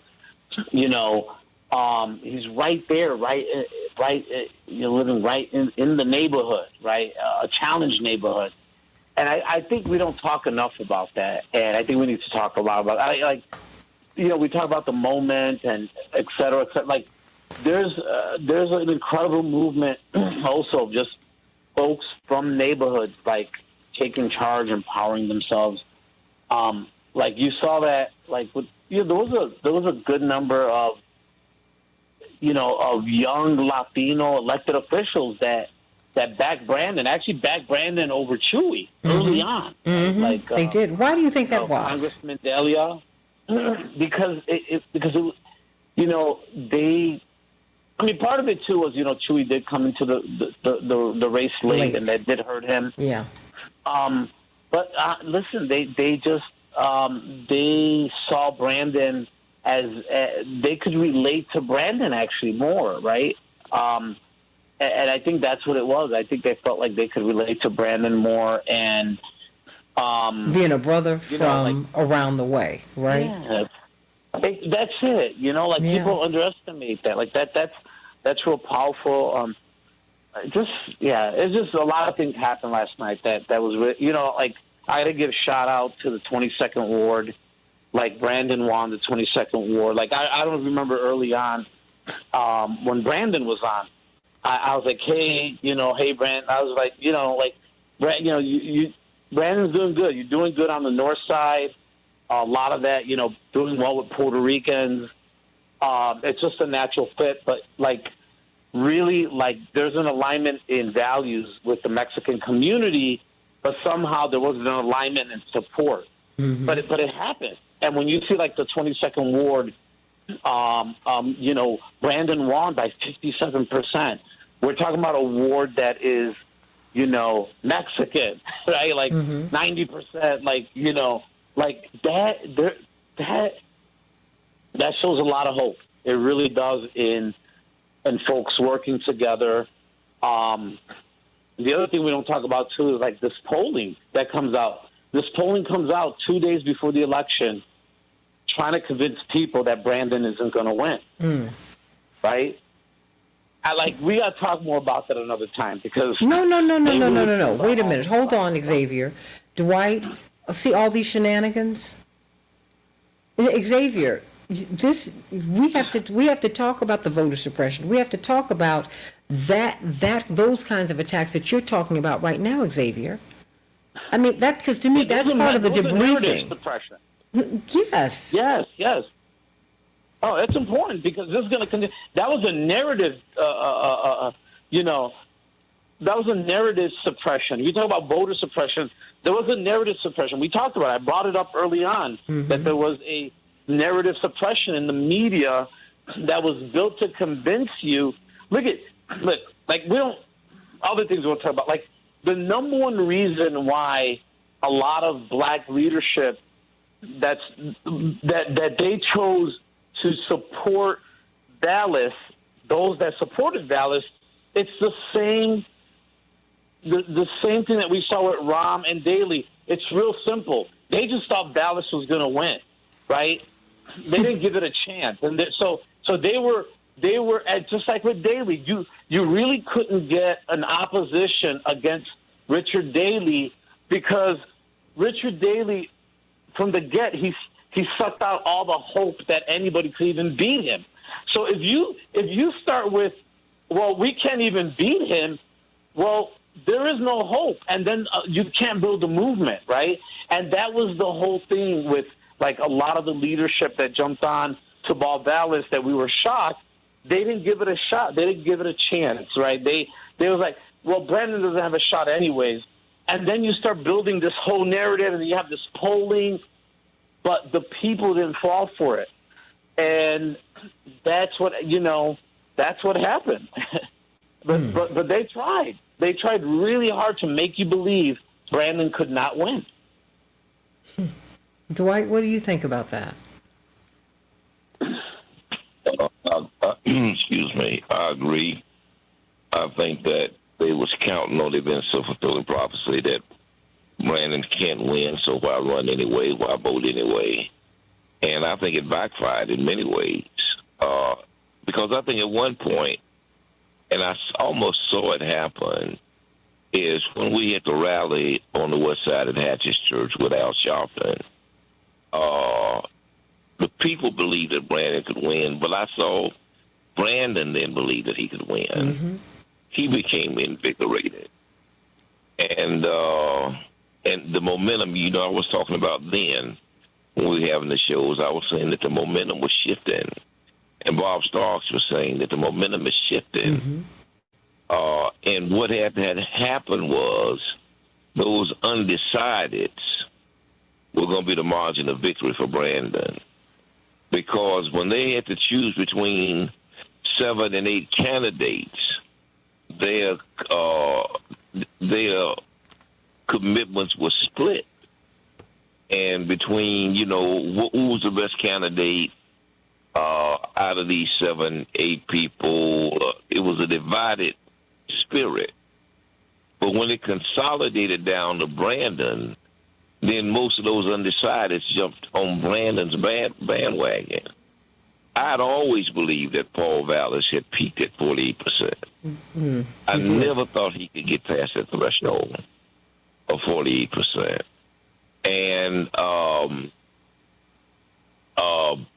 right there, living right in the neighborhood, right? A challenged neighborhood. And I think we don't talk enough about that. And I think we need to talk a lot about it. We talk about the moment and et cetera, et cetera. Like there's an incredible movement also just folks from neighborhoods like taking charge, empowering themselves. Like you saw that, like with there was a good number of young Latino elected officials that backed Brandon over Chewy early on. Like they did. Why do you think that was? Congressman Delia, because it was part of it too was Chewy did come into the race late, and that did hurt him. Yeah. But listen, they just they saw Brandon as they could relate to Brandon actually more, right? And I think that's what it was. I think they felt like they could relate to Brandon more, and being a brother from around the way, right? Yeah, that's it. People underestimate that. Like that's real powerful. It's just a lot of things happened last night that was, I had to give a shout out to the 22nd Ward. Like Brandon won the 22nd Ward. Like I don't remember early on when Brandon was on. I was like, hey, hey Brandon. I was like, Brandon's doing good. You're doing good on the north side. A lot of that, doing well with Puerto Ricans. It's just a natural fit, but really, there's an alignment in values with the Mexican community, but somehow there wasn't an alignment in support. Mm-hmm. But it happened. And when you see the 22nd Ward, Brandon won by 57%. We're talking about a ward that is, Mexican, right? 90%, that shows a lot of hope. It really does in folks working together. The other thing we don't talk about too is this polling that comes out. This polling comes out 2 days before the election, trying to convince people that Brandon isn't going to win. Right? We got to talk more about that another time because No. Wait a minute. Hold on, Xavier. Dwight, see all these shenanigans? Xavier, we have to talk about the voter suppression. We have to talk about those kinds of attacks that you're talking about right now, Xavier. I mean, because to me that's part of the debriefing. Suppression. Yes. Oh, it's important because this is going to continue. That was a narrative, that was a narrative suppression. You talk about voter suppression. There was a narrative suppression. We talked about it. I brought it up early on that there was a narrative suppression in the media that was built to convince you. Look, we don't, other things we'll talk about. The number one reason why a lot of black leadership that they chose to support Vallis, those that supported Vallis, it's the same thing that we saw with Rahm and Daley. It's real simple. They just thought Vallis was going to win, right? They didn't give it a chance, and so they were just like with Daley. You really couldn't get an opposition against Richard Daley because Richard Daley, from the get, he sucked out all the hope that anybody could even beat him. So if you start with, well, we can't even beat him, well, there is no hope, and then you can't build a movement, right? And that was the whole thing with a lot of the leadership that jumped on to Bob Vallis that we were shocked. They didn't give it a shot. They didn't give it a chance, right? They was like, well, Brandon doesn't have a shot anyways. And then you start building this whole narrative, and you have this polling, but the people didn't fall for it. And that's what happened. But they tried. They tried really hard to make you believe Brandon could not win. Dwight, what do you think about that? Excuse me. I agree. I think that they was counting on the events of fulfilling prophecy that Brandon can't win, so why run anyway? Why vote anyway? And I think it backfired in many ways because I think at one point, and I almost saw it happen, is when we had the rally on the west side of Hatch's Church with Al Sharpton. The people believed that Brandon could win, but I saw Brandon then believe that he could win. Mm-hmm. He became invigorated. And the momentum, I was talking about then when we were having the shows, I was saying that the momentum was shifting. And Bob Starks was saying that the momentum is shifting. Mm-hmm. And what had happened was those undecideds were going to be the margin of victory for Brandon. Because when they had to choose between 7 and 8 candidates, their commitments were split. And between, who was the best candidate out of these 7, 8 people, it was a divided spirit. But when it consolidated down to Brandon, then most of those undecideds jumped on Brandon's bandwagon. I'd always believed that Paul Vallis had peaked at 48%. Mm-hmm. I never thought he could get past that threshold of 48%. And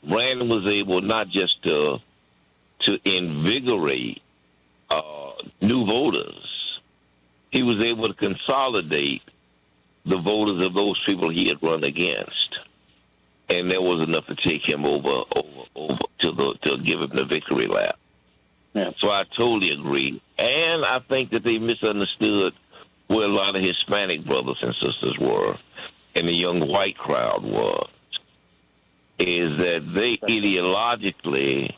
Brandon was able not just to invigorate new voters, he was able to consolidate the voters of those people he had run against, and there was enough to take him over to give him the victory lap. Yeah. So I totally agree, and I think that they misunderstood where a lot of Hispanic brothers and sisters were, and the young white crowd was, is that they ideologically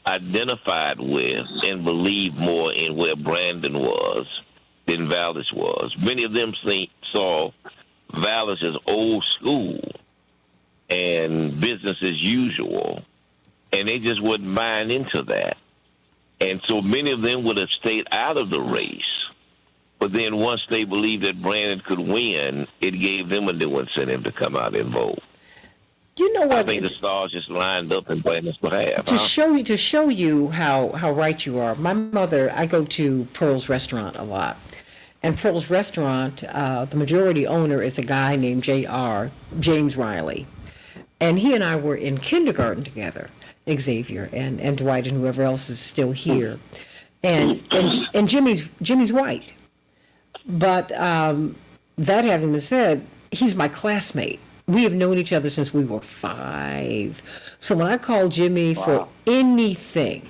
identified with and believed more in where Brandon was than Vallis was. Many of them saw Vallis as old school and business as usual, and they just wouldn't buy into that. And so many of them would have stayed out of the race. But then once they believed that Brandon could win, it gave them a new incentive to come out and vote. You know what? I think the stars just lined up in Brandon's behalf. To show you how right you are. My mother, I go to Pearl's Restaurant a lot. And Pearl's Restaurant, the majority owner is a guy named James Riley. And he and I were in kindergarten together, Xavier and Dwight and whoever else is still here. And Jimmy's white. But that having been said, he's my classmate. We have known each other since we were 5. So when I call Jimmy for anything,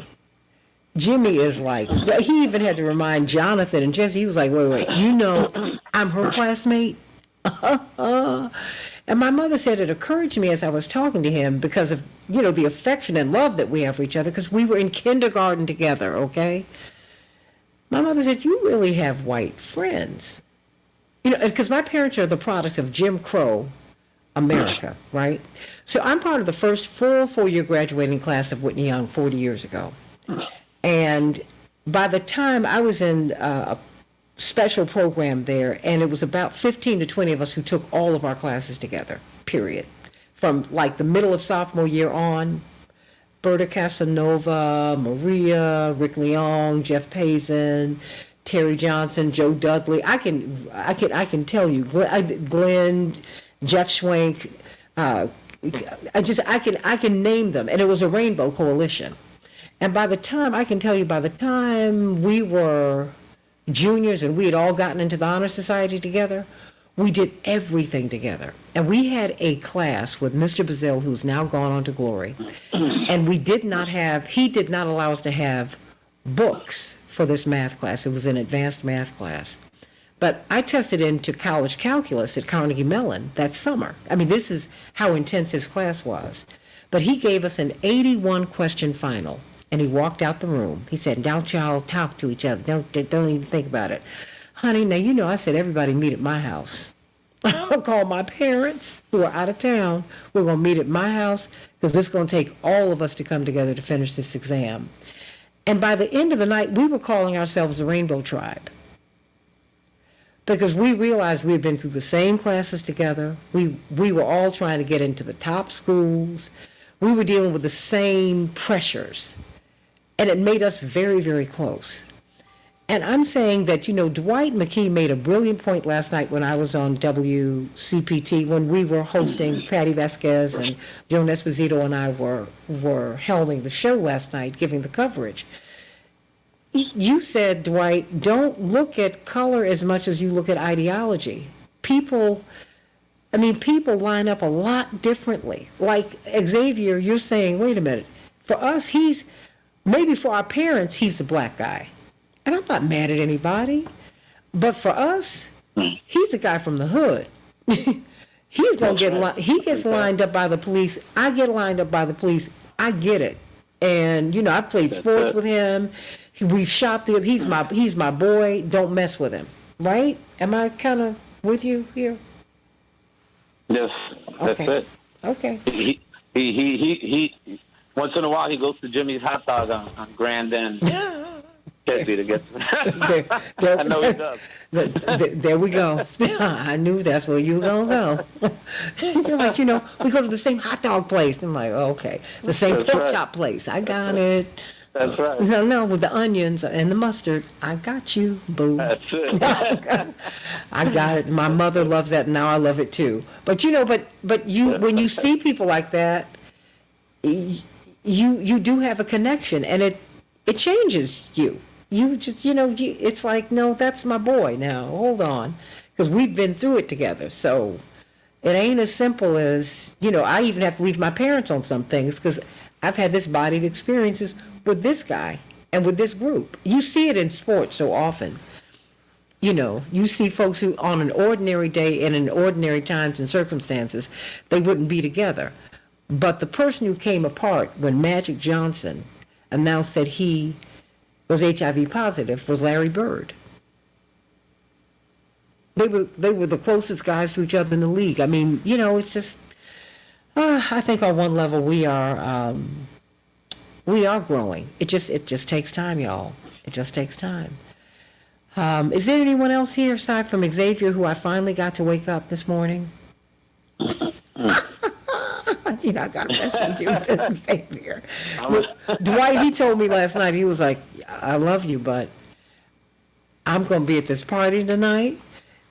Jimmy is like, he even had to remind Jonathan and Jesse, he was like, wait, I'm her classmate? And my mother said it occurred to me as I was talking to him because of, the affection and love that we have for each other, because we were in kindergarten together, okay? My mother said, you really have white friends. Because my parents are the product of Jim Crow America, right? So I'm part of the first full 4-year graduating class of Whitney Young 40 years ago. And by the time I was in a special program there, and it was about 15 to 20 of us who took all of our classes together, period. From like the middle of sophomore year on, Berta Casanova, Maria, Rick Leong, Jeff Pazin, Terry Johnson, Joe Dudley. I can tell you, Glenn, Jeff Schwenk. I can name them, and it was a rainbow coalition. And by the time we were juniors and we had all gotten into the Honor Society together, we did everything together. And we had a class with Mr. Bazell, who's now gone on to glory, and he did not allow us to have books for this math class. It was an advanced math class. But I tested into college calculus at Carnegie Mellon that summer. I mean, this is how intense his class was. But he gave us an 81 question final, and he walked out the room. He said, don't y'all talk to each other. Don't even think about it. Honey, now I said everybody meet at my house. I'll call my parents who are out of town. We're going to meet at my house because it's going to take all of us to come together to finish this exam. And by the end of the night, we were calling ourselves the Rainbow Tribe. Because we realized we had been through the same classes together. We were all trying to get into the top schools. We were dealing with the same pressures. And it made us very, very close. And I'm saying that, Dwight McKee made a brilliant point last night when I was on WCPT, when we were hosting, Patty Vasquez and Joan Esposito and I were helming the show last night, giving the coverage. You said, Dwight, don't look at color as much as you look at ideology. People line up a lot differently. Like Xavier, you're saying, wait a minute, for us, maybe for our parents, he's the black guy. And I'm not mad at anybody. But for us, he's the guy from the hood. He gets lined up by the police. I get lined up by the police. I get it. And, I've played sports with him. We've shopped together. He's my boy. Don't mess with him. Right? Am I kind of with you here? Yes, that's Okay. it. Okay. He once in a while he goes to Jimmy's Hot Dog on Grand End. Casey to get. I know he does. There we go. I knew that's where you were going to go. You're like, we go to the same hot dog place. I'm like, okay. The same That's pork right. chop place. I got it. That's right. No, with the onions and the mustard. I got you, boo. That's it. I got it. My mother loves that, and now I love it too. But when you see people like that, you do have a connection, and it changes you. You just, it's like, no, that's my boy now. Hold on. Because we've been through it together. So it ain't as simple as, I even have to leave my parents on some things because I've had this body of experiences with this guy and with this group. You see it in sports so often. You see folks who on an ordinary day and in ordinary times and circumstances, they wouldn't be together. But the person who came apart when Magic Johnson announced that he was HIV positive was Larry Bird. They were the closest guys to each other in the league. I mean, it's just, I think on one level we are growing. It just takes time, y'all. It just takes time. Is there anyone else here aside from Xavier who I finally got to wake up this morning? I got to mess with you, Xavier. Dwight, he told me last night, he was like, I love you, but I'm going to be at this party tonight,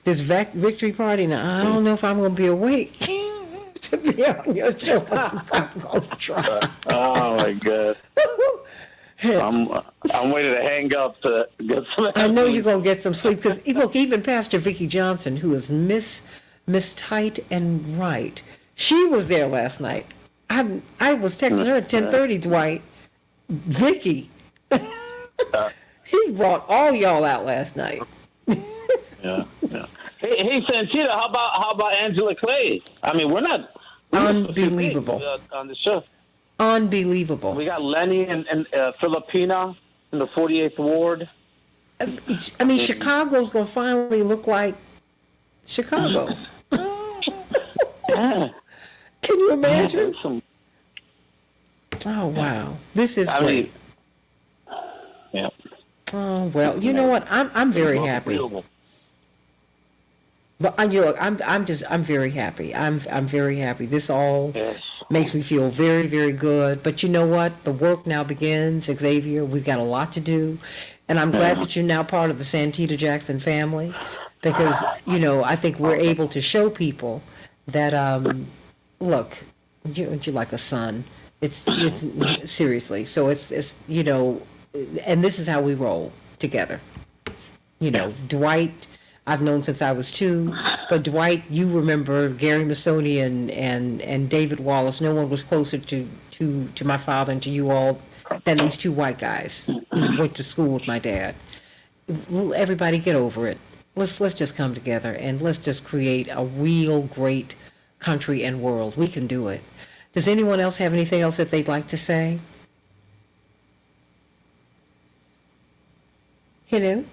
this victory party. Now, I don't know if I'm going to be awake to be on your show, but I'm going to try. Oh, my God. I'm waiting to hang up to get some. I know you're going to get some sleep because, look, even Pastor Vicki Johnson, who is Miss Tight and Right, she was there last night. I was texting her at 10:30, Dwight. Vicki. He brought all y'all out last night. Yeah. Hey, Santita, how about Angela Clay? I mean, we're not unbelievable on the show. Unbelievable. We got Lenny and Filipina in the 48th Ward. I mean, Chicago's gonna finally look like Chicago. Can you imagine? Oh wow, this is great. Yeah. Oh well, you know what? I'm very happy. But I'm very happy. I'm very happy. This all makes me feel very, very good. But you know what? The work now begins, Xavier. We've got a lot to do, and I'm glad that you're now part of the Santita Jackson family, because I think we're able to show people that look, you're like a son. It's seriously. So it's and this is how we roll together. Dwight, I've known since I was 2, but Dwight, you remember Gary Masoni and David Wallace. No one was closer to my father and to you all than these 2 white guys who went to school with my dad. Everybody get over it. Let's just come together and let's just create a real great country and world. We can do it. Does anyone else have anything else that they'd like to say? Hello?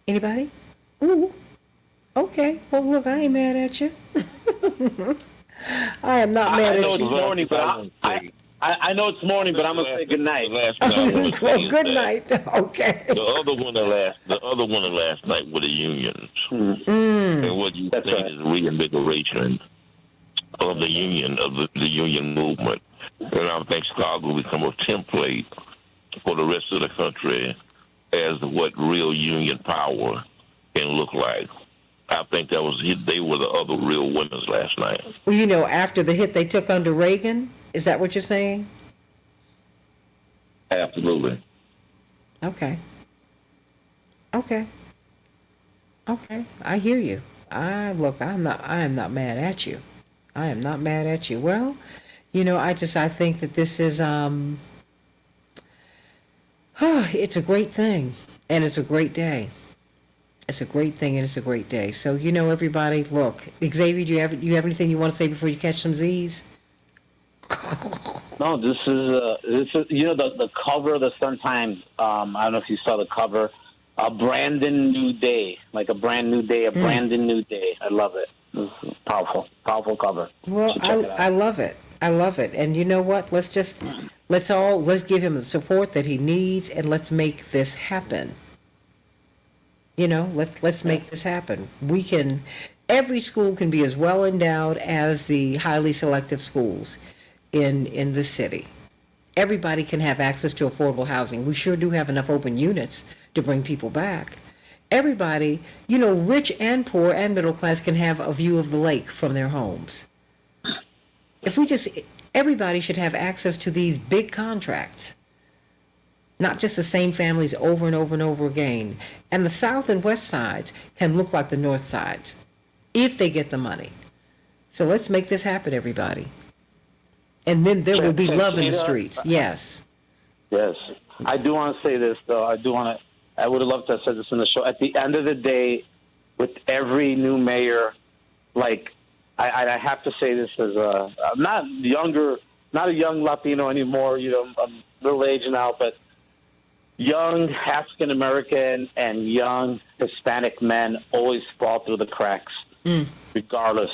Anybody? Ooh. Okay. Well, look, I ain't mad at you. I am not mad at you. I know it's morning, but I know it's morning, but I'm gonna say good night. Well, good night. Okay. The other one last night with the unions, and what you think is reinvigoration of the union, of the union movement. And I think Chicago will become a template for the rest of the country as what real union power can look like. I think they were the other real winners last night. Well, after the hit they took under Reagan, is that what you're saying? Absolutely. Okay. I hear you. I am not mad at you. I am not mad at you. Well, I think that this is it's a great thing and it's a great day. It's a great thing and it's a great day. So, everybody, look, Xavier, do you have anything you want to say before you catch some Z's? No, this is the cover of the Sun-Times. I don't know if you saw the cover. A brand new day, like a brand new day, a brand new day. I love it. Powerful cover. Well, I love it. I love it. And you know what? Let's give him the support that he needs, and let's make this happen. Let's make this happen. Every school can be as well endowed as the highly selective schools in the city. Everybody can have access to affordable housing. We sure do have enough open units to bring people back. Everybody, rich and poor and middle class can have a view of the lake from their homes. Everybody should have access to these big contracts, not just the same families over and over and over again. And the south and west sides can look like the north sides if they get the money. So let's make this happen, everybody. And then there will be love in the streets. Yes. Yes. I do want to say this, though. I would have loved to have said this in the show. At the end of the day, with every new mayor, like, I have to say this as I'm not a young Latino anymore. I'm middle age now, but young African American and young Hispanic men always fall through the cracks, regardless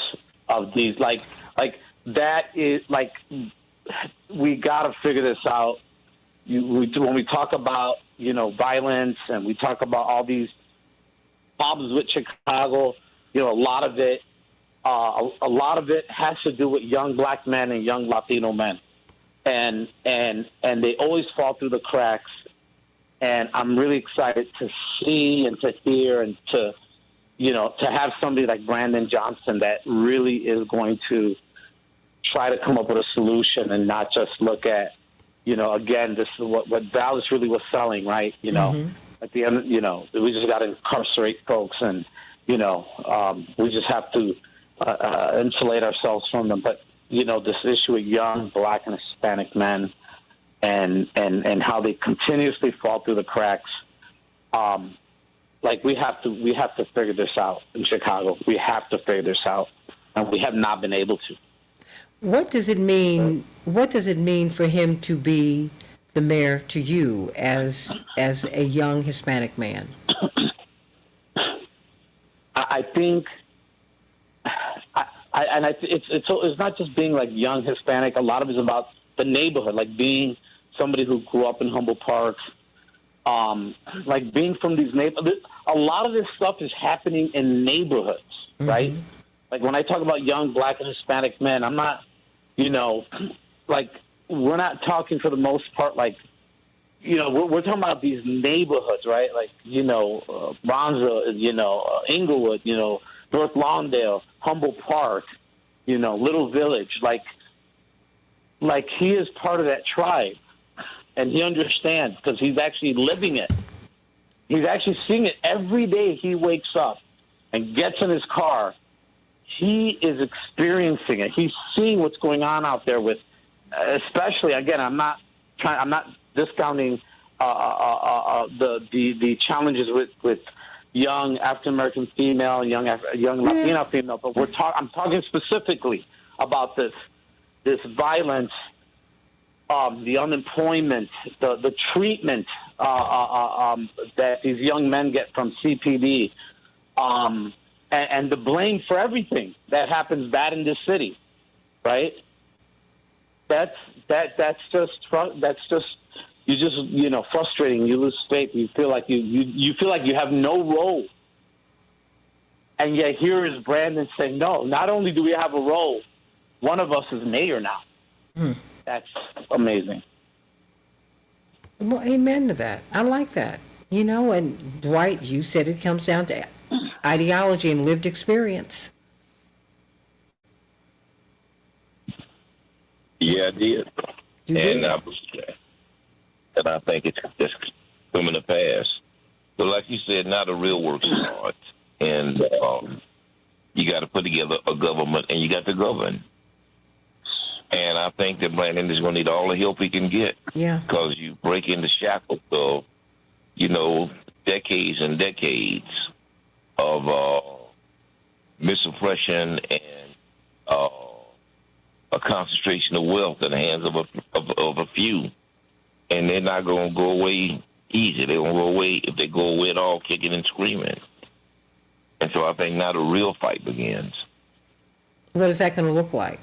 of these. Like that is like we got to figure this out. When we talk about violence and we talk about all these problems with Chicago, a lot of it has to do with young black men and young Latino men, and they always fall through the cracks. And I'm really excited to see and to hear and to have somebody like Brandon Johnson that really is going to try to come up with a solution and not just look at, again, this is what Dallas really was selling, right? At the end, we just got to incarcerate folks and, we just have to insulate ourselves from them. But, this issue of young black and Hispanic men and how they continuously fall through the cracks, we have to figure this out in Chicago. We have to figure this out, and we have not been able to. What does it mean? What does it mean for him to be the mayor to you as a young Hispanic man? I think, it's not just being like young Hispanic. A lot of it is about the neighborhood, like being somebody who grew up in Humboldt Park, like being from these neighborhoods. A lot of this stuff is happening in neighborhoods, right? Like when I talk about young black and Hispanic men, I'm not, we're not talking for the most part, like, we're talking about these neighborhoods, right? Like, Bronzeville, Inglewood, North Lawndale, Humboldt Park, Little Village. Like he is part of that tribe, and he understands because he's actually living it. He's actually seeing it every day. He wakes up and gets in his car. He is experiencing it. He's seeing what's going on out there with, especially, again, I'm not discounting the challenges with young African American female and young Latina female, but I'm talking specifically about this violence, the unemployment, the treatment that these young men get from CPD, and the blame for everything that happens bad in this city, right? That's just frustrating. You lose faith. You feel like you feel like you have no role, and yet here is Brandon saying, "No, not only do we have a role, one of us is mayor now." That's amazing. Well, amen to that. I like that. And Dwight, you said it comes down to ideology and lived experience. Yeah, I did. And I think it's just coming to pass. But like you said, now the real work starts. And you got to put together a government, and you got to govern. And I think that Brandon is going to need all the help he can get. Yeah. Because you break into shackles of, decades and decades of misoppression and a concentration of wealth in the hands of a few. And they're not going to go away easy. They're going to go away, if they go away at all, kicking and screaming. And so I think now the real fight begins. What is that going to look like?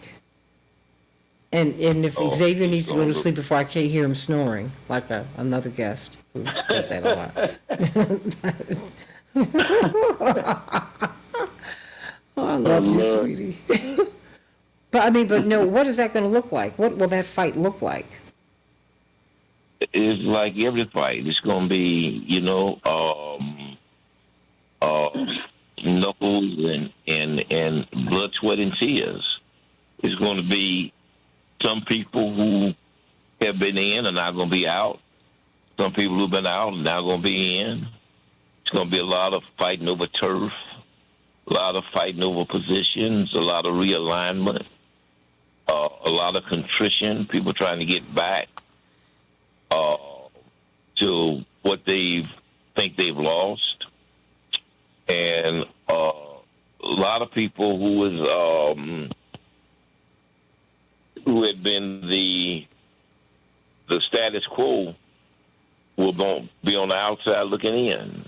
And if Xavier needs to go to sleep before I can't hear him snoring, like another guest who does that a lot. Oh, I love you, sweetie. But no, what is that going to look like? What will that fight look like? It's like every fight. It's going to be, knuckles and blood, sweat, and tears. It's going to be some people who have been in are not going to be out. Some people who've been out are now going to be in. It's going to be a lot of fighting over turf, a lot of fighting over positions, a lot of realignment, a lot of contrition, people trying to get back to what they think they've lost, and a lot of people who had been the status quo will be on the outside looking in.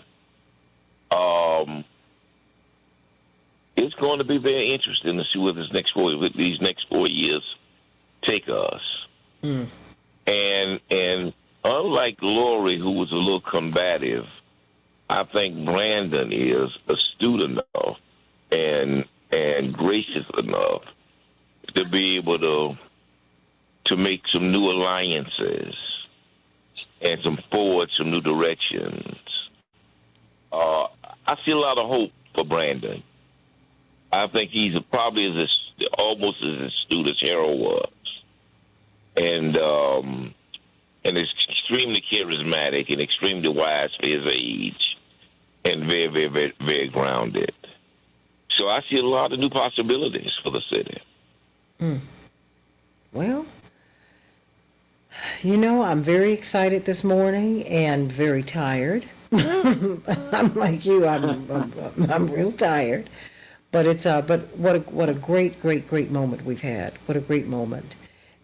It's going to be very interesting to see where these next 4 years take us. And unlike Lori, who was a little combative, I think Brandon is astute enough and gracious enough to be able to make some new alliances and some new directions. I see a lot of hope for Brandon. I think he's probably almost as astute as Harold was, and is extremely charismatic and extremely wise for his age, and very, very, very, very grounded. So I see a lot of new possibilities for the city. Well, I'm very excited this morning and very tired. I'm like you. I'm real tired. But but what a great moment we've had. What a great moment,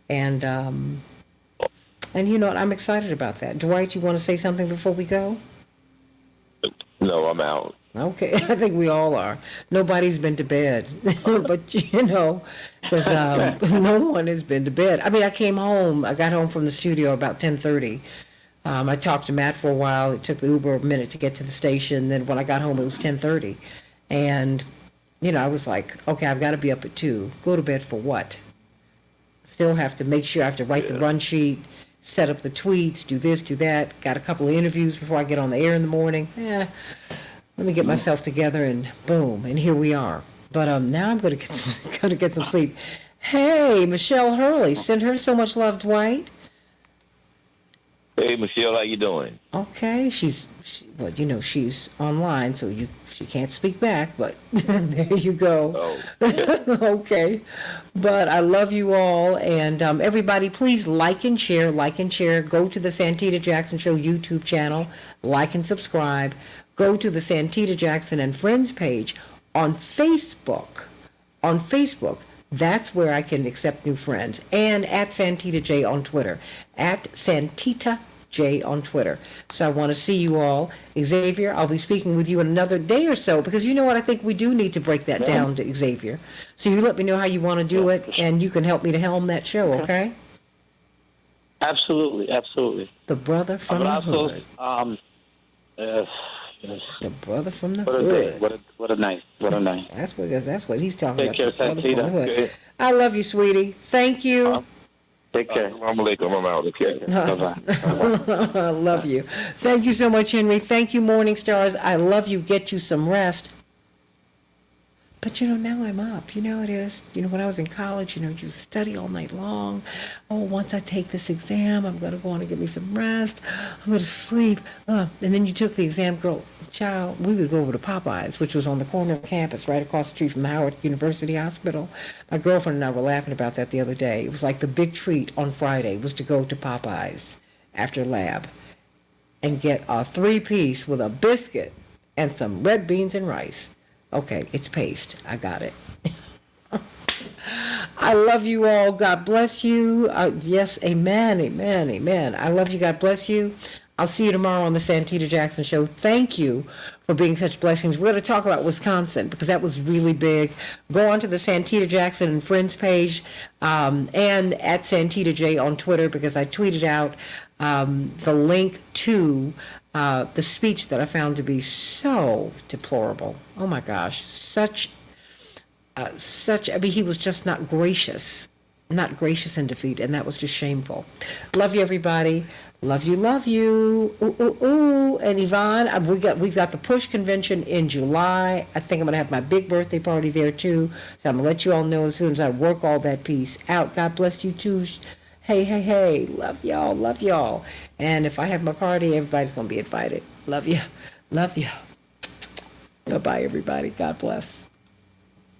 and you know what? I'm excited about that. Dwight, you want to say something before we go? No, I'm out. Okay, I think we all are. Nobody's been to bed, but because no one has been to bed. I mean, I got home from the studio about 10:30. I talked to Matt for a while. It took the Uber a minute to get to the station. Then when I got home, it was 10:30, and I was like, okay, I've got to be up at 2. Go to bed for what? Still have to make sure I have to write the run sheet, set up the tweets, do this, do that. Got a couple of interviews before I get on the air in the morning. Let me get myself together, and boom, and here we are. But now I'm going to get some sleep. Hey, Michelle Hurley, send her so much love, Dwight. Hey, Michelle, how you doing? Okay, she's online, so she can't speak back, but there you go. Oh. Okay, but I love you all, and everybody, please like and share. Go to the Santita Jackson Show YouTube channel, like and subscribe. Go to the Santita Jackson and Friends page on Facebook. That's where I can accept new friends. And at Santita J on Twitter. At Santita J on Twitter. So I want to see you all. Xavier, I'll be speaking with you in another day or so, because you know what? I think we do need to break that down to Xavier. So you let me know how you want to do it, and you can help me to helm that show, okay? Absolutely. The brother from the hood. Yes. The brother from the hood. What a night. That's what he's talking Take about. care, The brother from the Santita. hood. Okay. I love you, sweetie. Thank you. Take care. I'm out. Okay. Bye-bye. I love you. Thank you so much, Henry. Thank you, Morning Stars. I love you. Get you some rest. But now I'm up. You know it is. When I was in college, you study all night long. Oh, once I take this exam, I'm going to go on and get me some rest. I'm going to sleep. And then you took the exam, child, we would go over to Popeyes, which was on the corner of campus, right across the street from the Howard University Hospital. My girlfriend and I were laughing about that the other day. It was like the big treat on Friday was to go to Popeyes after lab and get a 3-piece with a biscuit and some red beans and rice. Okay, it's paste. I got it. I love you all. God bless you. Yes, amen. I love you. God bless you. I'll see you tomorrow on the Santita Jackson Show. Thank you for being such blessings. We're going to talk about Wisconsin because that was really big. Go on to the Santita Jackson and Friends page and at Santita J on Twitter because I tweeted out the link to the speech that I found to be so deplorable. Oh my gosh, I mean, he was just not gracious in defeat, and that was just shameful. Love you, everybody. Love you, love you. Ooh, ooh, ooh. And Yvonne, we've got the Push Convention in July. I think I'm going to have my big birthday party there, too. So I'm going to let you all know as soon as I work all that piece out. God bless you, too. Hey, hey, hey. Love y'all, love y'all. And if I have my party, everybody's going to be invited. Love you. Love you. Bye-bye, everybody. God bless.